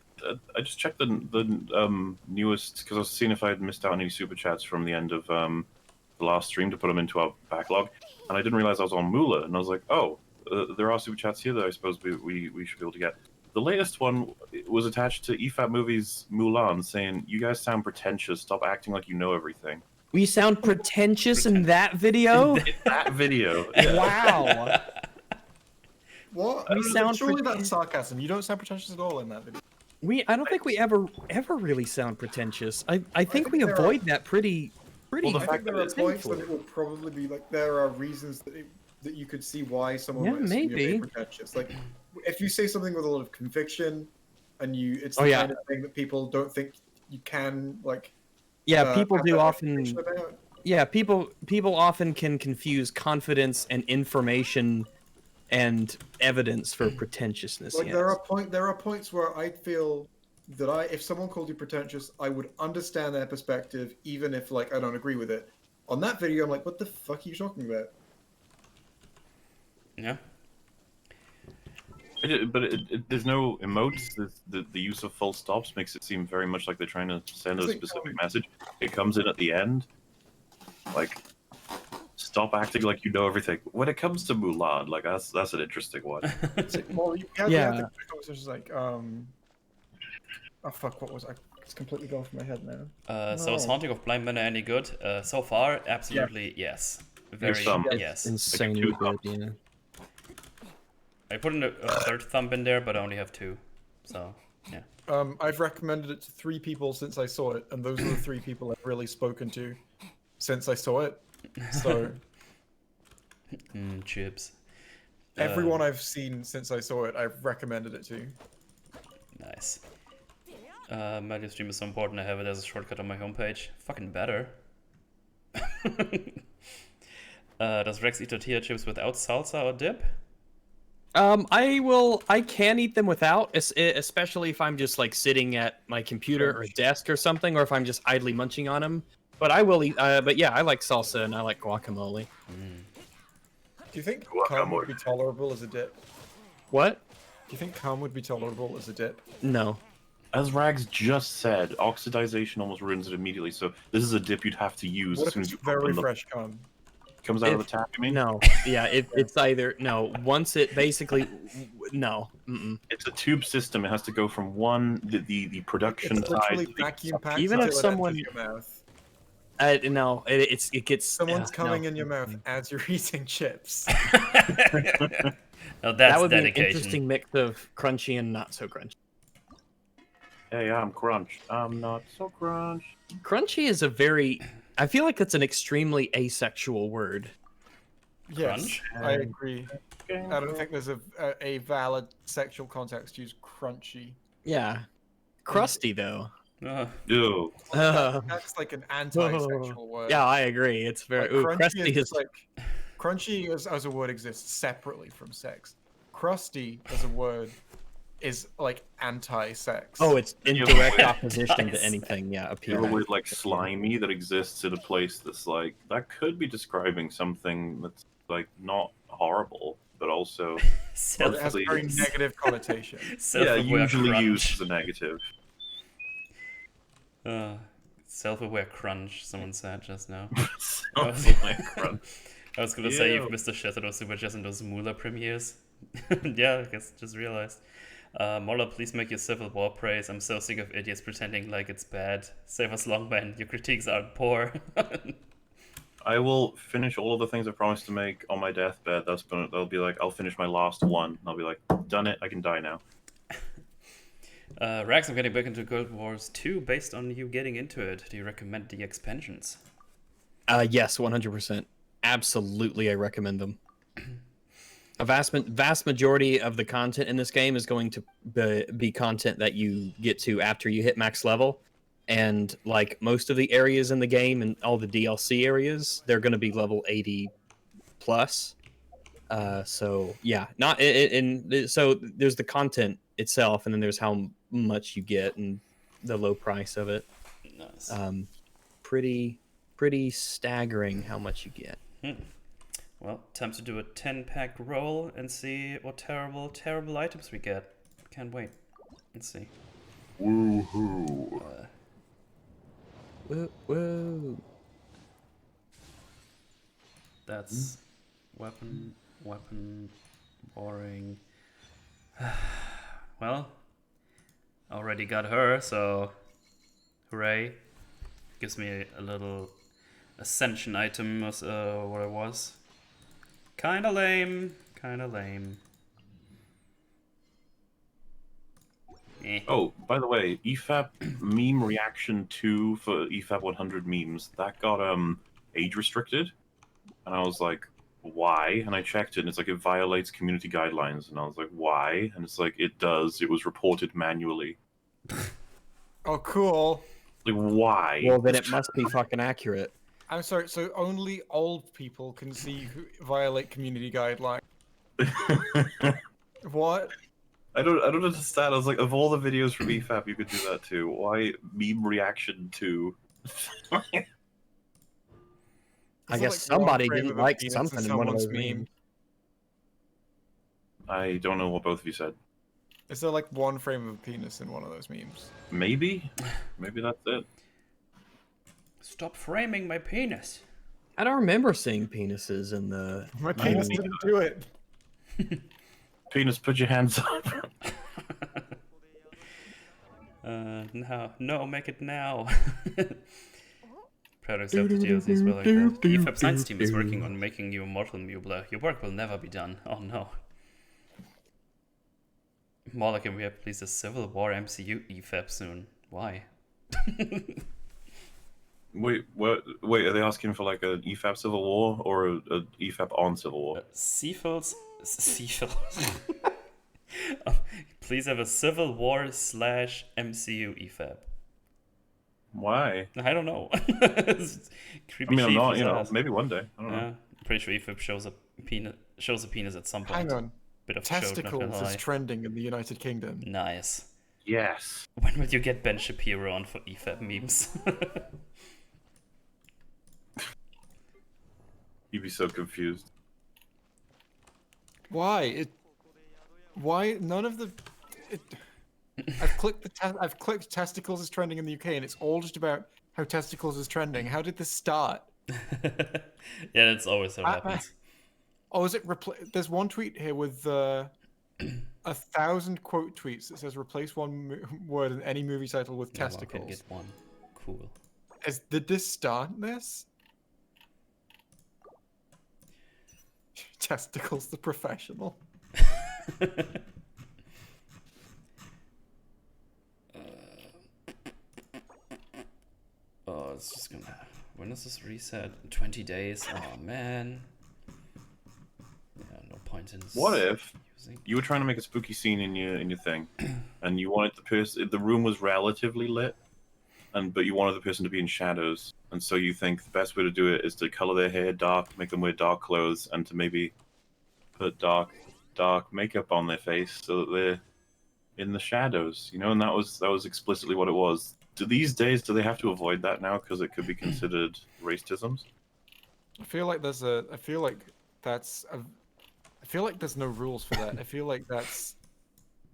I just checked the newest because I was seeing if I had missed out on any super chats from the end of the last stream to put them into our backlog. and I didn't realize I was on MauLer, and I was like, oh, there are super chats here that I suppose we should be able to get. The latest one was attached to EFAP Movies Mulan, saying, "You guys sound pretentious. Stop acting like you know everything." We sound pretentious in that video? In that video, Wow. What? We sound surely pretend- that's sarcasm. You don't sound pretentious at all in that video. I don't think we ever really sound pretentious. I think we there are- avoid that pretty Well, the I fact think there that are it's points sinful. that it will probably be like there are reasons that you could see why someone Yeah, might assume you're being maybe. pretentious. Like if you say something with a lot of conviction, and it's Oh, the yeah. kind of thing that people don't think you can like. Yeah, people have do that often. conviction about. Yeah, people often can confuse confidence and information and evidence for pretentiousness. Like Yes. there are points where I feel that if someone called you pretentious, I would understand their perspective, even if like I don't agree with it. On that video, I'm like, what the fuck are you talking about? Yeah. There's no emotes. The use of full stops makes it seem very much like they're trying to send a I think, specific message. It comes in at the end, like, stop acting like you know everything. When it comes to Mulan, like that's an interesting one. Well, you have Yeah. the conversations like oh fuck, what was I? It's completely gone from my head now. So is Haunting of Blind Manor any good? So far, absolutely yes. Very some. yes. Insanely two good. thumbs. Yeah. I put in a third thumb in there, but I only have 2. So yeah. I've recommended it to 3 people since I saw it, and those are the 3 people I've really spoken to since I saw it. So Chips. everyone I've seen since I saw it, I've recommended it to. Nice. My live stream is so important. I have it as a shortcut on my homepage. Fucking better. Does Rex eat tortilla chips without salsa or dip? I can eat them without, especially if I'm just like sitting at my computer or desk or something, or if I'm just idly munching on them. But I will eat. But yeah, I like salsa and I like guacamole. Do you think calm would be tolerable as a dip? What? Do you think calm would be tolerable as a dip? No. As Rags just said, oxidization almost ruins it immediately. So this is a dip you'd have to use What as if soon it's as you very open the fresh calm? comes out of the tap. You mean? No. Yeah. It's either no. Once it basically no. Mm-mm. It's a tube system. It has to go from the production It's side. literally to the vacuum packed Even if until it someone- enters your mouth. No. It gets. Someone's coming no. in your mouth as you're eating chips. No, that's That would be an dedication. interesting mix of crunchy and not so crunchy. Hey, I'm crunched. I'm not so crunched. Crunchy is a very. I feel like that's an extremely asexual word. Yes, I agree. Okay. I don't think there's a valid sexual context to use crunchy. Yeah. Crusty though. Ew. That's like an anti-sexual word. Yeah, I agree. It's very. Like, Ooh, crunchy crusty is is like crunchy as a word exists separately from sex. Crusty as a word is like anti-sex. Oh, it's in Yeah, direct but- opposition to anything. Yeah, You have a appealing. word like slimy that exists in a place that's like that could be describing something that's like not horrible, but also Well, it has a very please. negative connotation. usually crunch. used as a negative. Self-aware crunch, someone said just now. Something like crunch. I was gonna say Ew. you've missed the shit out of Super Jazz and those MauLer premieres. Yeah, I guess just realized. MauLer, please make your Civil War praise. I'm so sick of idiots pretending like it's bad. Save us, Longman. Your critiques aren't poor. I will finish all of the things I promised to make on my deathbed. That'll be like I'll finish my last one. And I'll be like, done it. I can die now. Rax, I'm getting back into Guild Wars 2 based on you getting into it. Do you recommend the expansions? Yes, 100%. Absolutely, I recommend them. A vast majority of the content in this game is going to be content that you get to after you hit max level, and like most of the areas in the game and all the DLC areas, they're going to be level 80 plus. So yeah, not in so there's the content itself, and then there's how much you get and the low price of it. Nice. Pretty staggering how much you get. Well, time to do a 10-pack roll and see what terrible items we get. Can't wait. Let's see. Woohoo! Woo. That's weapon, boring. Well, already got her, so hooray. Gives me a little ascension item, what it was. Kinda lame, Eh. Oh, by the way, EFAP meme reaction 2 for EFAP 100 memes, that got age restricted. And I was like, why? And I checked it, and it's like it violates community guidelines. And I was like, why? And it's like, it does. It was reported manually. Oh, cool. Like, why? Well, then it must be fucking accurate. I'm sorry, so only old people can see who violate community guidelines. What? I don't understand. I was like, of all the videos from EFAP, you could do that too. Why meme reaction 2? I Is guess it like somebody one frame didn't of a like penis something in one of someone's those memes. I don't know what both of you said. Is there like one frame of a penis in one of those memes? Maybe? Maybe that's it. Stop framing my penis. I don't remember seeing penises in the. My penis me didn't do it. Penis, put your hands up. No, make it now. Proud of the DLCs were like that. EFAP Science Team is working on making you immortal, MauLer. Your work will never be done. Oh no. MauLer, can we have please a Civil War MCU EFAP soon? Why? Wait, what? Wait, are they asking for like an EFAP Civil War or a EFAP on Civil War? Seafels. Please have a Civil War / MCU EFAP. Why? I don't know. Creepy I mean, I'm chief not. is You know, ass. maybe one day. I don't know. Yeah, I'm pretty sure EFAP shows a penis at some point. Hang on. Bit of joke, not gonna Testicles lie. is trending in the United Kingdom. Nice. Yes. When will you get Ben Shapiro on for EFAP memes? You'd be so confused. Why? Why none of the? I've clicked testicles is trending in the UK, and it's all just about how testicles is trending. How did this start? Yeah, that's always how it happens. Oh, is it? There's one tweet here with 1,000 quote tweets that says replace one word in any movie title with No one can testicles. get one. Cool. Did this start this? Testicles the professional. Oh, it's just gonna. When is this reset? 20 days. Oh man. Yeah, no point in. What if using. you were trying to make a spooky scene in your thing, and you wanted the room was relatively lit, but you wanted the person to be in shadows, and so you think the best way to do it is to color their hair dark, make them wear dark clothes, and to maybe put dark makeup on their face so that they're in the shadows, you know, and that was explicitly what it was. Do they have to avoid that now because it could be considered racism? I feel like there's no rules for that. I feel like that's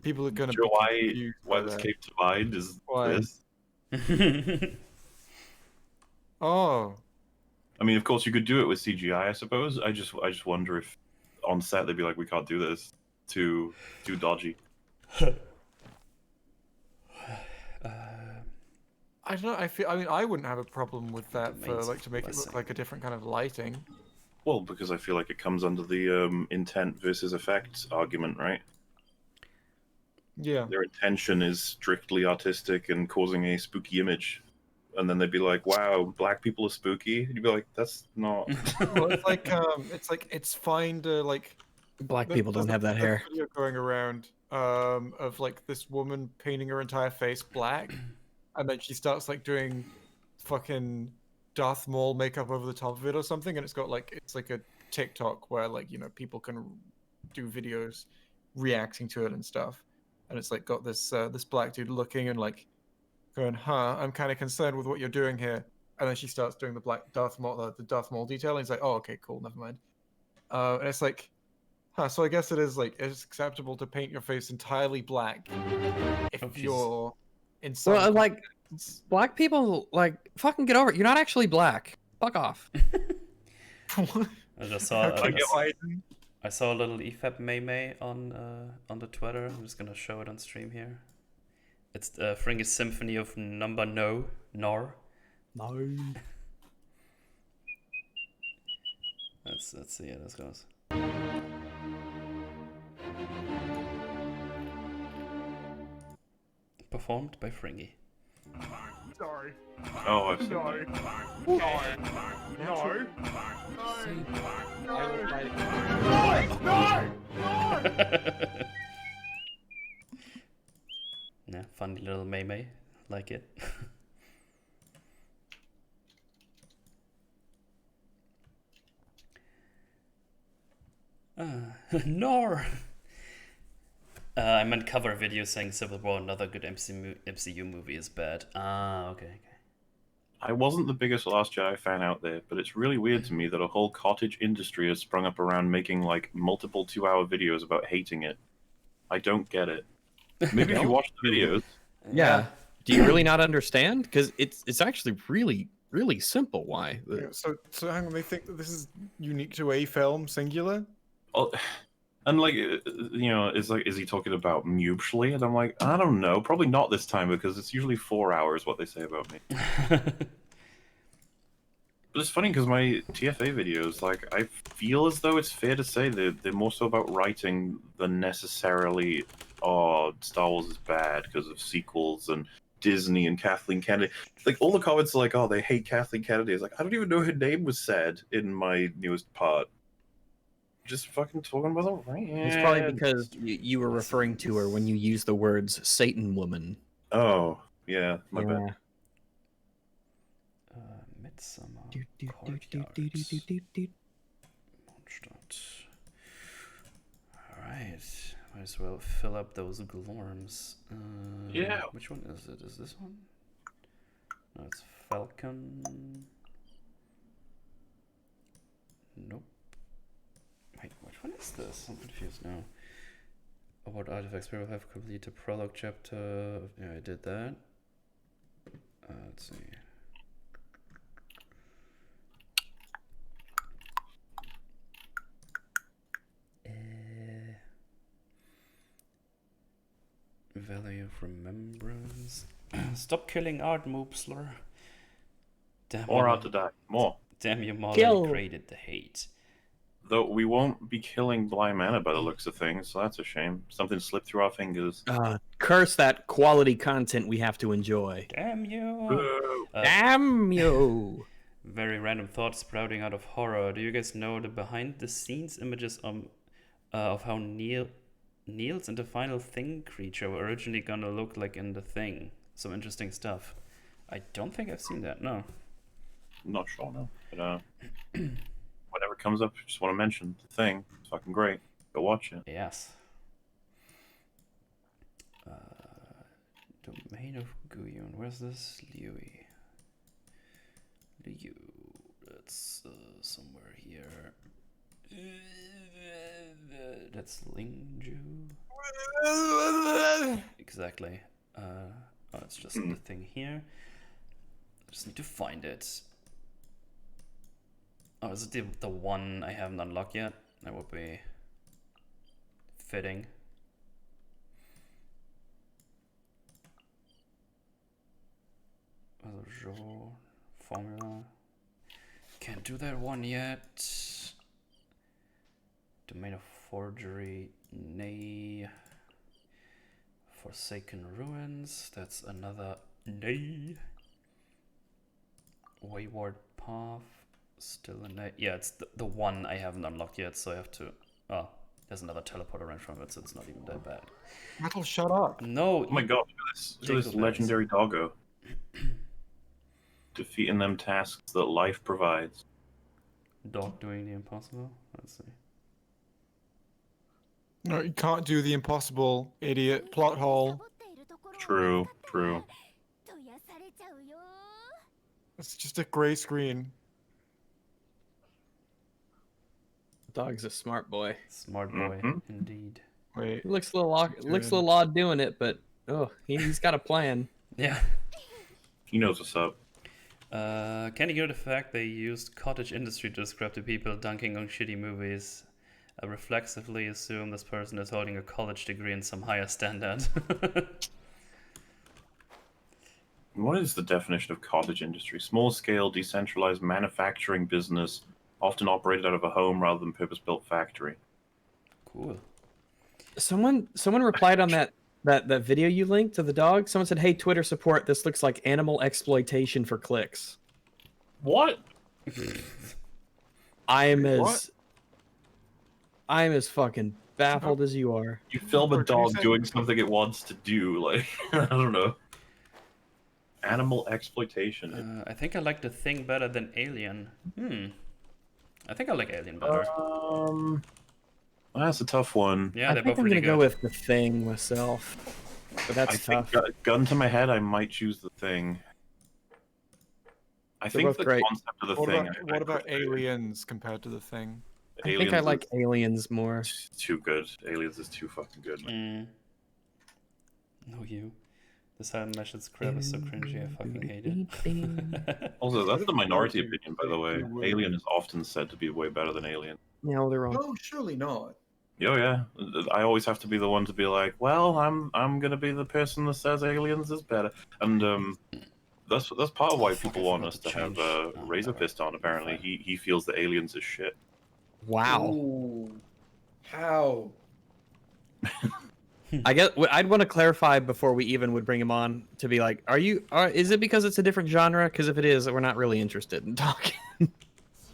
people are gonna. Do you know be confused why by this that. came to mind is Why? this? Oh, I mean, of course, you could do it with CGI, I suppose. I just wonder if on set they'd be like, we can't do this, too dodgy. I don't know. I mean, I wouldn't have a problem with that for Remains like to make it blessing. look like a different kind of lighting. Well, because I feel like it comes under the intent versus effect argument, right? Yeah. Their intention is strictly artistic and causing a spooky image, and then they'd be like, "Wow, black people are spooky." And you'd be like, "That's not." Well, it's fine to like. Black people don't have that there's a hair. video going around of like this woman painting her entire face black, and then she starts like doing fucking Darth Maul makeup over the top of it or something, and it's like a TikTok where like, you know, people can do videos reacting to it and stuff, and it's like got this this black dude looking and like going, "Huh, I'm kind of concerned with what you're doing here," and then she starts doing the black Darth Maul the Darth Maul detail, and he's like, "Oh, okay, cool, never mind," and it's like. So I guess it is like it's acceptable to paint your face entirely black if Oh, Jesus. you're in some Well, like context. black people, like fucking get over it. You're not actually black. Fuck off. I just How saw. can you hide? I saw a little EFAP Mei on the Twitter. I'm just gonna show it on stream here. It's the Fringy Symphony of Number No Nor. No. Let's see how this goes. Performed by Fringy. Sorry. Oh, I've seen No. that. No. No. Yeah, funny little Mei. Like it. Nor. I meant cover video saying Civil War, another good MCU movie is bad. Ah, okay. I wasn't the biggest Last Jedi fan out there, but it's really weird to me that a whole cottage industry has sprung up around making like multiple 2-hour videos about hating it. I don't get it. Maybe if you watch the videos. Yeah. Do you really not understand? Because it's actually really simple. Why? Yeah, so hang on, they think that this is unique to a film, singular? Oh, and like, is he talking about mutually? And I'm like, I don't know, probably not this time because it's usually 4 hours what they say about me. But it's funny because my TFA videos, like, I feel as though it's fair to say they're more so about writing than necessarily, oh, Star Wars is bad because of sequels and Disney and Kathleen Kennedy. Like, all the comments are like, oh, they hate Kathleen Kennedy. It's like, I don't even know her name was said in my newest part. Just fucking talking about the rant. It's probably because you were referring to her when you used the words Satan woman. Oh, yeah, my bad. Midsummer. Alright. Might as well fill up those glorms. Yeah. Which one is it? Is this one? No, it's Falcon. Nope. Wait, which one is this? I'm confused now. About artifacts, we will have complete the prologue chapter. Yeah, I did that. Let's see. Valley of Remembrance. Stop killing art, MauLer. Damn More you, out to die. More. damn you, MauLer, Kill. you created the hate. Though we won't be killing Blind Mana by the looks of things, so that's a shame. Something slipped through our fingers. Curse that quality content we have to enjoy. Damn you! Boo. Damn you! Very random thoughts sprouting out of horror. Do you guys know the behind-the-scenes images of how Niels and the final Thing creature were originally gonna look like in the Thing? Some interesting stuff. I don't think I've seen that, no. Not sure, no. But, whatever comes up, just want to mention the Thing. It's fucking great. Go watch it. Yes. Domain of Guyon. Where's this? Liu. That's somewhere here. That's Lingju. Exactly. Oh, it's just the thing here. I just need to find it. Oh, is it the one I haven't unlocked yet? That would be fitting. Jour formula. Can't do that one yet. Domain of Forgery, nay. Forsaken Ruins, that's another nay. Wayward Path, still a nay. Yeah, it's the one I haven't unlocked yet, so I have to. Oh, there's another teleporter right from it, so it's not even that bad. Metal, shut up. No. Oh my god, look at this legendary doggo. Defeating them tasks that life provides. Dog doing the impossible? Let's see. No, you can't do the impossible, idiot. Plot hole. True. It's just a gray screen. Dog's a smart boy. Smart boy, indeed. Wait. He looks a little odd doing it, but he's got a plan. Yeah. He knows what's up. Can ignore the fact they used cottage industry to describe the people dunking on shitty movies. I reflexively assume this person is holding a college degree in some higher standard. What is the definition of cottage industry? Small-scale, decentralized manufacturing business, often operated out of a home rather than purpose-built factory. Cool. Someone replied on that video you linked to the dog. Someone said, "Hey, Twitter support. This looks like animal exploitation for clicks." What? I am What? as fucking baffled as you are. You film a dog doing something it wants to do, like, I don't know. Animal exploitation. I think I like The Thing better than Alien. I think I like Alien better. That's a tough one. Yeah, I they're think both I'm really gonna good. go with The Thing myself, but that's I tough. think, gun to my head, I might choose the thing. I They're think both the great. concept of the thing. What about Aliens compared to the Thing? I think I like Aliens more. is too good. Aliens is too fucking good. No, you. The silent mesh's crab is so cringy, I fucking hate it. Also, that's the minority opinion, by the way. Alien is often said to be way better than Alien. No, they're wrong. No, surely not. Oh yeah, I always have to be the one to be like, well, I'm gonna be the person that says Aliens is better, and that's part of why people want us to have Razor Fist on. Apparently, he feels that Aliens is shit. Wow. Ooh. How? I guess I'd want to clarify before we even would bring him on to be like, is it because it's a different genre? Because if it is, we're not really interested in talking.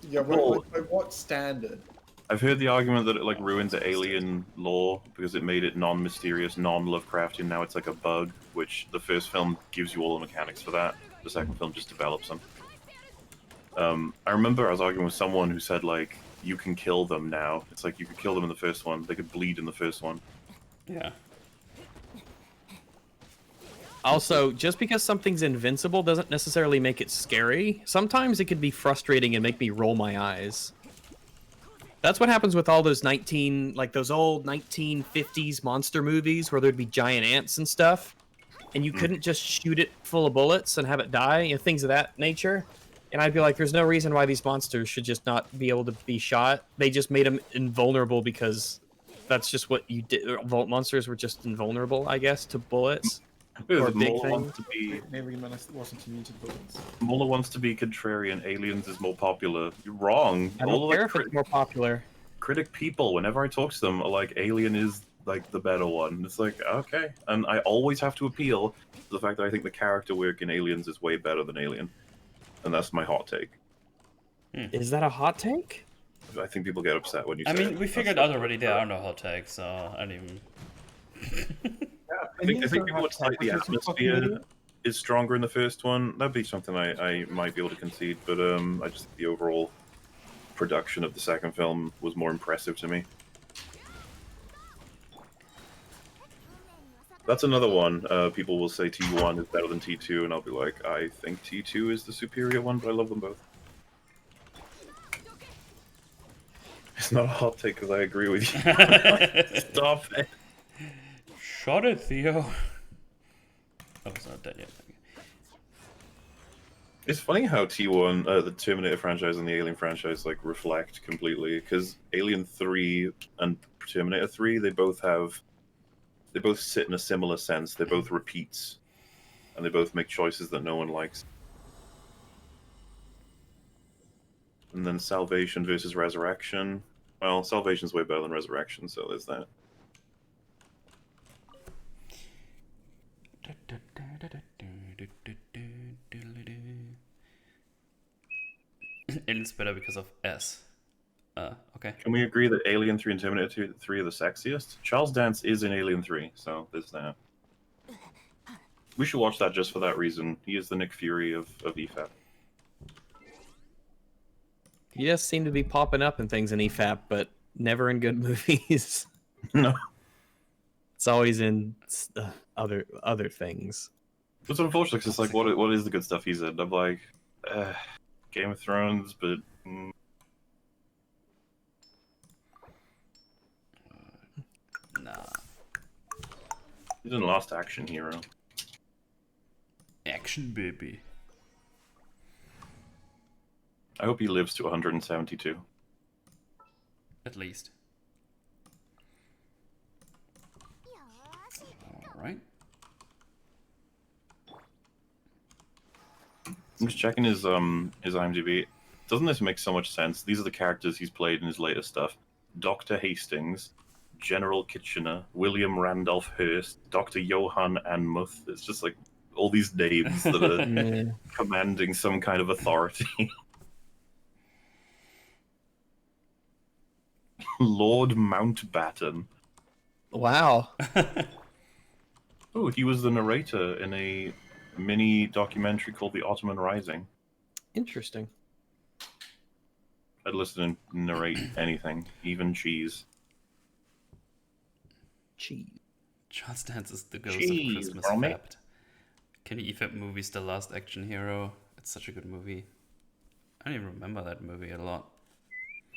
Yeah, Well- by what standard? I've heard the argument that it like ruins the Alien lore because it made it non-mysterious, non-Lovecraftian. Now it's like a bug, which the first film gives you all the mechanics for that. The second film just develops them. I remember I was arguing with someone who said like, you can kill them now. It's like you could kill them in the first one. They could bleed in the first one. Yeah. Also, just because something's invincible doesn't necessarily make it scary. Sometimes it could be frustrating and make me roll my eyes. That's what happens with all those those old 1950s monster movies where there'd be giant ants and stuff, and you couldn't just shoot it full of bullets and have it die, things of that nature. And I'd be like, there's no reason why these monsters should just not be able to be shot. They just made them invulnerable because that's just what you did. Vault monsters were just invulnerable, I guess, to bullets. Or big MauLer thing. wants to be Maybe wasn't immune to bullets. MauLer wants to be contrarian. Aliens is more popular. You're wrong. I don't All care like, if it's more popular. critic people, whenever I talk to them, are like, Alien is like the better one. It's like, okay. And I always have to appeal to the fact that I think the character work in Aliens is way better than Alien. And that's my hot take. Is that a hot take? I think people get upset when you say I mean, it. we figured out already there are no hot takes, so I didn't even... I think people would cite the atmosphere is stronger in the first one. That'd be something I might be able to concede, but I just think the overall production of the second film was more impressive to me. That's another one. People will say T1 is better than T2, and I'll be like, I think T2 is the superior one, but I love them both. It's not a hot take because I agree with you. Stop it. Shot it, Theo. Oh, it's not dead yet. It's funny how T1, the Terminator franchise and the Alien franchise, like, reflect completely, because Alien 3 and Terminator 3, they both sit in a similar sense. They're both repeats, and they both make choices that no one likes. And then Salvation versus Resurrection. Well, Salvation's way better than Resurrection, so there's that. Alien's better because of S. Okay. Can we agree that Alien 3 and Terminator 3 are the sexiest? Charles Dance is in Alien 3, so there's that. We should watch that just for that reason. He is the Nick Fury of EFAP. You just seem to be popping up in things in EFAP, but never in good movies. No. It's always in other things. It's unfortunate because it's like, what is the good stuff he's in? I'm like, Game of Thrones, but... Nah. He's in Last Action Hero. Action, baby. I hope he lives to 172. At least. Alright. I'm just checking his IMDb. Doesn't this make so much sense? These are the characters he's played in his latest stuff: Dr. Hastings, General Kitchener, William Randolph Hearst, Dr. Johann Anmuth. It's just like all these names that are Yeah. commanding some kind of authority. Lord Mountbatten. Wow. Oh, he was the narrator in a mini documentary called The Ottoman Rising. Interesting. I'd listen and narrate anything, even cheese. Cheese. Charles Dance is the ghost Jeez, of Christmas bro, mate. Fapped. Kenny Effect movie's The Last Action Hero. It's such a good movie. I don't even remember that movie a lot.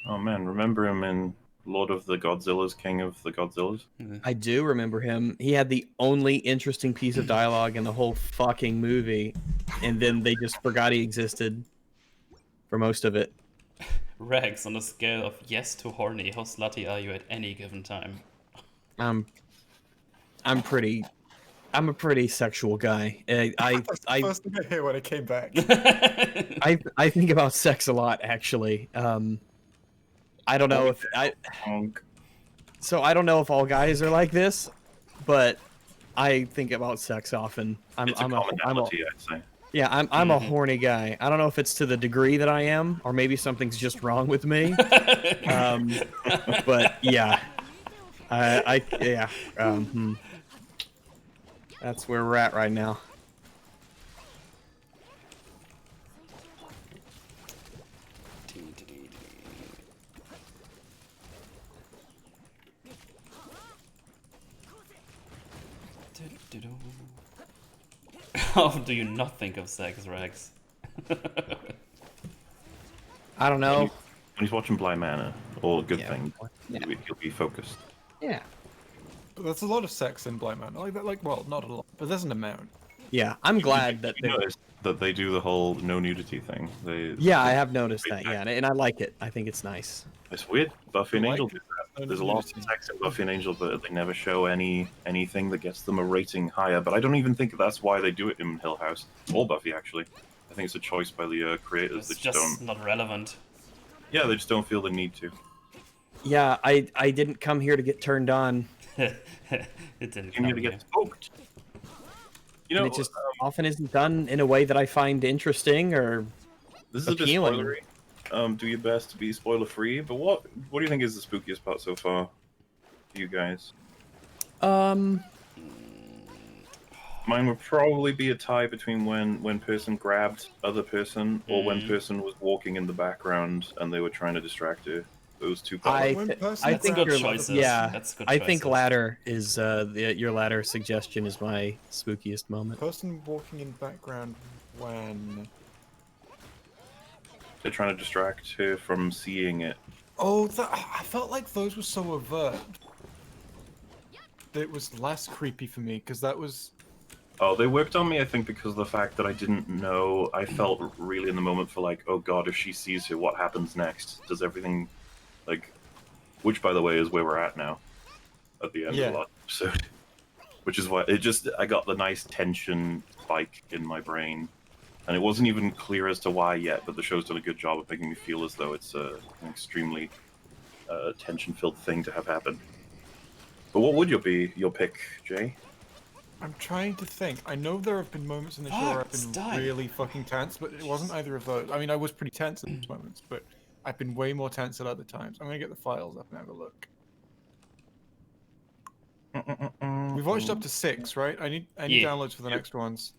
Oh man, remember him in Lord of the Godzillas, King of the Godzillas? I do remember him. He had the only interesting piece of dialogue in the whole fucking movie, and then they just forgot he existed for most of it. Rex, on a scale of yes to horny, how slutty are you at any given time? I'm a pretty sexual guy. That's the first thing I hear when I came back. I think about sex a lot, actually. I don't know if Honk. so I don't know if all guys are like this, but I think about sex often. It's a commonality, I'd say. Yeah, I'm a horny guy. I don't know if it's to the degree that I am, or maybe something's just wrong with me. But yeah, that's where we're at right now. How do you not think of sex, Rex? I don't know. When he's watching Blind Manor, all good Yeah. things, Yeah. he'll be focused. Yeah, But there's a lot of sex in Blind Man. Well, not a lot, but there's an amount. yeah. I'm glad that You noticed that they do the whole no nudity thing. Yeah, I have noticed that. Yeah, and I like it. I think it's nice. It's weird. Buffy and Like Angel it. do that. No There's a lot of nudity. sex in Buffy and Angel, but they never show anything that gets them a rating higher. But I don't even think that's why they do it in Hill House or Buffy. Actually, I think it's a choice by the creators. It's They just don't. not relevant. Yeah, they just don't feel the need to. Yeah, I didn't come here to get turned on. It didn't You come need to here. get smoked. You And know, it just often isn't done in a way that I find interesting or this is a bit appealing. spoilery. Do your best to be spoiler free. But what do you think is the spookiest part so far for you guys? Mine would probably be a tie between when person grabbed other person or when person was walking in the background and they were trying to distract her. Those two I parts. th- person I That's think good your choices. yeah. That's good I think choices. ladder is your ladder suggestion is my spookiest moment. Person walking in background when. They're trying to distract her from seeing it. Oh, I felt like those were so overt. It was less creepy for me because that was. Oh, they worked on me, I think, because of the fact that I didn't know. I felt really in the moment for like, oh god, if she sees her, what happens next? Does everything, like, which by the way is where we're at now, at the end Yeah. of the last episode. Which is why I got the nice tension spike in my brain, and it wasn't even clear as to why yet. But the show's done a good job of making me feel as though it's an extremely tension-filled thing to have happen. But what would your pick, Jay? I'm trying to think. I know there have been moments in the show where I've been Stop. really fucking tense, but it wasn't either of those. I mean, I was pretty tense at those moments, but I've been way more tense at other times. I'm gonna get the files up and have a look. We've watched up to 6, right? I need Yeah. downloads for the next ones.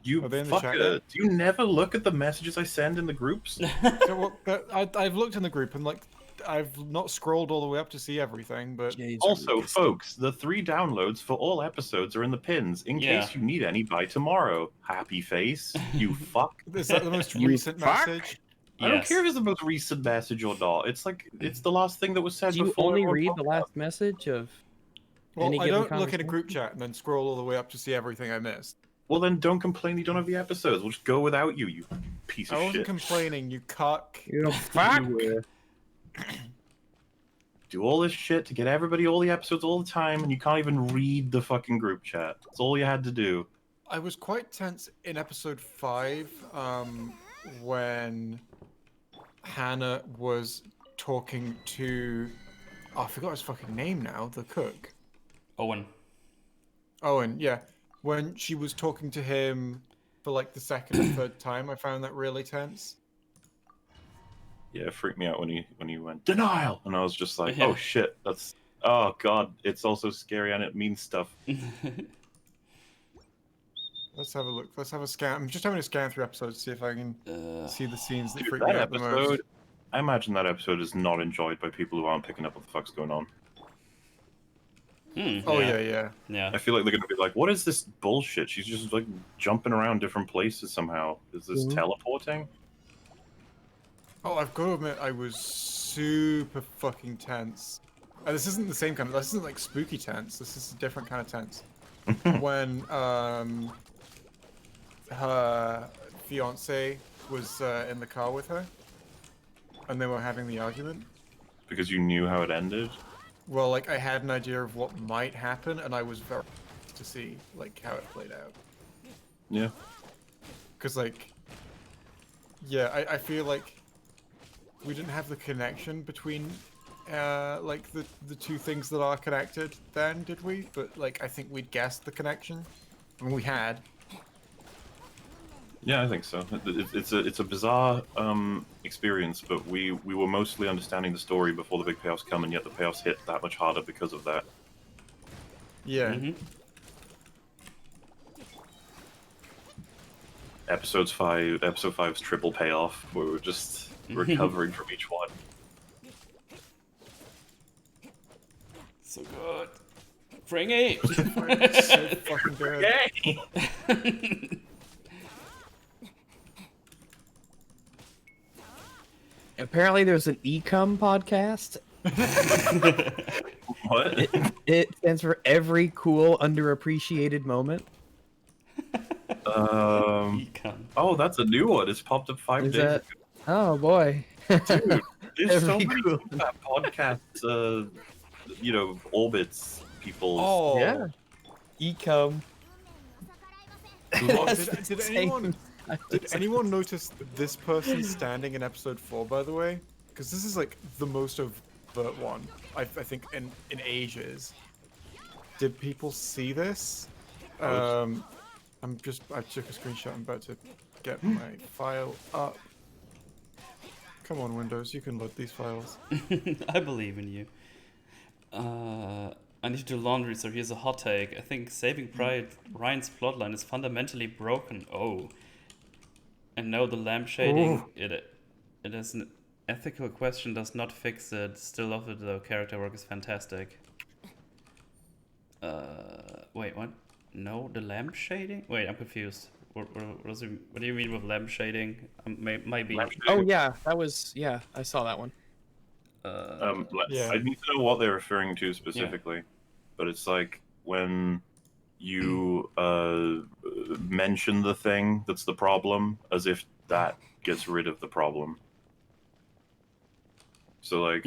You Are they in the chat fucker! yet? Do you never look at the messages I send in the groups? So, I've looked in the group and like I've not scrolled all the way up to see everything, but Also, folks, the 3 downloads for all episodes are in the pins, in Yeah. case you need any by tomorrow. Happy face, you fuck. is that the most You recent fuck? message? I don't Yes. care if it's the most recent message or not. It's like, it's the last thing that was said Do you before. only everyone read talked the about last message of Well, any I given don't look at a conversation? group chat and then scroll all the way up to see everything I missed. Well, then don't complain you don't have the episodes. We'll just go without you, you piece I of wasn't shit. complaining, you cuck. You fuck. You, do all this shit to get everybody all the episodes all the time, and you can't even read the fucking group chat. That's all you had to do. I was quite tense in episode 5, when Hannah was talking to... Oh, I forgot his fucking name now, the cook. Owen. Owen, yeah. When she was talking to him for like the second or third time, I found that really tense. Yeah, it freaked me out when he went denial, and I was just like, Yeah. oh shit, that's oh god, it's also scary and it means stuff. Let's have a look. Let's have a scan. I'm just having a scan through episodes to see if I can see the scenes that Dude, freak that me out the most. episode, I imagine that episode is not enjoyed by people who aren't picking up what the fuck's going on. Oh yeah. Yeah. I feel like they're gonna be like, what is this bullshit? She's just like jumping around different places somehow. Is this teleporting? Oh, I've got to admit, I was super fucking tense. This isn't the same kind of. This isn't like spooky tense. This is a different kind of tense. When her fiance was in the car with her, and they were having the argument. Because you knew how it ended? Well, like I had an idea of what might happen, and I was very to see like how it played out. Yeah. Because like, yeah, I feel like we didn't have the connection between like the two things that are connected then, did we? But like I think we'd guessed the connection. I mean, we had. Yeah, I think so. It's a bizarre experience, but we were mostly understanding the story before the big payoffs come, and yet the payoffs hit that much harder because of that. Yeah. Episode 5's triple payoff, where we're just recovering from each one. So good. Fringy! So fucking good. Yay! Apparently, there's an Ecom podcast. What? It stands for every cool underappreciated moment. Econ. Oh, that's a new one. It's popped up 5 Is days that? Oh boy. ago. Dude, there's so Every many cool- that podcast, orbits people. Oh. Yeah. Ecom. Oh, That's did the anyone same- did anyone notice this person standing in episode 4, by the way? Because this is like the most overt one I think in ages. Did people see this? I took a screenshot. I'm about to get my file up. Come on, Windows, you can load these files. I believe in you. I need to do laundry, so here's a hot take. I think Saving Pride, Ryan's plotline is fundamentally broken. Oh. And no, the lampshading, it is an ethical question, does not fix it. Still love it though, character work is fantastic. Wait, what? No, the lampshading? Wait, I'm confused. What do you mean with lampshading? Might be. Oh yeah, that was I saw that one. Yeah. I need to know what they're referring to specifically, but it's like when you mention the thing that's the problem, as if that gets rid of the problem. So like,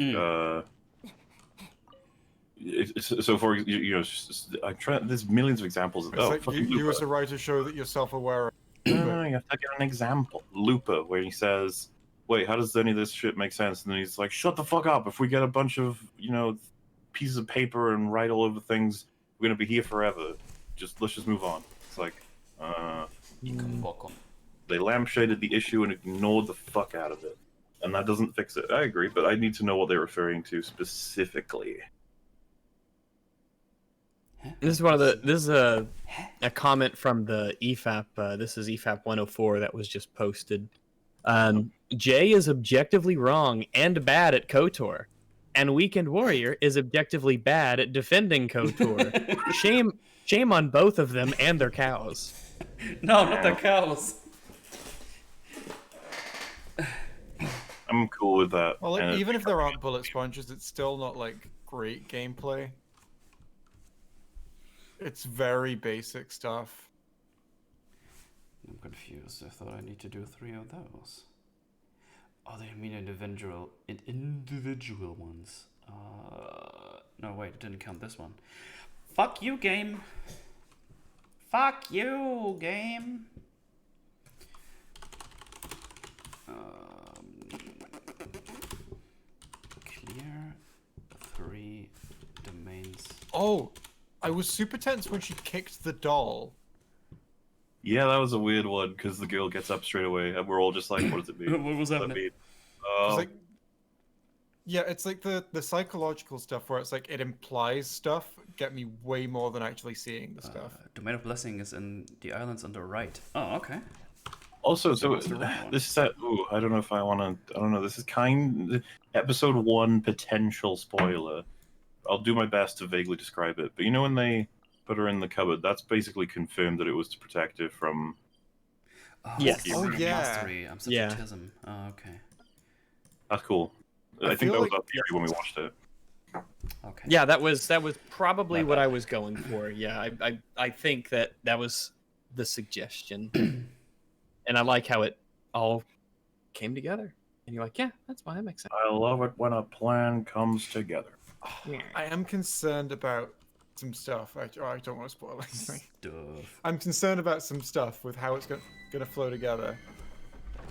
so for I'm trying. There's millions of examples. It's like you as a writer show that you're self-aware of. No, you have to get an example. Lupa, where he says, "Wait, how does any of this shit make sense?" And then he's like, "Shut the fuck up! If we get a bunch of pieces of paper and write all over things, we're gonna be here forever. Let's just move on." It's like, they lampshaded the issue and ignored the fuck out of it, and that doesn't fix it. I agree, but I need to know what they're referring to specifically. This is a comment from the EFAP. This is EFAP 104 that was just posted. Jay is objectively wrong and bad at KOTOR, and Weekend Warrior is objectively bad at defending KOTOR. Shame on both of them and their cows. No, not the cows. I'm cool with that. Well, like, even if there aren't bullet sponges, it's still not like great gameplay. It's very basic stuff. I'm confused. I thought I need to do 3 of those. Oh, they mean individual ones. No, wait, it didn't count this one. Fuck you, game. Fuck you, game. Clear 3 domains. Oh, I was super tense when she kicked the doll. Yeah, that was a weird one because the girl gets up straight away, and we're all just like, "What does it mean? What was What does happening? mean?" It's like, yeah, it's like the psychological stuff where it's like it implies stuff get me way more than actually seeing the stuff. Domain of Blessing is in the islands on the right. Oh, okay. Also, so what's the wrong one? this is that. Ooh, I don't know if I want to. I don't know. This is episode 1 potential spoiler. I'll do my best to vaguely describe it. But you know when they put her in the cupboard, that's basically confirmed that it was to protect her from. Oh, Yes. Gear Oh, yeah. Mastery. I'm such Yeah. a tism. Oh, okay. That's cool. I I think feel that was like- our theory when we watched it. Okay. Yeah, that was probably My what bad. I was going for. Yeah, I think that was the suggestion, and I like how it all came together. And you're like, yeah, that's fine. That makes sense. I love it when a plan comes together. Yeah. I am concerned about some stuff. I don't want to spoil anything. Stuff. I'm concerned about some stuff with how it's going to flow together.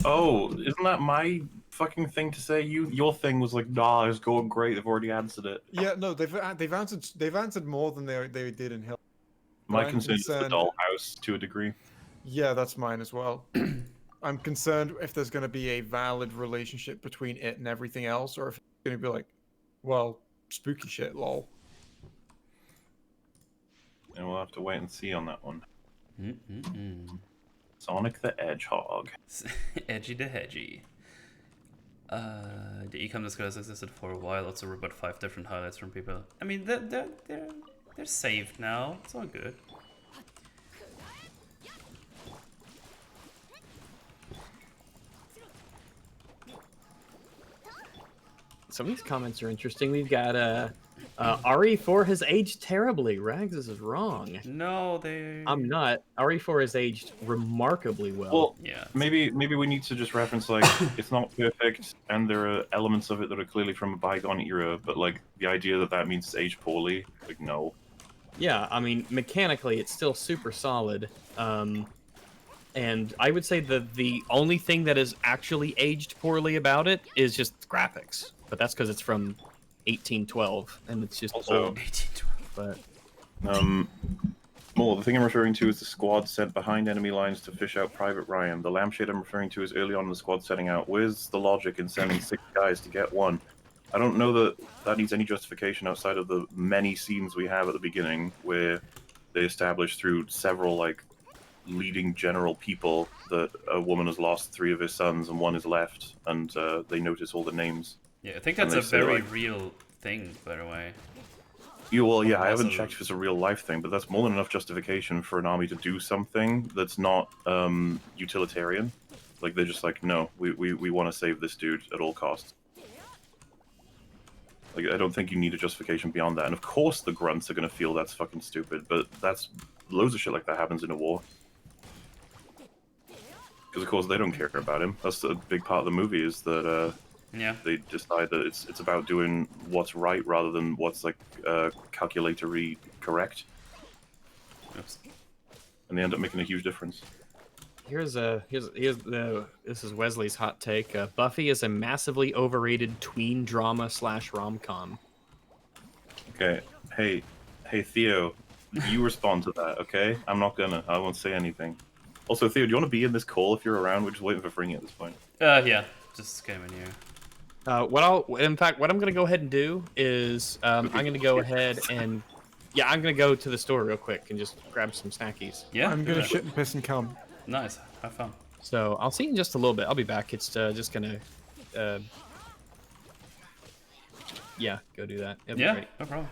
Oh, isn't that my fucking thing to say? Your thing was like, nah, it's going great. They've already answered it. Yeah, no, they've answered more than they did in Hill. My I'm concern is the concerned- dollhouse to a degree. Yeah, that's mine as well. I'm concerned if there's going to be a valid relationship between it and everything else, or if it's going to be like, well, spooky shit, lol. And we'll have to wait and see on that one. Sonic the Hedgehog. Edgy the hedgy. The ecom Discord has existed for a while. Also, about 5 different highlights from people. I mean, they're saved now. It's all good. Some of these comments are interesting. We've got RE4 has aged terribly. Rags is wrong. No, they. I'm not. RE4 has aged remarkably well. Well, Yeah. maybe we need to just reference like it's not perfect, and there are elements of it that are clearly from a bygone era. But like the idea that means it's aged poorly, like no. Yeah, I mean, mechanically, it's still super solid. And I would say the only thing that is actually aged poorly about it is just graphics. But that's because it's from 1812, and it's just Also- old. 1812. But More, the thing I'm referring to is the squad sent behind enemy lines to fish out Private Ryan. The lampshade I'm referring to is early on in the squad setting out. Where's the logic in sending 6 guys to get 1? I don't know that needs any justification outside of the many scenes we have at the beginning where they establish through several like leading general people that a woman has lost 3 of her sons and 1 is left, and they notice all the names. Yeah, I think And that's they a say, very like- real thing, by the way. Well, yeah, I haven't Also- checked if it's a real life thing, but that's more than enough justification for an army to do something that's not utilitarian. Like they're just like, no, we want to save this dude at all costs. Like I don't think you need a justification beyond that. And of course the grunts are gonna feel that's fucking stupid, but that's loads of shit like that happens in a war. Because of course they don't care about him. That's a big part of the movie is that Yeah. they decide that it's about doing what's right rather than what's like calculatory correct, Oops. and they end up making a huge difference. here's this is Wesley's hot take. Buffy is a massively overrated tween drama / rom-com. Okay, hey Theo, you respond to that, okay? I won't say anything. Also, Theo, do you want to be in this call if you're around? We're just waiting for Fringy at this point. Yeah. Just came in here. What I'm gonna go ahead and do is I'm gonna go ahead and I'm gonna go to the store real quick and just grab some snackies. Yeah. I'm do gonna that. shit and piss and come. Nice. Have fun. So I'll see you in just a little bit. I'll be back. It's just gonna go do that. It'll be Yeah. great. No problem.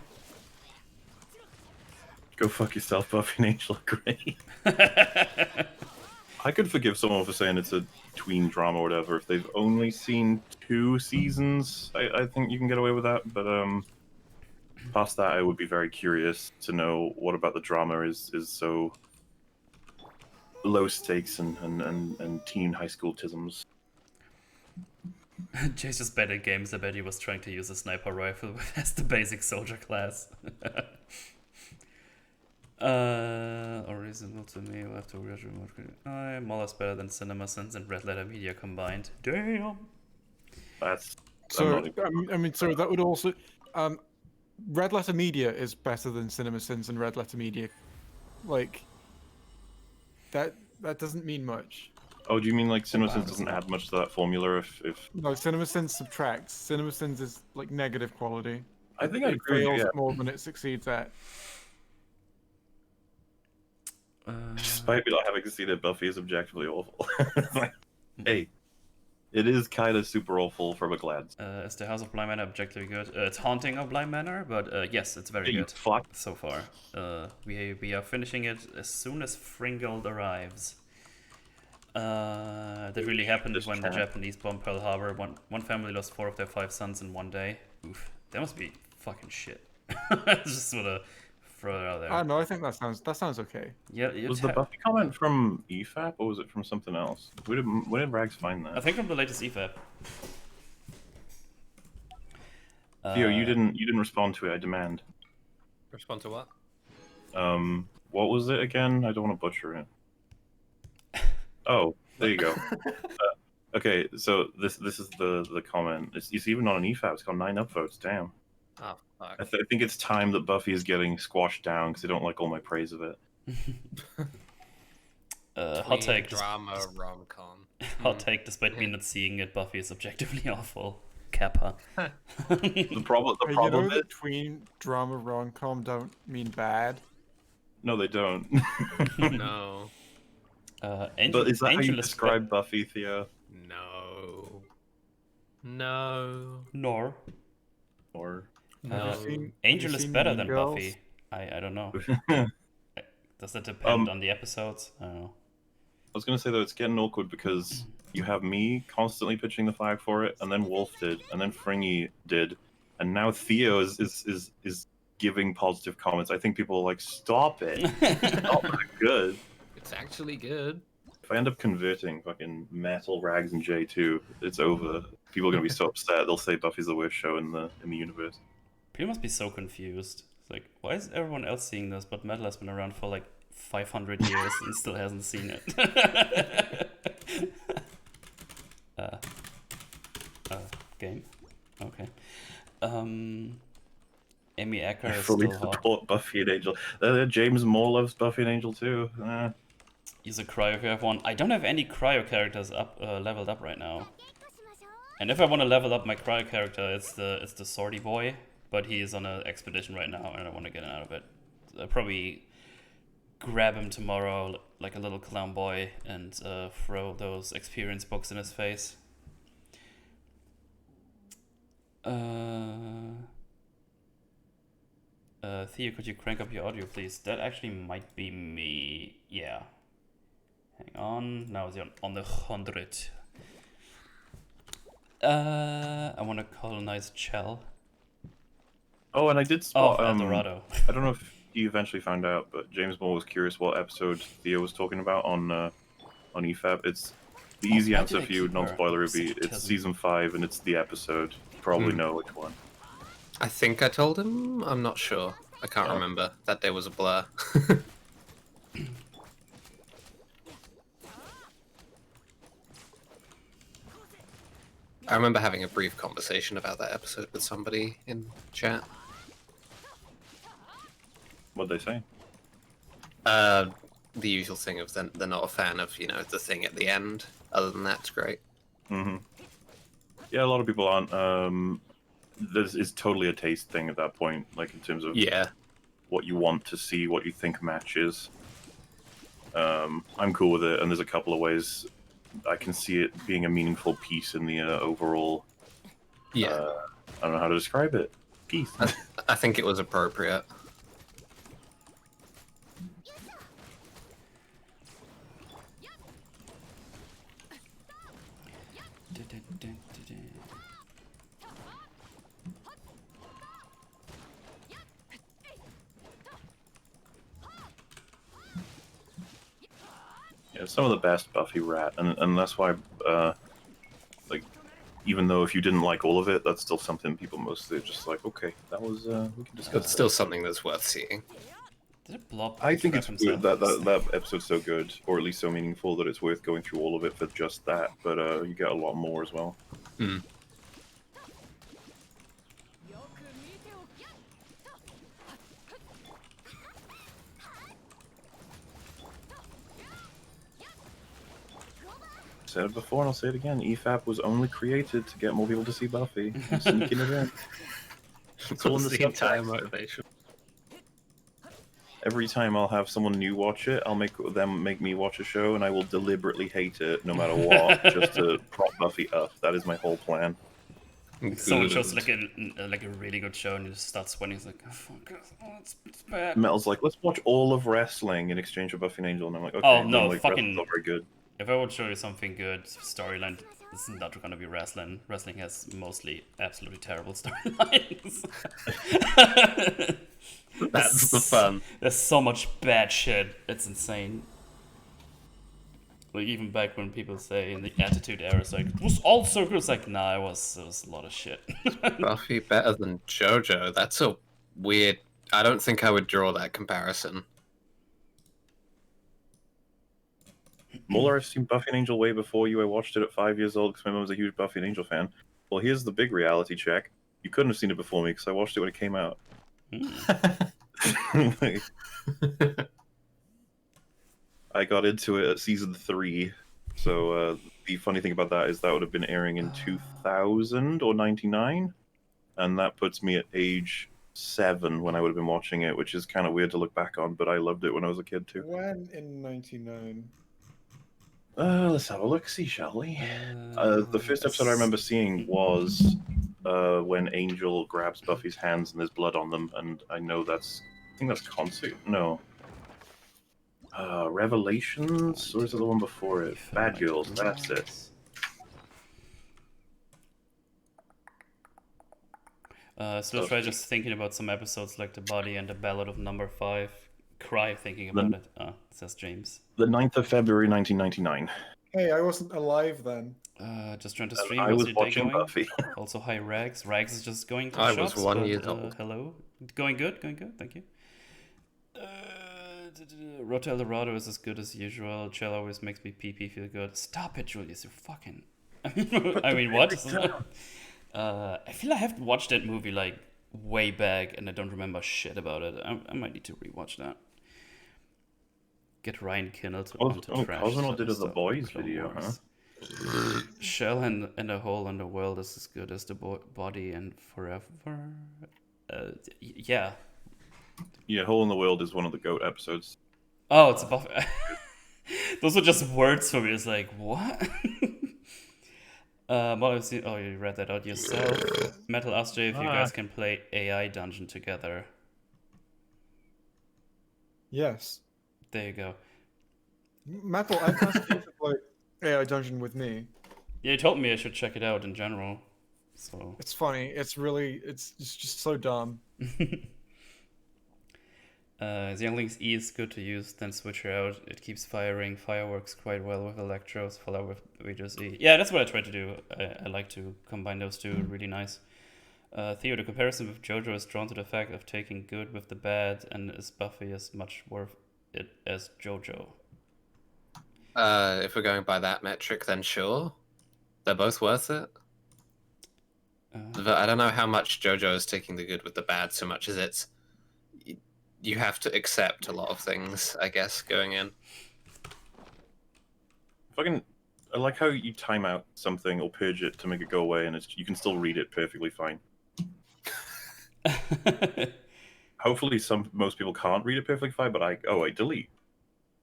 Go fuck yourself, Buffy and Angel are great. I could forgive someone for saying it's a tween drama or whatever if they've only seen 2 seasons. I think you can get away with that, but past that, I would be very curious to know what about the drama is so low stakes and teen high school tisms. Jay's just bad at games. I bet he was trying to use a sniper rifle as the basic soldier class. Original to me, we'll have to MauLer's better than CinemaSins and Red Letter Media combined. Damn! That's So I mean, so that would also, Red Letter Media is better than CinemaSins and Red Letter Media. Like, that doesn't mean much. Oh, do you mean like CinemaSins doesn't add much to that formula? If No, CinemaSins subtracts. CinemaSins is like negative quality. I think I It agree with you. fails Yeah. more than it succeeds at. Despite me not having seen it, Buffy is objectively awful. It's like, hey, it is kind of super awful from a glance. Is the House of Bly Manor objectively good? It's Haunting of Bly Manor, but yes, it's very You good fuck. so far. We are finishing it as soon as Fringald arrives. That really happened This when the trap. Japanese bombed Pearl Harbor. One family lost 4 of their 5 sons in one day. Oof, that must be fucking shit. Just wanna throw it out there. I don't know. I think that sounds okay. Yeah, Was the Buffy comment from EFAP or was it from something else? Where did Rags find I that? think from the latest EFAP. Theo, you didn't respond to it. I demand. Respond to what? What was it again? I don't want to butcher it. Oh, there you go. Okay, so this is the comment. It's even on an EFAP. It's got 9 upvotes. Damn. Oh, fuck. I think it's time that Buffy is getting squashed down because they don't like all my praise of it. Hot take. Drama rom-com. Hot take. Despite me not seeing it, Buffy is objectively awful. Kappa. The problem You know is that tween drama rom-com don't mean bad. no, they don't. No. Angel, But is that how you Angel is describe Buffy, Theo? No. No. Nor. Or No. Angel is better Mean than Girls? Buffy. I don't know. Does that depend on the episodes? I don't know. I was gonna say though, it's getting awkward because you have me constantly pitching the flag for it, and then Wolf did, and then Fringy did, and now Theo is giving positive comments. I think people are like, stop it. It's not that good. It's actually good. If I end up converting fucking Metal, Rags, and J2, it's over. People are gonna be so upset. They'll say Buffy's the worst show in the universe. People must be so confused. It's like, why is everyone else seeing this, but Metal has been around for like 500 years and still hasn't seen it? Game? Okay. Amy Acker I is fully still hot. support Buffy and Angel. James Moore loves Buffy and Angel too. Use a cryo if you have one. I don't have any cryo characters up leveled up right now. And if I want to level up my cryo character, it's the Swordy boy, but he is on an expedition right now, and I want to get out of it. I'll probably grab him tomorrow, like a little clown boy, and throw those experience books in his face. Theo, could you crank up your audio, please? That actually might be me. Yeah. Hang on. Now it's on the 100. I want to colonize Chell. Oh, and I did spot. El Dorado. I don't know if you eventually found out, but James Moore was curious what episode Theo was talking about on EFAP. It's the easy why answer did I for you, keep her? non-spoiler would be Such a it's cousin. season 5 and it's the episode. You probably know which one. I think I told him. I'm not sure. I can't Oh. remember. That day was a blur. I remember having a brief conversation about that episode with somebody in chat. What'd they say? The usual thing of they're not a fan of, the thing at the end. Other than that, it's great. Mm-hmm. Yeah, a lot of people aren't. This is totally a taste thing at that point, like in terms of Yeah. what you want to see, what you think matches. I'm cool with it, and there's a couple of ways I can see it being a meaningful piece in the overall. Yeah. I don't know how to describe it. Piece. I think it was appropriate. Yeah, some of the best Buffy rat, and that's why, like, even though if you didn't like all of it, that's still something people mostly are just like, okay, that was we can discuss. It's still something that's worth seeing. Did it blob? I think trap it's himself? that episode's so good, or at least so meaningful, that it's worth going through all of it for just that. But you get a lot more as well. Hmm. Said it before and I'll say it again. EFAP was only created to get more people to see Buffy. I'm sneaking it in. It's all in the the entire subtext. motivation. Every time I'll have someone new watch it, I'll make them make me watch a show, and I will deliberately hate it no matter what, just to prop Buffy up. That is my whole plan. Someone Good. shows like a really good show and you just start sweating. It's like, oh, fuck, it's bad. Metal's like, let's watch all of wrestling in exchange for Buffy and Angel, and I'm like, okay. Oh, and no, then, like, fucking- wrestling's not very good. If I would show you something good storyline, it's not gonna be wrestling. Wrestling has mostly absolutely terrible storylines. That's the fun. There's so much bad shit. It's insane. Like even back when people say in the Attitude Era, it's like it was all so good. It's like nah, it was a lot of shit. Buffy better than JoJo. That's a weird. I don't think I would draw that comparison. MauLer, I've seen Buffy and Angel way before you. I watched it at 5 years old because my mum was a huge Buffy and Angel fan. Well, here's the big reality check. You couldn't have seen it before me because I watched it when it came out. I got into it at season 3. So the funny thing about that is that would have been airing in 2000 or 99. And that puts me at age 7 when I would have been watching it, which is kind of weird to look back on, but I loved it when I was a kid too. When in '99? Let's have a look, see, shall we? The first episode I remember seeing was when Angel grabs Buffy's hands and there's blood on them, and I know that's... I think that's Concert? No. Revelations? Or is it the one before it? Bad Girls, that's it. Still try just thinking about some episodes like The Body and The Ballad of Number 5. Cry thinking about it. Says James. The 9th of February, 1999. Hey, I wasn't alive then. Just trying to stream. I How's was your day watching going? Buffy. Also, hi Rags. Rags is just going to the I was shops, 1 but, year old. Hello. Going good, thank you. Road to El Dorado is as good as usual. Chill always makes me pee feel good. Stop it, Julius, you're fucking... I mean, what? I feel I haven't watched that movie, like, way back, and I don't remember shit about it. I might need to rewatch that. Get Ryan Kinnell onto trash. Cosmonaut did a The stuff, Boys Clone video, Wars. Shell and a hole in the world is as good as the body and forever. Yeah. Yeah, Hole in the World is one of the GOAT episodes. Oh, it's a buff. Those are just words for me. It's like, what? Well, I've seen, oh, you read that out yourself. Metal asked Jay if you guys can play AI Dungeon together. Yes. There you go. Metal, I've asked you to play AI Dungeon with me. Yeah, you told me I should check it out in general. So It's funny. It's just so dumb. Youngling's E is good to use, then switch her out. It keeps firing fireworks quite well with Electros, follow with Reader's E. Yeah, that's what I try to do. I like to combine those two, really nice. Theo, the comparison with JoJo is drawn to the fact of taking good with the bad, and is Buffy as much worth it as JoJo? If we're going by that metric, then sure. They're both worth it. But I don't know how much JoJo is taking the good with the bad so much as it's... You have to accept a lot of things, I guess, going in. I like how you time out something or purge it to make it go away, and you can still read it perfectly fine. Hopefully, most people can't read it perfectly fine, but delete.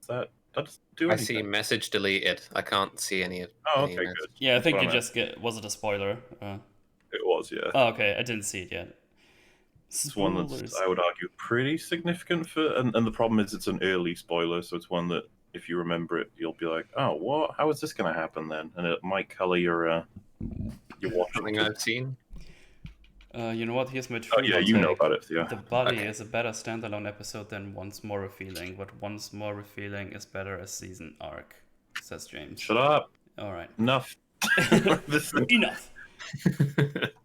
That doesn't do anything. I see message deleted. I can't see any of. Oh, any okay, of it. good. Yeah, I think That's you what I just get... Was it a spoiler? It was, yeah. Oh, okay, I didn't see it yet. It's one that's, I would argue, pretty significant for, and the problem is it's an early spoiler, so it's one that if you remember it, you'll be like, oh, what? How is this going to happen then? And it might color your watching. Something I've seen. You know what? Here's my Oh yeah, you know about it, yeah. The Body Okay. is a better standalone episode than Once More Revealing, but Once More Revealing is better as season arc. says James. Shut up. All right. Enough. This is- Enough.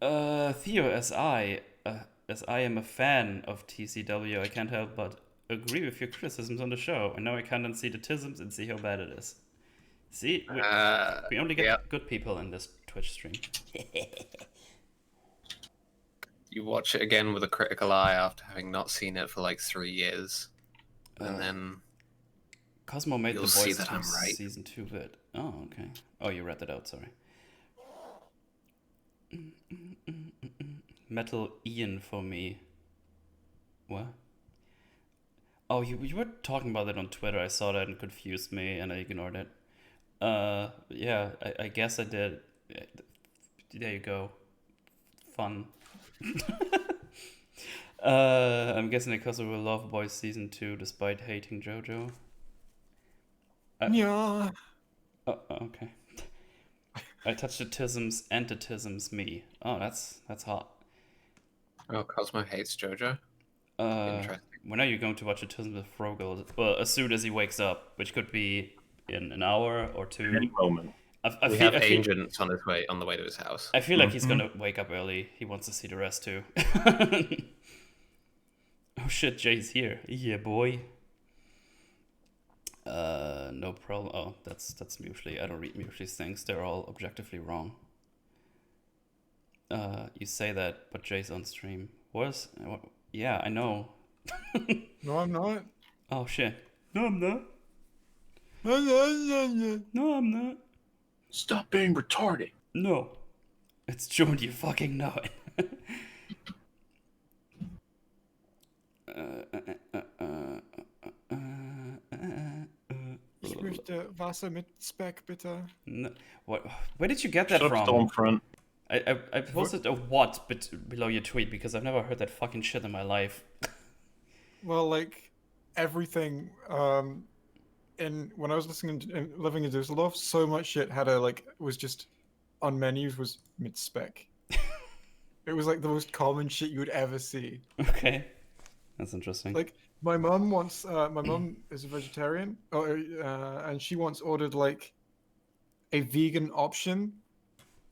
Theo, as I am a fan of TCW, I can't help but agree with your criticisms on the show. And now I can't unsee the tisms and see how bad it is. See, we only get good people in this Twitch stream. You watch it again with a critical eye after having not seen it for like 3 years, and then Cosmo made you'll the see voice that to I'm right. season 2 bit. Oh, okay. Oh, you read that out. Sorry. Metal Ian for me. What? Oh, you were talking about it on Twitter. I saw that and confused me, and I ignored it. Yeah, I guess I did. There you go. Fun. I'm guessing because of Love Boys season 2, despite hating JoJo. Yeah. Oh, okay. I touched the tisms and the tisms me. Oh, that's hot. Oh, Cosmo hates JoJo. Interesting. When are you going to watch the tisms with Frogel? Well, as soon as he wakes up, which could be in an hour or two. Any moment. We have agents on the way to his house. I feel like he's gonna wake up early. He wants to see the rest too. Oh shit, Jay's here. Yeah, boy. No problem. Oh, that's Muesli. I don't read Muesli's things. They're all objectively wrong. You say that, but Jay's on stream. What? Yeah, I know. No, I'm not. Oh shit. No, I'm not. No, No, I'm not. Stop being retarded. No. It's true and you fucking know it. Ich möchte Wasser mit Speck, bitte. No, what? Where did you get that Shut up, from? Stormfront. I posted a what below your tweet because I've never heard that fucking shit in my life. Well, like everything. When I was living in Düsseldorf, so much shit was just on menus was mit Speck. It was like the most common shit you would ever see. Okay, that's interesting. Like my mom is a vegetarian, and she once ordered like a vegan option.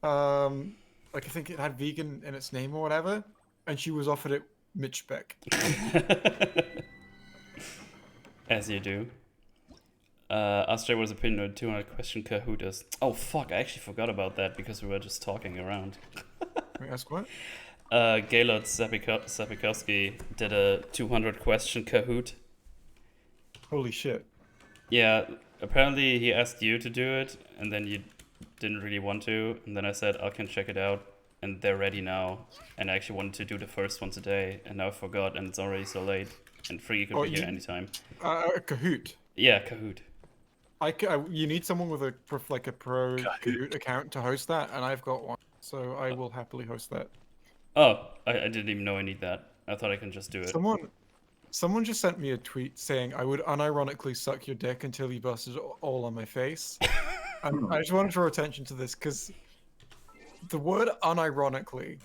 Like I think it had vegan in its name or whatever, and she was offered it mit Speck. As you do. Ask Jay what his opinion on 200 question Kahoot is. Oh fuck, I actually forgot about that because we were just talking around. Wait, ask what? Gaylord Sapikowski did a 200 question Kahoot. Holy shit. Yeah, apparently he asked you to do it, and then you didn't really want to, and then I said I can check it out, and they're ready now, and I actually wanted to do the first one today, and now I forgot, and it's already so late, and Free could be here anytime. Kahoot. Yeah, Kahoot. You need someone with a pro Kahoot account to host that, and I've got one, so I will happily host that. Oh, I didn't even know I need that. I thought I can just do it. Someone just sent me a tweet saying I would unironically suck your dick until you busted all on my face. And I just want to draw attention to this because the word unironically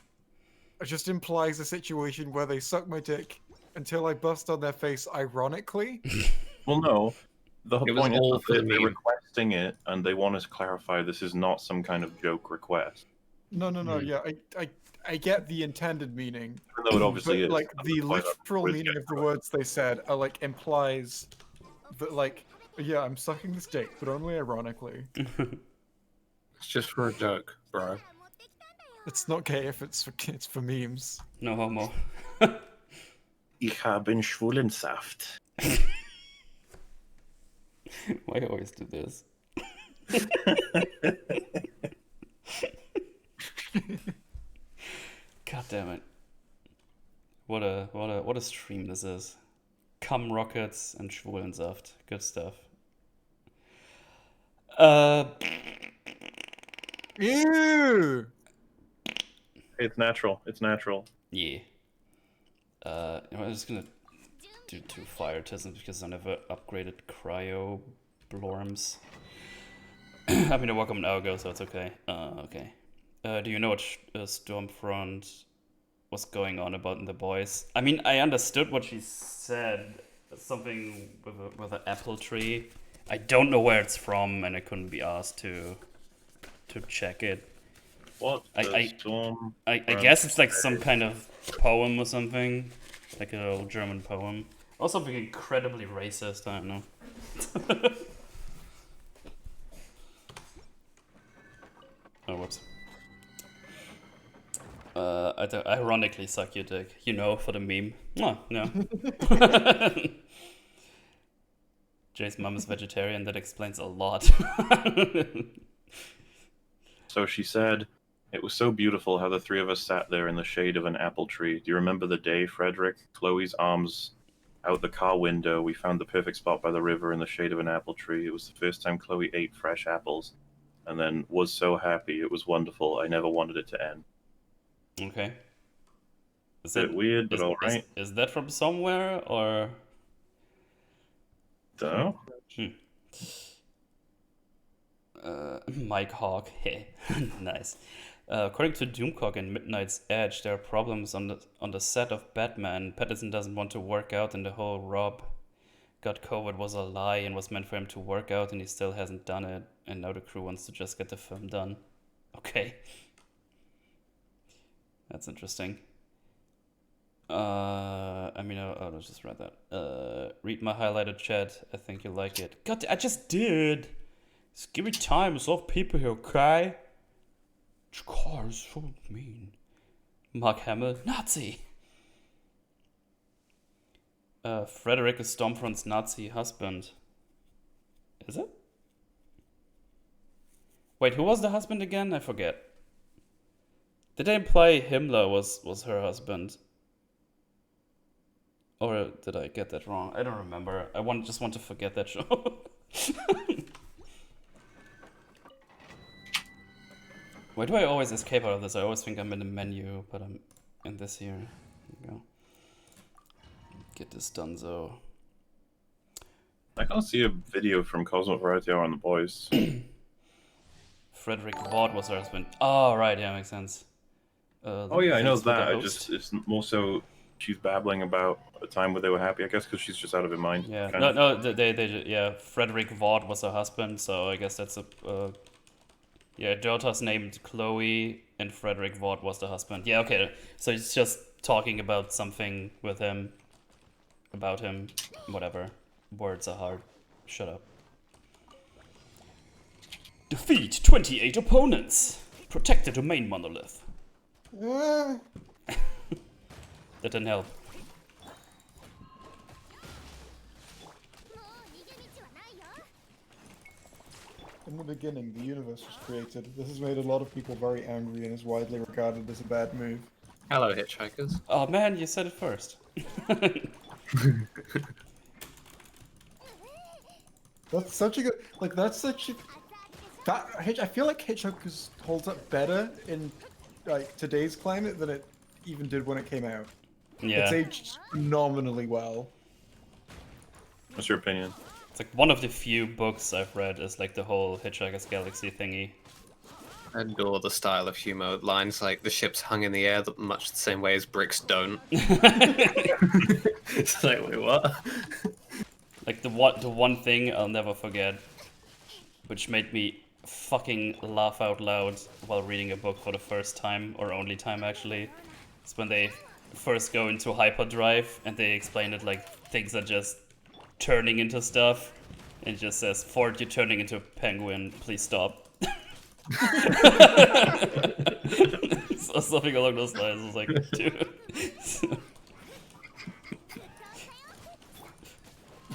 just implies a situation where they suck my dick until I bust on their face ironically. Well, no. The whole point is all that for the they're meme. requesting it, and they want us to clarify this is not some kind of joke request. No, yeah, I get the intended meaning. Even though it obviously But, is. like, the That's why that literal quiz meaning gets of the right. words they said are, like, implies that, like, yeah, I'm sucking this dick, but only ironically. It's just for a joke, bro. It's not gay if it's for memes. No homo. Ich habe Schwulensaft. Why I always do this? God damn it. What a stream this is. Cum rockets and Schwulensaft. Good stuff. Ew! It's natural. It's natural. Yeah. I'm just gonna do 2 fire tisms because I never upgraded cryo blorms. I mean, I woke up an hour ago, so it's okay. Okay. Do you know what Stormfront was going on about in The Boys? I mean, I understood what she said. Something with an apple tree. I don't know where it's from, and I couldn't be asked to check it. What? I Storm? guess it's like some kind of poem or something, like an old German poem, or something incredibly racist. I don't know. Oh, whoops. Ironically, suck your dick. You know, for the meme. Oh, no. Jay's mom is vegetarian. That explains a lot. So she said, "It was so beautiful how the three of us sat there in the shade of an apple tree. Do you remember the day, Frederick? Chloe's arms out the car window. We found the perfect spot by the river in the shade of an apple tree. It was the first time Chloe ate fresh apples, and then was so happy. It was wonderful. I never wanted it to end." Okay. Is Bit weird, but all right. Is that from somewhere, or? Dunno. Mike Hawk. Hey, nice. According to Doomcock and Midnight's Edge, there are problems on the set of Batman. Pattinson doesn't want to work out, and the whole Rob got COVID was a lie and was meant for him to work out, and he still hasn't done it. And now the crew wants to just get the film done. Okay. That's interesting. I mean, I'll just read that. Read my highlighted chat. I think you'll like it. God, I just did. Just give me time. There's a lot of people here, okay? This car is so mean. Mark Hamill, Nazi. Frederick is Stormfront's Nazi husband. Is it? Wait, who was the husband again? I forget. Did they imply Himmler was her husband? Or did I get that wrong? I don't remember. I just want to forget that show. Why do I always escape out of this? I always think I'm in the menu, but I'm in this here. There we go. Get this done, so. I can't see a video from Cosmo Variety Hour on the boys. Frederick Vaught was her husband. Oh, right, yeah, makes sense. Oh yeah, I know Thanks for the that. host. It's more so she's babbling about a time where they were happy. I guess because she's just out of her mind. Yeah, kind of. yeah. Frederick Vaught was her husband, so I guess that's a. Yeah, daughter's named Chloe, and Frederick Vaught was the husband. Yeah, okay. So it's just talking about something with him, about him, whatever. Words are hard. Shut up. Defeat 28 opponents. Protect the domain monolith. That didn't help. In the beginning, the universe was created. This has made a lot of people very angry and is widely regarded as a bad move. Hello, hitchhikers. Oh man, you said it first. That's such a good, like, that's such a, that, I feel like Hitchhikers holds up better in, like, today's climate than it even did when it came out. Yeah. It's aged phenomenally well. What's your opinion? It's like one of the few books I've read is like the whole Hitchhiker's Galaxy thingy. I adore the style of humor. Lines like the ship's hung in the air much the same way as bricks don't. It's like, wait, what? Like the one thing I'll never forget, which made me fucking laugh out loud while reading a book for the first time, or only time actually, is when they first go into hyperdrive and they explain it like things are just turning into stuff, and it just says, "Ford, you're turning into a penguin, please stop." So something along those lines. I was like, dude. It's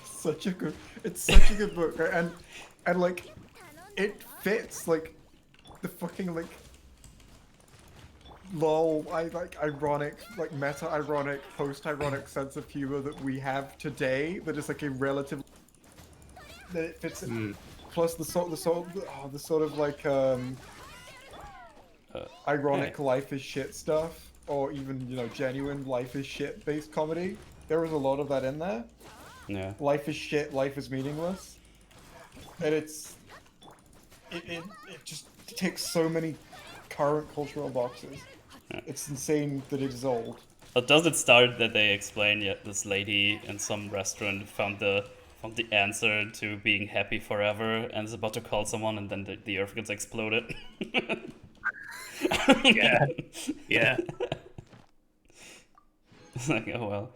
such a good book, right? And like, it fits like the fucking like lol, ironic, like meta-ironic, post-ironic sense of humor that we have today. That is like a relative that it fits. Plus the sort of like ironic life is shit stuff, or even, you know, genuine life is shit based comedy. There was a lot of that in there. Yeah. Life is shit, life is meaningless. And it just ticks so many current cultural boxes. Yeah. It's insane that it is old. But does it start that they explain, yeah, this lady in some restaurant found the found the answer to being happy forever and is about to call someone, and then the earth gets exploded. Yeah. Yeah. It's like, oh well.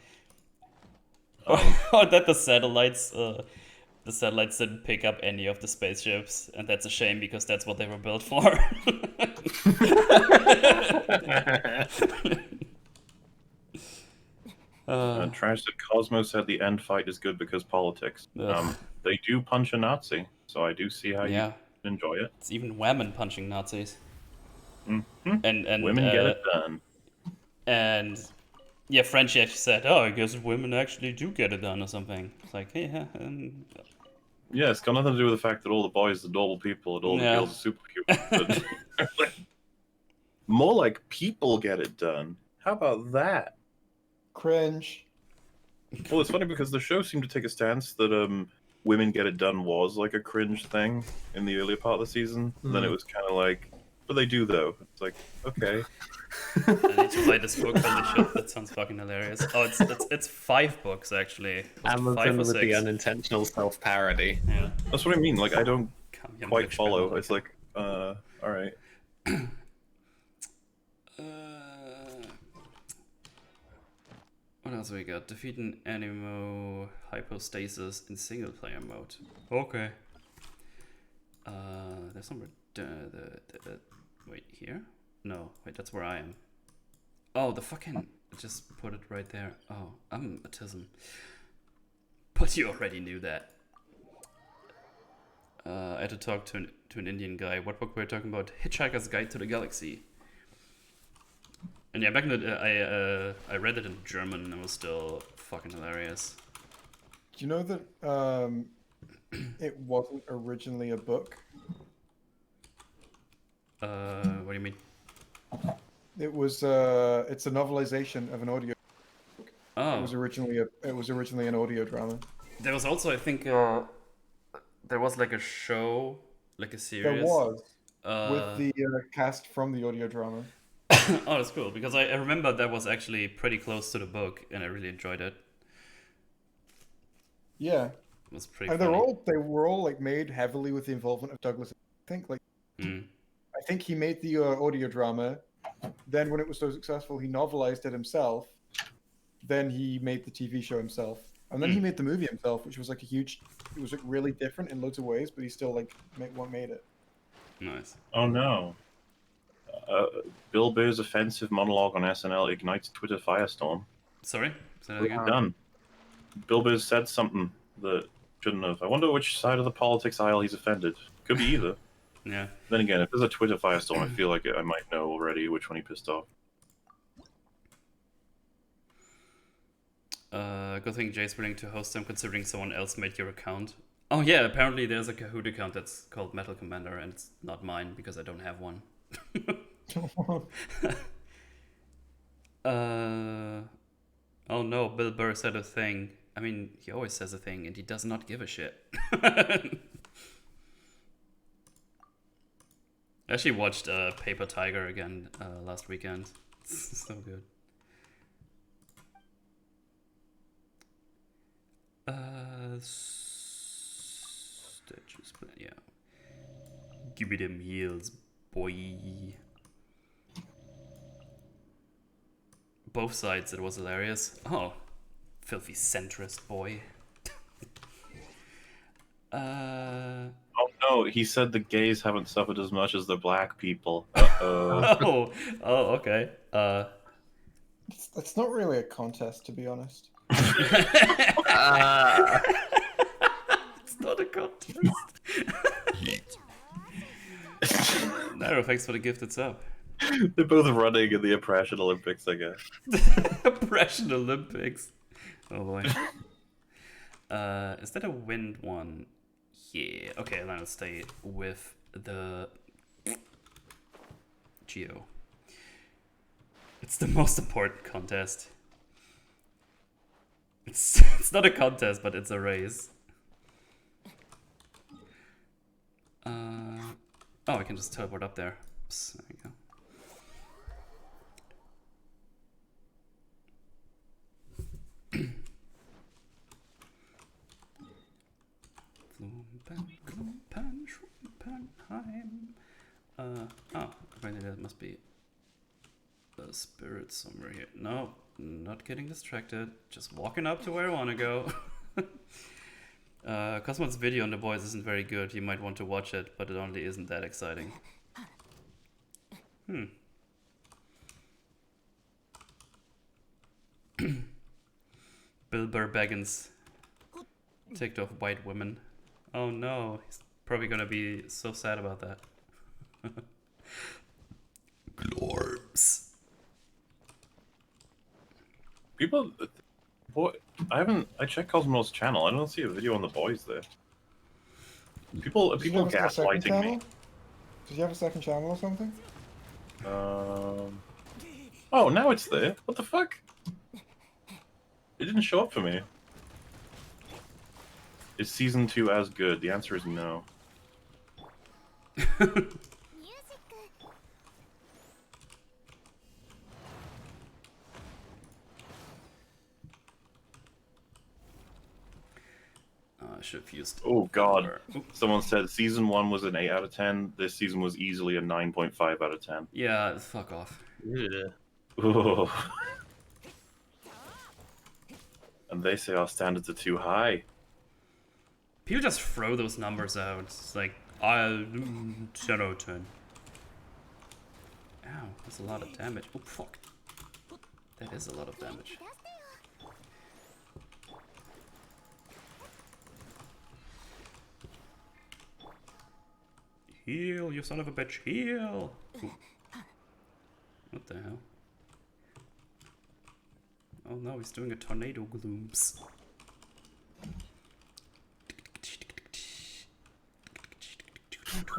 Um, Or that the satellites didn't pick up any of the spaceships, and that's a shame because that's what they were built for. Trash said Cosmo said the end fight is good because politics. Ugh. They do punch a Nazi, so I do see how Yeah. you enjoy it. It's even women punching Nazis. Mhm. And Women get it done. And yeah, Frenchie actually said, "Oh, I guess women actually do get it done or something." It's like, yeah, Yeah, it's got nothing to do with the fact that all the boys are normal people and all the Yeah. girls are superhuman. But more like people get it done. How about that? Cringe. Well, it's funny because the show seemed to take a stance that women get it done was like a cringe thing in the earlier part of the season. And then it was kind of like, but they do though. It's like, okay. I need to buy this book. Holy shit, that sounds fucking hilarious. Oh, it's 5 books actually. Was it 5 Amazon or with 6? the unintentional self-parody. Yeah. That's what I mean. Like, I don't Come, quite follow. It's like, all right. What else we got? Defeat an Animo hypostasis in single player mode. Okay. There's somewhere. Wait, here? No, wait, that's where I am. Oh, the fucking. I just put it right there. Oh, I'm autism. But you already knew that. I had to talk to an Indian guy. What book were we talking about? Hitchhiker's Guide to the Galaxy. And yeah, back in the I read it in German and it was still fucking hilarious. Do you know that it wasn't originally a book? What do you mean? It was it's a novelization of an audio. Oh, It was originally an audio drama. there was also, I think, there was like a show, like a series. There was Uh, with the cast from the audio drama. Oh, that's cool because I remember that was actually pretty close to the book and I really enjoyed it. Yeah, It was pretty and funny. they were all like made heavily with the involvement of Douglas. I think he made the audio drama. Then, when it was so successful, he novelized it himself. Then he made the TV show himself, and then he made the movie himself, which was like a huge. It was like really different in loads of ways, but he still like made it. Nice. Oh no. Bill Burr's offensive monologue on SNL ignites Twitter firestorm. Sorry? Say that again? Done. Bill Burr said something that shouldn't have. I wonder which side of the politics aisle he's offended. Could be either. Yeah. Then again, if there's a Twitter firestorm, I feel like I might know already which one he pissed off. Good thing Jay's willing to host them considering someone else made your account. Oh yeah, apparently there's a Kahoot account that's called Metal Commander and it's not mine because I don't have one. Oh no, Bill Burr said a thing. I mean, he always says a thing and he does not give a shit. I actually watched Paper Tiger again last weekend. It's so good. Statues, yeah. Give me them heels, boy. Both sides, it was hilarious. Oh, filthy centrist boy. Oh no, he said the gays haven't suffered as much as the black people. Uh-oh. Oh, okay. It's not really a contest, to be honest. It's not a contest. Nairo, thanks for the gift. It's up. They're both running in the Oppression Olympics, I guess. Oppression Olympics. Oh boy. Is that a wind one? Yeah. Okay, then I'll stay with the Geo. It's the most important contest. It's not a contest, but it's a race. Oh, I can just teleport up there. Oops, there you go. Oh, apparently that must be a spirit somewhere here. No, not getting distracted. Just walking up to where I want to go. Cosmo's video on the boys isn't very good. You might want to watch it, but it only isn't that exciting. Bill Burr Baggins ticked off white women. Oh no, he's probably gonna be so sad about that. Glorbs. People, boy, I checked Cosmo's channel. I don't see a video on the boys there. People Did you have a second gaslighting me. channel? Did you have a second channel or something? Oh, now it's there. What the fuck? It didn't show up for me. Is season 2 as good? The answer is no. I should have used. Oh god. Someone said season 1 was an 8 out of 10. This season was easily a 9.5 out of 10. Yeah, fuck off. Yeah. Ooh. And they say our standards are too high. People just throw those numbers out. It's like, 10 out of 10. Ow, that's a lot of damage. Oh, fuck. That is a lot of damage. Heal, you son of a bitch, heal! Ooh. What the hell? Oh no, he's doing a tornado glooms.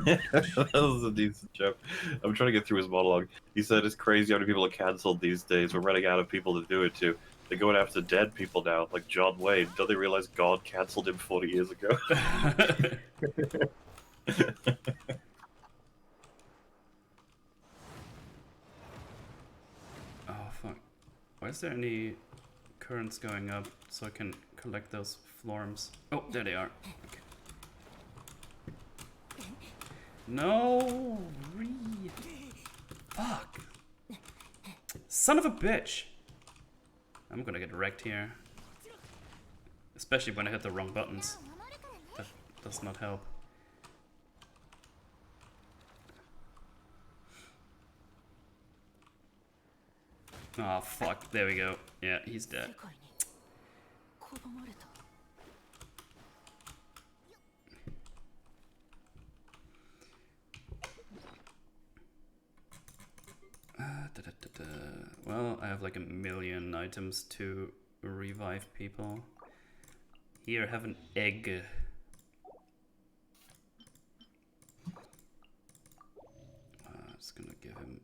That was a decent joke. I'm trying to get through his monologue. He said it's crazy how many people are cancelled these days. We're running out of people to do it to. They're going after dead people now, like John Wayne. Don't they realize God cancelled him 40 years ago? Oh fuck. Why is there any currents going up so I can collect those florms? Oh, there they are. Okay. No! Fuck! Son of a bitch! I'm gonna get wrecked here. Especially when I hit the wrong buttons. That does not help. Oh fuck, there we go. Yeah, he's dead. Well, I have like 1,000,000 items to revive people. Here, have an egg. Just gonna give him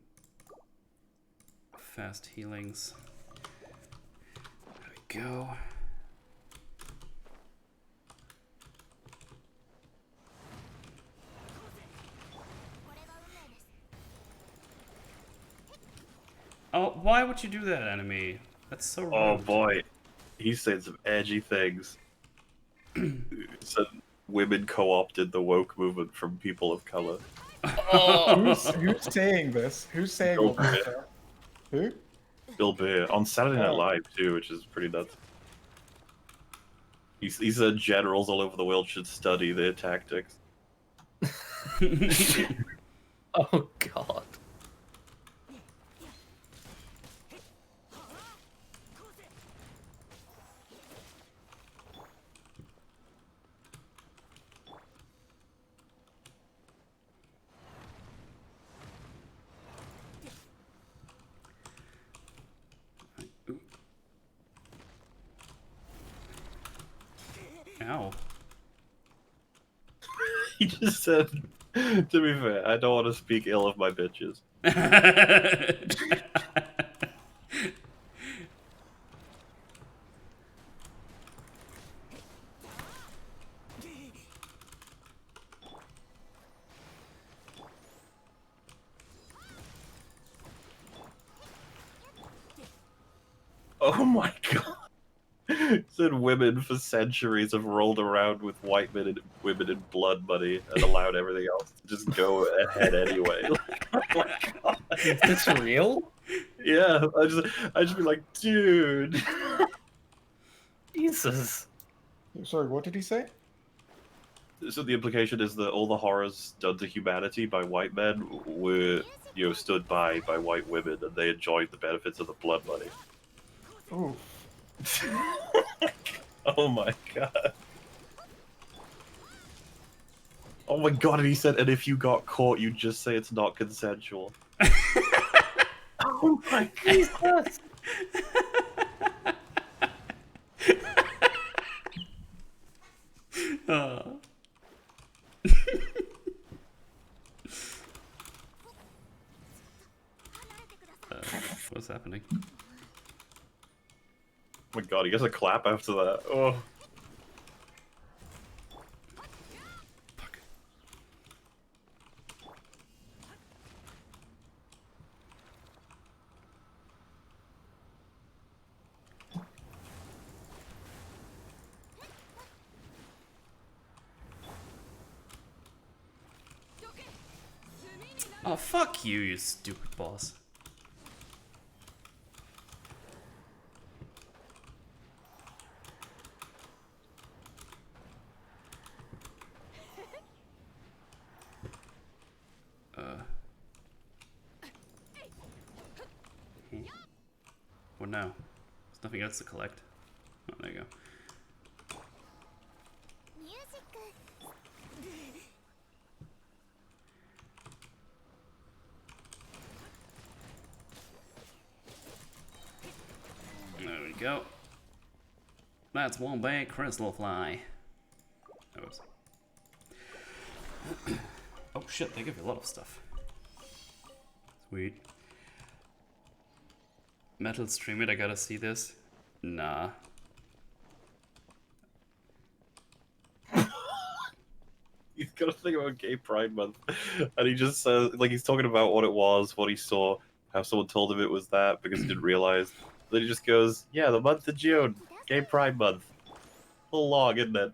fast healings. There we go. Oh, why would you do that, enemy? That's so rude. Oh boy. He said some edgy things. Said women co-opted the woke movement from people of color. Who's saying this? Who's saying all this stuff? Who? Bill Burr on Saturday Night Live too, which is pretty nuts. He said generals all over the world should study their tactics. Oh god. Ow. He just said, to be fair, I don't want to speak ill of my bitches. Oh my god. Said women for centuries have rolled around with white men and women in blood money and allowed everything else to just go ahead anyway. Oh my god. Is this real? Yeah, I just be like, dude. Jesus. Sorry, what did he say? So the implication is that all the horrors done to humanity by white men were, stood by white women, and they enjoyed the benefits of the blood money. Ooh. Oh my god. Oh my god, and he said, and if you got caught, you just say it's not consensual. Oh my Jesus. What's happening? Oh my god, he gets a clap after that. Oh. Fuck. Oh, fuck you, you stupid boss. What now? There's nothing else to collect. Oh, there you go. There we go. That's one big crystal fly. Oops. Oh shit, they give you a lot of stuff. Sweet. Metal stream it, I gotta see this. Nah. He's got a thing about Gay Pride Month. And he just says, like, he's talking about what it was, what he saw, how someone told him it was that because he didn't realize. Then he just goes, yeah, the month of June, Gay Pride Month. A little long, isn't it?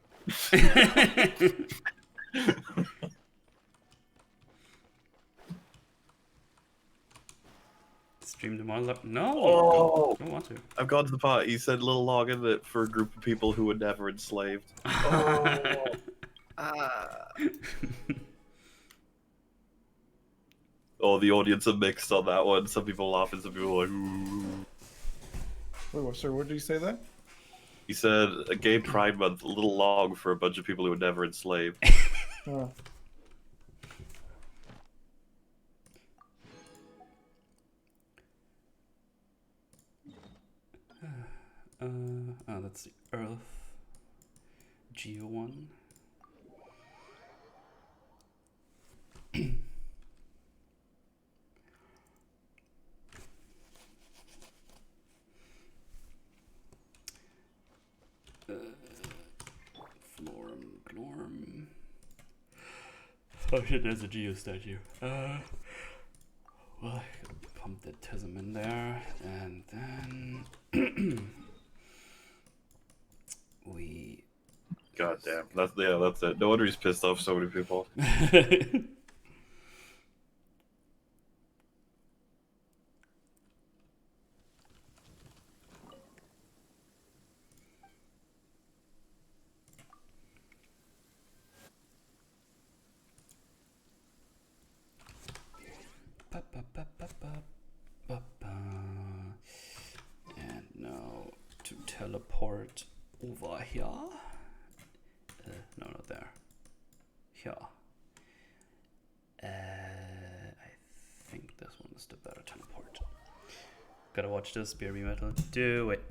Stream the MauLer. No! Oh! Don't want to. I've gone to the part. He said, a little long, isn't it, for a group of people who were never enslaved. Oh! Oh, the audience are mixed on that one. Some people laugh and some people are like, ooh. Wait, what, sorry, what did he say there? He said, a Gay Pride Month, a little long for a bunch of people who were never enslaved. Oh. Oh, that's the Earth Geo one. Florum, Glorm. Oh shit, there's a Geo statue. Well, I gotta pump the Tism in there, and then we. God damn. That's it. No wonder he's pissed off so many people. And now to teleport over here. No, not there. Here. I think this one is the better teleport. Gotta watch this, Beery Metal. Do it.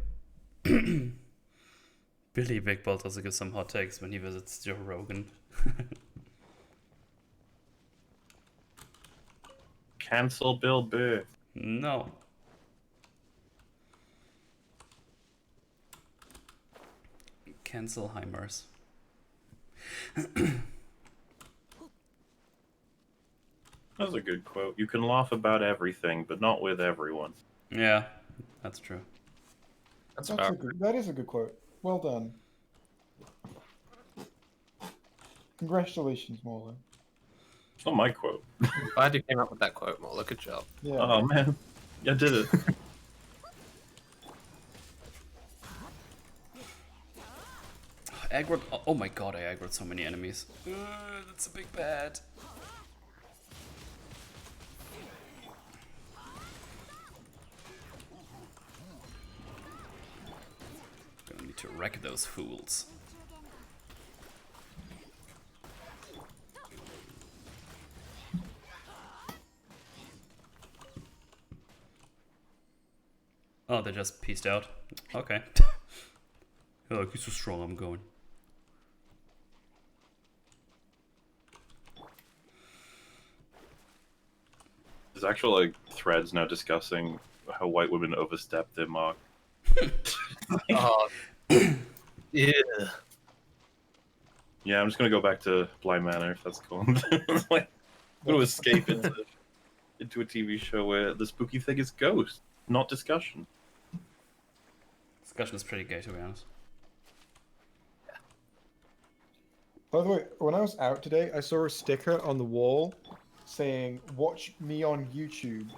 Billy Big Balls also gives some hot takes when he visits Joe Rogan. Cancel Bill Burr. No. Cancel Heimers. That's a good quote. You can laugh about everything, but not with everyone. Yeah, that's true. That's That is a good quote. Well done. Congratulations, MauLer. It's not my quote. Glad you came up with that quote, MauLer. Good job. Yeah. Oh man, I did it. Aggroed. Oh my god, I aggroed so many enemies. That's a big bad. Gonna need to wreck those fools. Oh, they just pieced out. Okay. Oh, he's so strong, I'm going. There's actual like threads now discussing how white women overstep their mark. Oh, yeah. Yeah, I'm just gonna go back to Bly Manor if that's cool. Like, I'm gonna escape into a TV show where the spooky thing is ghost, not discussion. Discussion is pretty gay, to be honest. By the way, when I was out today, I saw a sticker on the wall saying, "Watch me on YouTube."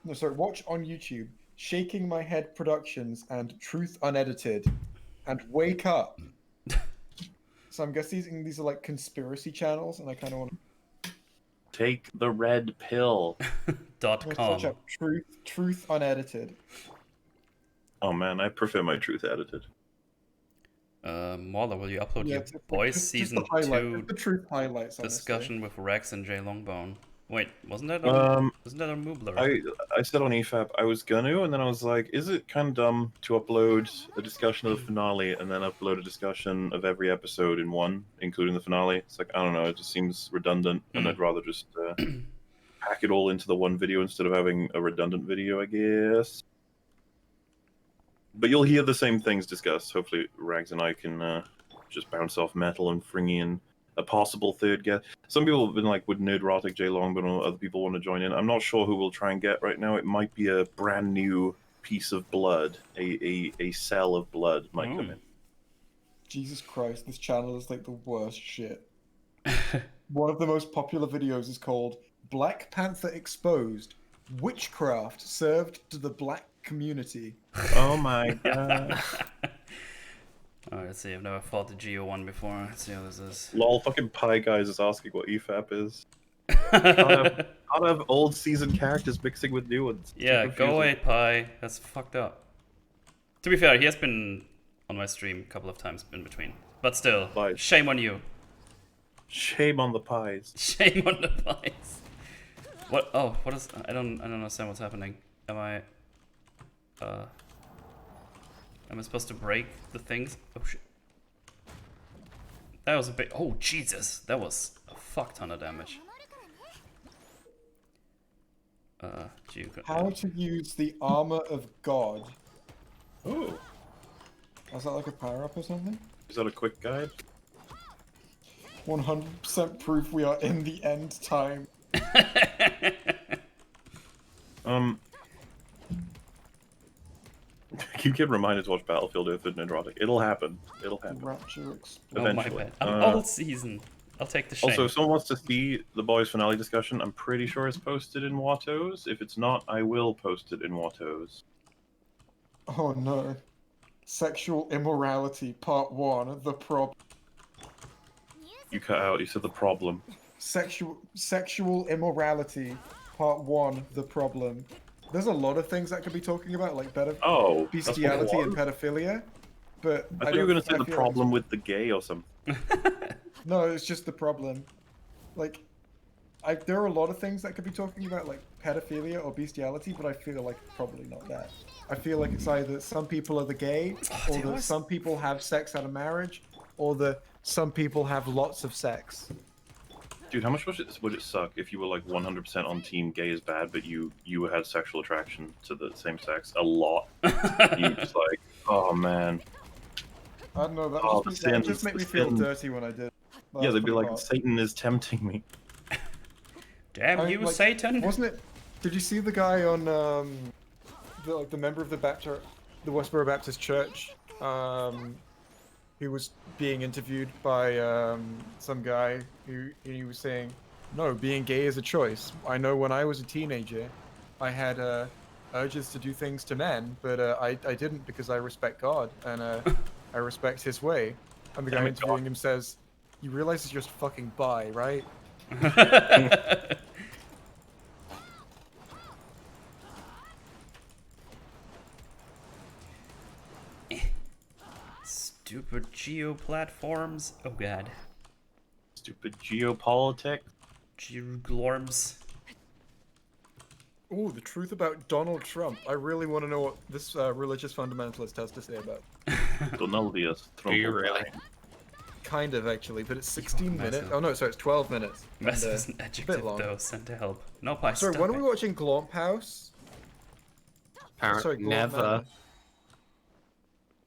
No, sorry, watch on YouTube. Shaking My Head Productions and Truth Unedited, and Wake Up. So I'm guessing these are like conspiracy channels, and I kind of want Take the red pill. Dot to search com. up Truth Unedited. Oh man, I prefer my truth edited. MauLer, will you upload your it's like Boys just Season the highlight, 2 just the truth highlights. Honestly. discussion with Rex and Jay Longbone? Wait, wasn't that on MauLer? I said on EFAP I was gonna, and then I was like, is it kind of dumb to upload a discussion of the finale and then upload a discussion of every episode in one, including the finale? It's like, I don't know, it just seems redundant, and I'd rather just pack it all into the one video instead of having a redundant video, I guess. But you'll hear the same things discussed. Hopefully Rags and I can just bounce off metal and bring in a possible third guest. Some people have been like, would Nerdrotic, Jay Longbone, or other people want to join in? I'm not sure who we'll try and get right now. It might be a brand new piece of blood, a cell of blood might come in. Jesus Christ, this channel is like the worst shit. One of the most popular videos is called Black Panther Exposed. Witchcraft served to the black community. Oh my god. Alright, let's see, I've never fought the Geo1 before. Let's see how this is. Lol, fucking Pie Guys is asking what EFAP is. Can't have old season characters mixing with new ones. It's Yeah, too go confusing. away, Pi. That's fucked up. To be fair, he has been on my stream a couple of times in between. But still, Lies. shame on you. Shame on the pies. Shame on the Pies. What? Oh, what is? I don't understand what's happening. Am I supposed to break the things? Oh shit. That was a big. Oh Jesus, that was a fuck ton of damage. How to use the armor of God. Oh, Is that like a power up or something? is that a quick guide? 100% proof we are in the end time. Keep getting reminded to watch Battlefield Earth and Nerdrotic. It'll happen. It'll happen. Rapture explode. Oh my Eventually. bad. I'm all season. I'll take the shame. Also, if someone wants to see the boys' finale discussion, I'm pretty sure it's posted in Watto's. If it's not, I will post it in Watto's. Oh no. Sexual immorality, part 1, the problem. You cut out. You said the problem. Sexual immorality, part 1, the problem. There's a lot of things that could be talking about, like Oh, that's what it bestiality and was? pedophilia. But I thought you were going to say I the feel problem with the gay or something. No, it's just the problem. Like, there are a lot of things that could be talking about, like pedophilia or bestiality, but I feel like probably not that. I feel like it's either some people are the gay, or that some people have sex out of marriage, or that some people have lots of sex. Dude, how much would it suck if you were like 100% on team gay is bad, but you had sexual attraction to the same sex a lot? You just like, oh man. I don't know, that Oh, just made me feel sin. dirty when I did. Yeah, they'd be like, hot. Satan is tempting me. Damn you, Satan! Wasn't it? Did you see the guy on the member of the Westboro Baptist Church He was being interviewed by some guy who he was saying, "No, being gay is a choice. I know when I was a teenager, I had urges to do things to men, but I didn't because I respect God and I respect His way." And the guy interviewing him says, "You realize it's just fucking bi, right?" Stupid geo platforms. Oh god. Stupid geopolitics. Geoglorms. Ooh, the truth about Donald Trump. I really want to know what this religious fundamentalist has to say about it. Donald Diaz. Do you really? Kind of, actually, but it's 16 minutes. Massive. Oh no, sorry, it's 12 minutes. Mess And, is an bit adjective long. though, send to help. Nope, I Sorry, stop when are it. we watching Glomp House? Apparently, Sorry, Glomp never. Manor.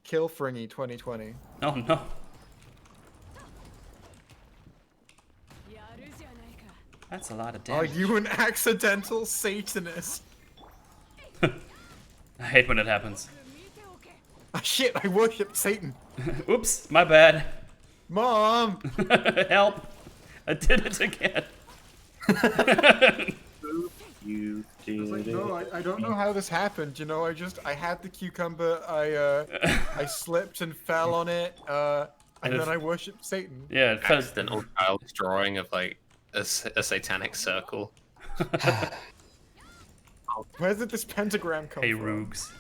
Kill Fringy 2020. Oh no. That's a lot of Are damage. you an accidental Satanist? I hate when it happens. Ah, shit, I worship Satan. Oops, my bad. Mom! Help! I did it again. You did It's like, it. no, I don't know how this happened. You know, I had the cucumber, I slipped and fell on it, and then I worshipped Satan. Yeah, it felt. Accidental child's drawing of like a satanic circle. Where did this pentagram come Hey, from? Roogs.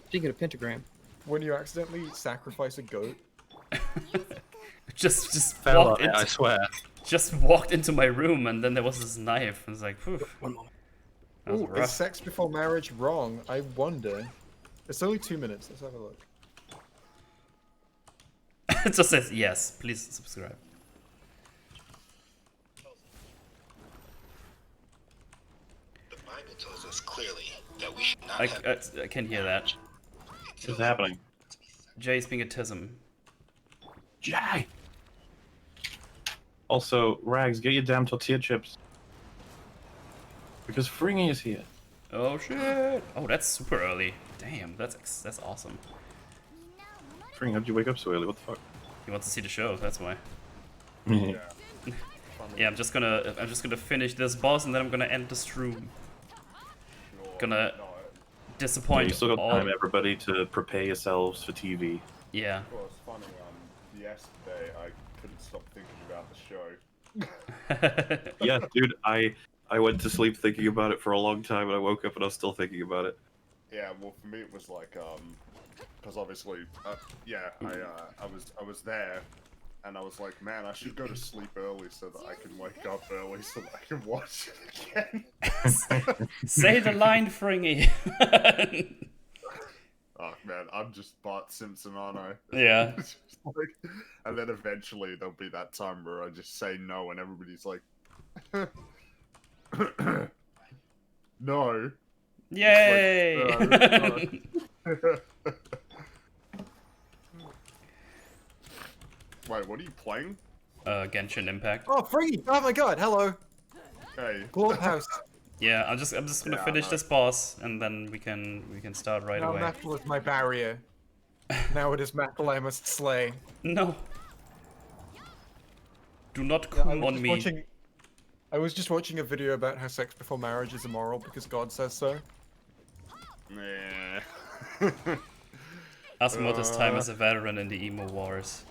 Speaking of pentagram, When you accidentally sacrifice a goat. Just Fell walked on it, I into, swear. just walked into my room, and then there was this knife. I was like, phew. one moment. That was Ooh, is rough. sex before marriage wrong? I wonder. It's only 2 minutes. Let's have a look. It just says yes. Please subscribe. The Bible tells us clearly that we should not have I can hear that. What's happening? Jay's being a tism. Jay! Also, Rags, get your damn tortilla chips. Because Fringy is here. Oh shit! Oh, that's super early. Damn, that's awesome. Fringy, how'd you wake up so early? What the fuck? He wants to see the show. That's why. Yeah. Yeah, I'm just gonna finish this boss, and then I'm gonna end the stream. Gonna disappoint You still got all. time, everybody, to prepare yourselves for TV. Yeah. Well, it's funny. Yesterday I couldn't stop thinking about the show. Yeah, dude, I went to sleep thinking about it for a long time, and I woke up and I was still thinking about it. Yeah, well, for me it was like, because obviously, yeah, I was there, and I was like, man, I should go to sleep early so that I can wake up early so that I can watch it again. Say the line, Fringy. Oh man, I'm just Bart Simpson, aren't I? Yeah. It's just like- and then eventually there'll be that time where I just say no, and everybody's like, no. Yay! Wait, what are you playing? Genshin Impact. Oh, Fringy! Oh my god, hello! Hey. Glomp House. Yeah, I'm just gonna Yeah, finish no. this boss, and then we can start right Now away. metal is my barrier. Now it is metal I must slay. No. Do not Yeah, come on me. I was just watching a video about how sex before marriage is immoral because God says so. Yeah. Asmode's time as a veteran in the emo wars.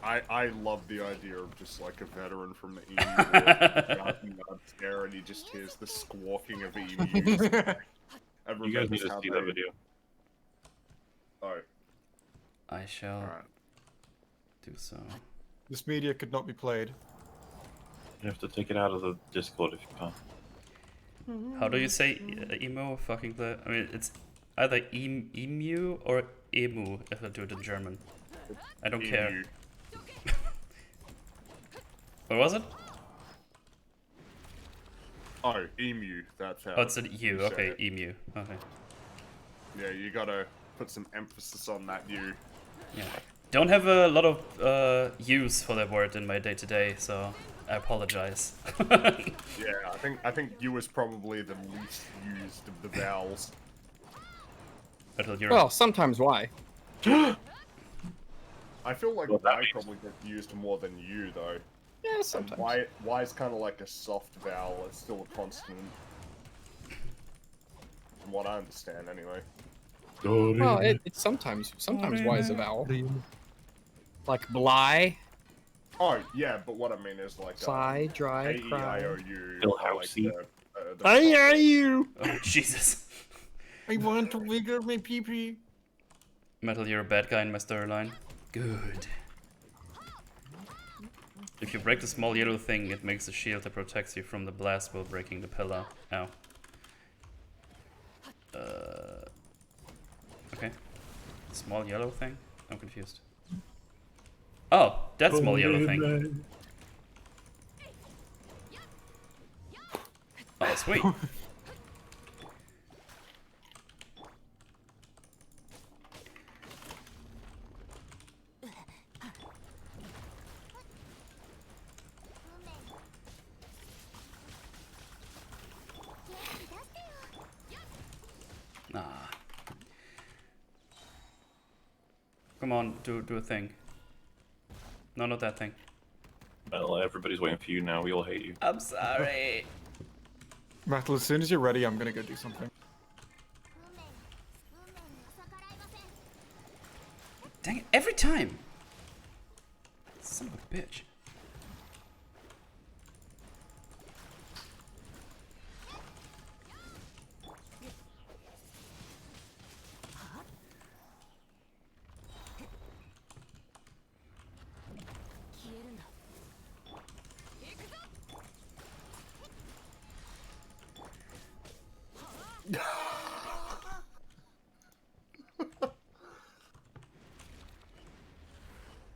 I love the idea of just like a veteran from the emu world there, and he just hears the squawking of emus. And You guys need remembers to how see they- that video. Oh, I shall alright. do so. This media could not be played. You have to take it out of the Discord if you can't. How do you say emo? Fucking the. I mean, it's either emu or emu if I do it in German. I don't care. Emu. What was it? Oh, emu. That's how. Oh, it's an U. you say Okay, it. emu. Okay. Yeah, you gotta put some emphasis on that U. Yeah. Don't have a lot of use for that word in my day to day, so I apologize. Yeah, I think U is probably the least used of the vowels. Metal, you're Well, sometimes why? I feel like Well, that Y means- probably gets used more than U though. Yeah, And sometimes. Y is kind of like a soft vowel. It's still a consonant. From what I understand, anyway. Well, it's sometimes Y is a vowel. Like bly, Oh yeah, but what I mean is like sigh, dry, A, E, I, cry. O, U. Bill are like Housey. the Hey, proper- are you? Oh, Jesus. I want to wiggle my pee pee. Metal, you're a bad guy in my storyline. Good. If you break the small yellow thing, it makes a shield that protects you from the blast while breaking the pillar. Ow. Okay. Small yellow thing? I'm confused. Oh, that small yellow thing. Oh, sweet. Nah. Come on, do a thing. No, not that thing. Well, everybody's waiting for you now. We all hate you. I'm sorry. Metal, as soon as you're ready, I'm gonna go do something. Dang it, every time! Son of a bitch.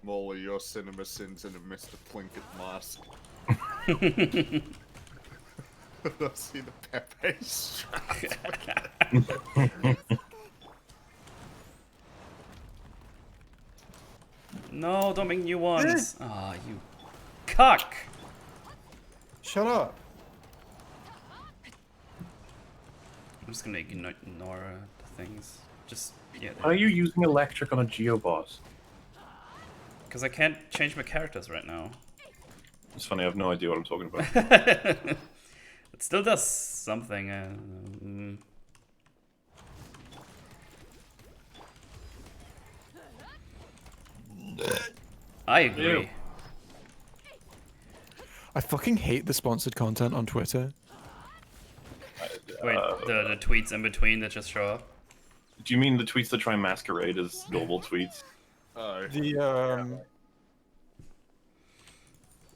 MauLer, your cinema sins in a Mr. Plinkett mask. I see the Pepe strap. No, don't make new ones. Ah, you cock! Shut up. I'm just gonna ignore the things. Just, yeah. Why are you using electric on a Geoboss? Because I can't change my characters right now. It's funny, I have no idea what I'm talking about. It still does something. I agree. Ew. I fucking hate the sponsored content on Twitter. Wait, the tweets in between that just show up? Do you mean the tweets that try and masquerade as normal tweets? Oh. The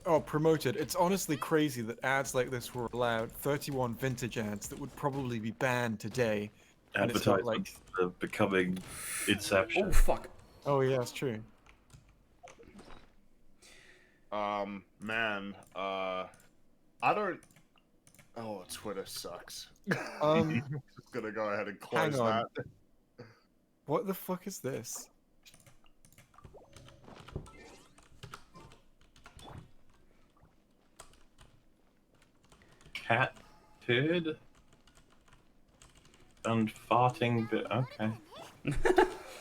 Oh, promoted. It's honestly crazy that ads like this were allowed. 31 vintage ads that would probably be banned today. And it's got, Advertisements of becoming Inception. Oh, fuck. Oh yeah, it's true. Man, I don't. Oh, Twitter sucks. Just gonna go ahead and close Hang on. that. What the fuck is this? Cat turd and farting bit. Okay.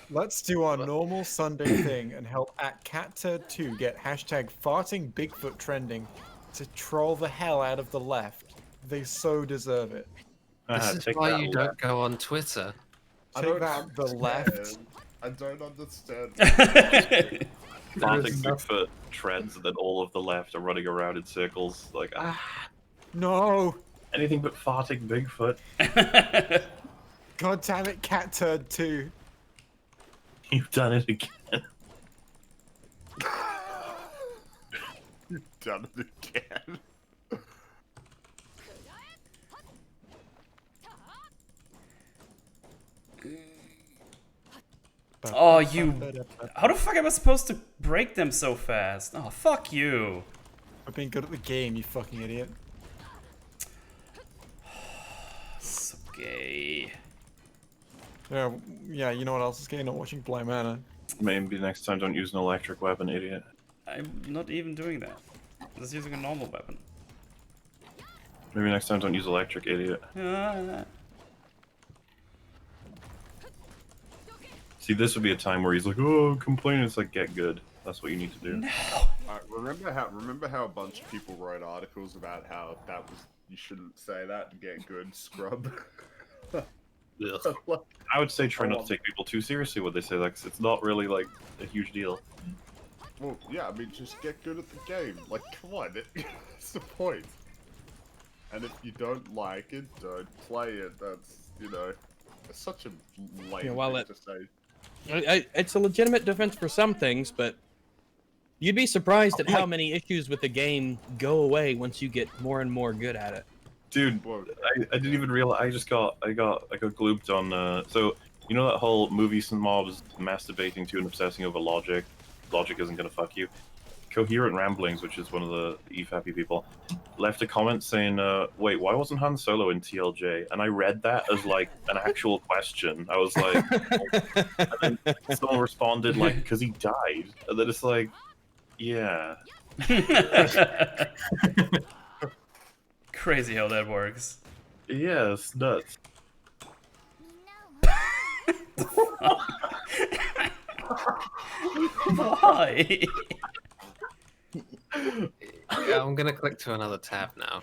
Let's do our normal Sunday thing and help at CatTurd2 get hashtag farting Bigfoot trending to troll the hell out of the left. They so deserve it. This is take why that you left. don't go on Twitter. I Take don't that, the left. understand. I don't understand. Farting Bigfoot trends, and then all of the left are running around in circles, like, No! anything but farting Bigfoot. God damn it, CatTurd2. You've done it again. You've done it again. Oh, you... How the fuck am I supposed to break them so fast? Oh, fuck you. I've been good at the game, you fucking idiot. So gay. Yeah, you know what else is gay? Not watching Blind Manor. Maybe next time don't use an electric weapon, idiot. I'm not even doing that. I'm just using a normal weapon. Maybe next time don't use electric, idiot. See, this would be a time where he's like, "Oh, complaining." It's like, get good. That's what you need to do. Remember how a bunch of people wrote articles about how that was you shouldn't say that and get good, scrub. I would say try not to take people too seriously when they say that, 'cause it's not really like a huge deal. Well, yeah, I mean, just get good at the game. Like, come on, that's the point. And if you don't like it, don't play it. That's, it's such a lame thing to say. It's a legitimate defense for some things, but you'd be surprised at how many issues with the game go away once you get more and more good at it. Dude, I didn't even realize. I got glooped on. So you know that whole movie some mobs masturbating to and obsessing over logic. Logic isn't gonna fuck you. Coherent Ramblings, which is one of the EFAPy people, left a comment saying, "Wait, why wasn't Han Solo in TLJ?" And I read that as like an actual question. I was like, and then someone responded like, "Because he died," and then it's like, yeah. Crazy how that works. Yeah, it's nuts. Why? Yeah, I'm gonna click to another tab now.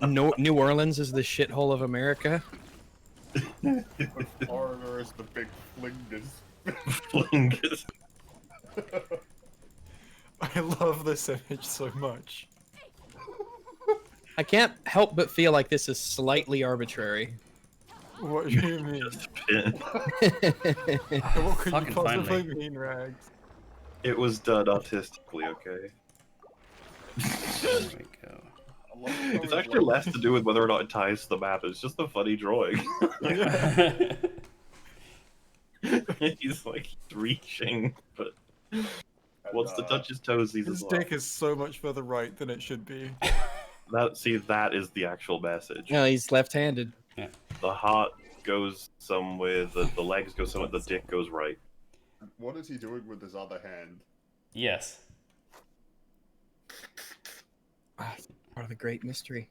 New Orleans is the shithole of America. Foreigner is the big flingus. Flingus. I love this image so much. I can't help but feel like this is slightly arbitrary. What do you mean? What could Fucking you possibly finally. mean, Rags? It was done artistically, okay? There we go. It's actually less to do with whether or not it ties to the map, it's just a funny drawing. He's like reaching, but wants to touch his toesies His as well. dick is so much further right than it should be. That is the actual message. No, he's left-handed. The heart goes somewhere, the legs go somewhere, the dick goes right. What is he doing with his other hand? Yes. Part of the great mystery.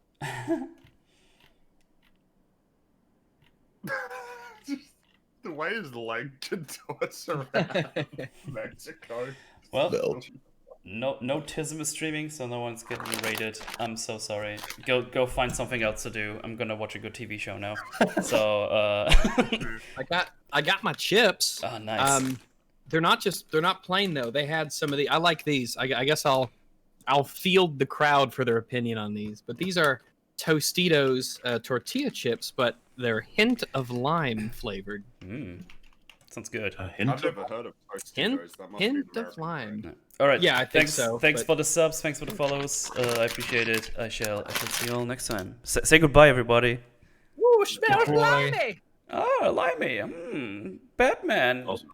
The way his leg contorts around Mexico. Well, no Tism is streaming, so no one's getting rated. I'm so sorry. Go find something else to do. I'm gonna watch a good TV show now. So I got my chips. Oh, nice. They're not plain though. They had some of the. I like these. I guess I'll field the crowd for their opinion on these. But these are Tostitos tortilla chips, but they're hint of lime flavored. Sounds good. A hint I've of never heard of Hint, Tostitos. That must be hint an of American lime. brand. All right. Yeah, I think thanks, so, Thanks but- for the subs. Thanks for the follows. I appreciate it. I shall see you all next time. Say goodbye, everybody. Ooh, smells Boy. limey. Oh, limey. Batman. Also,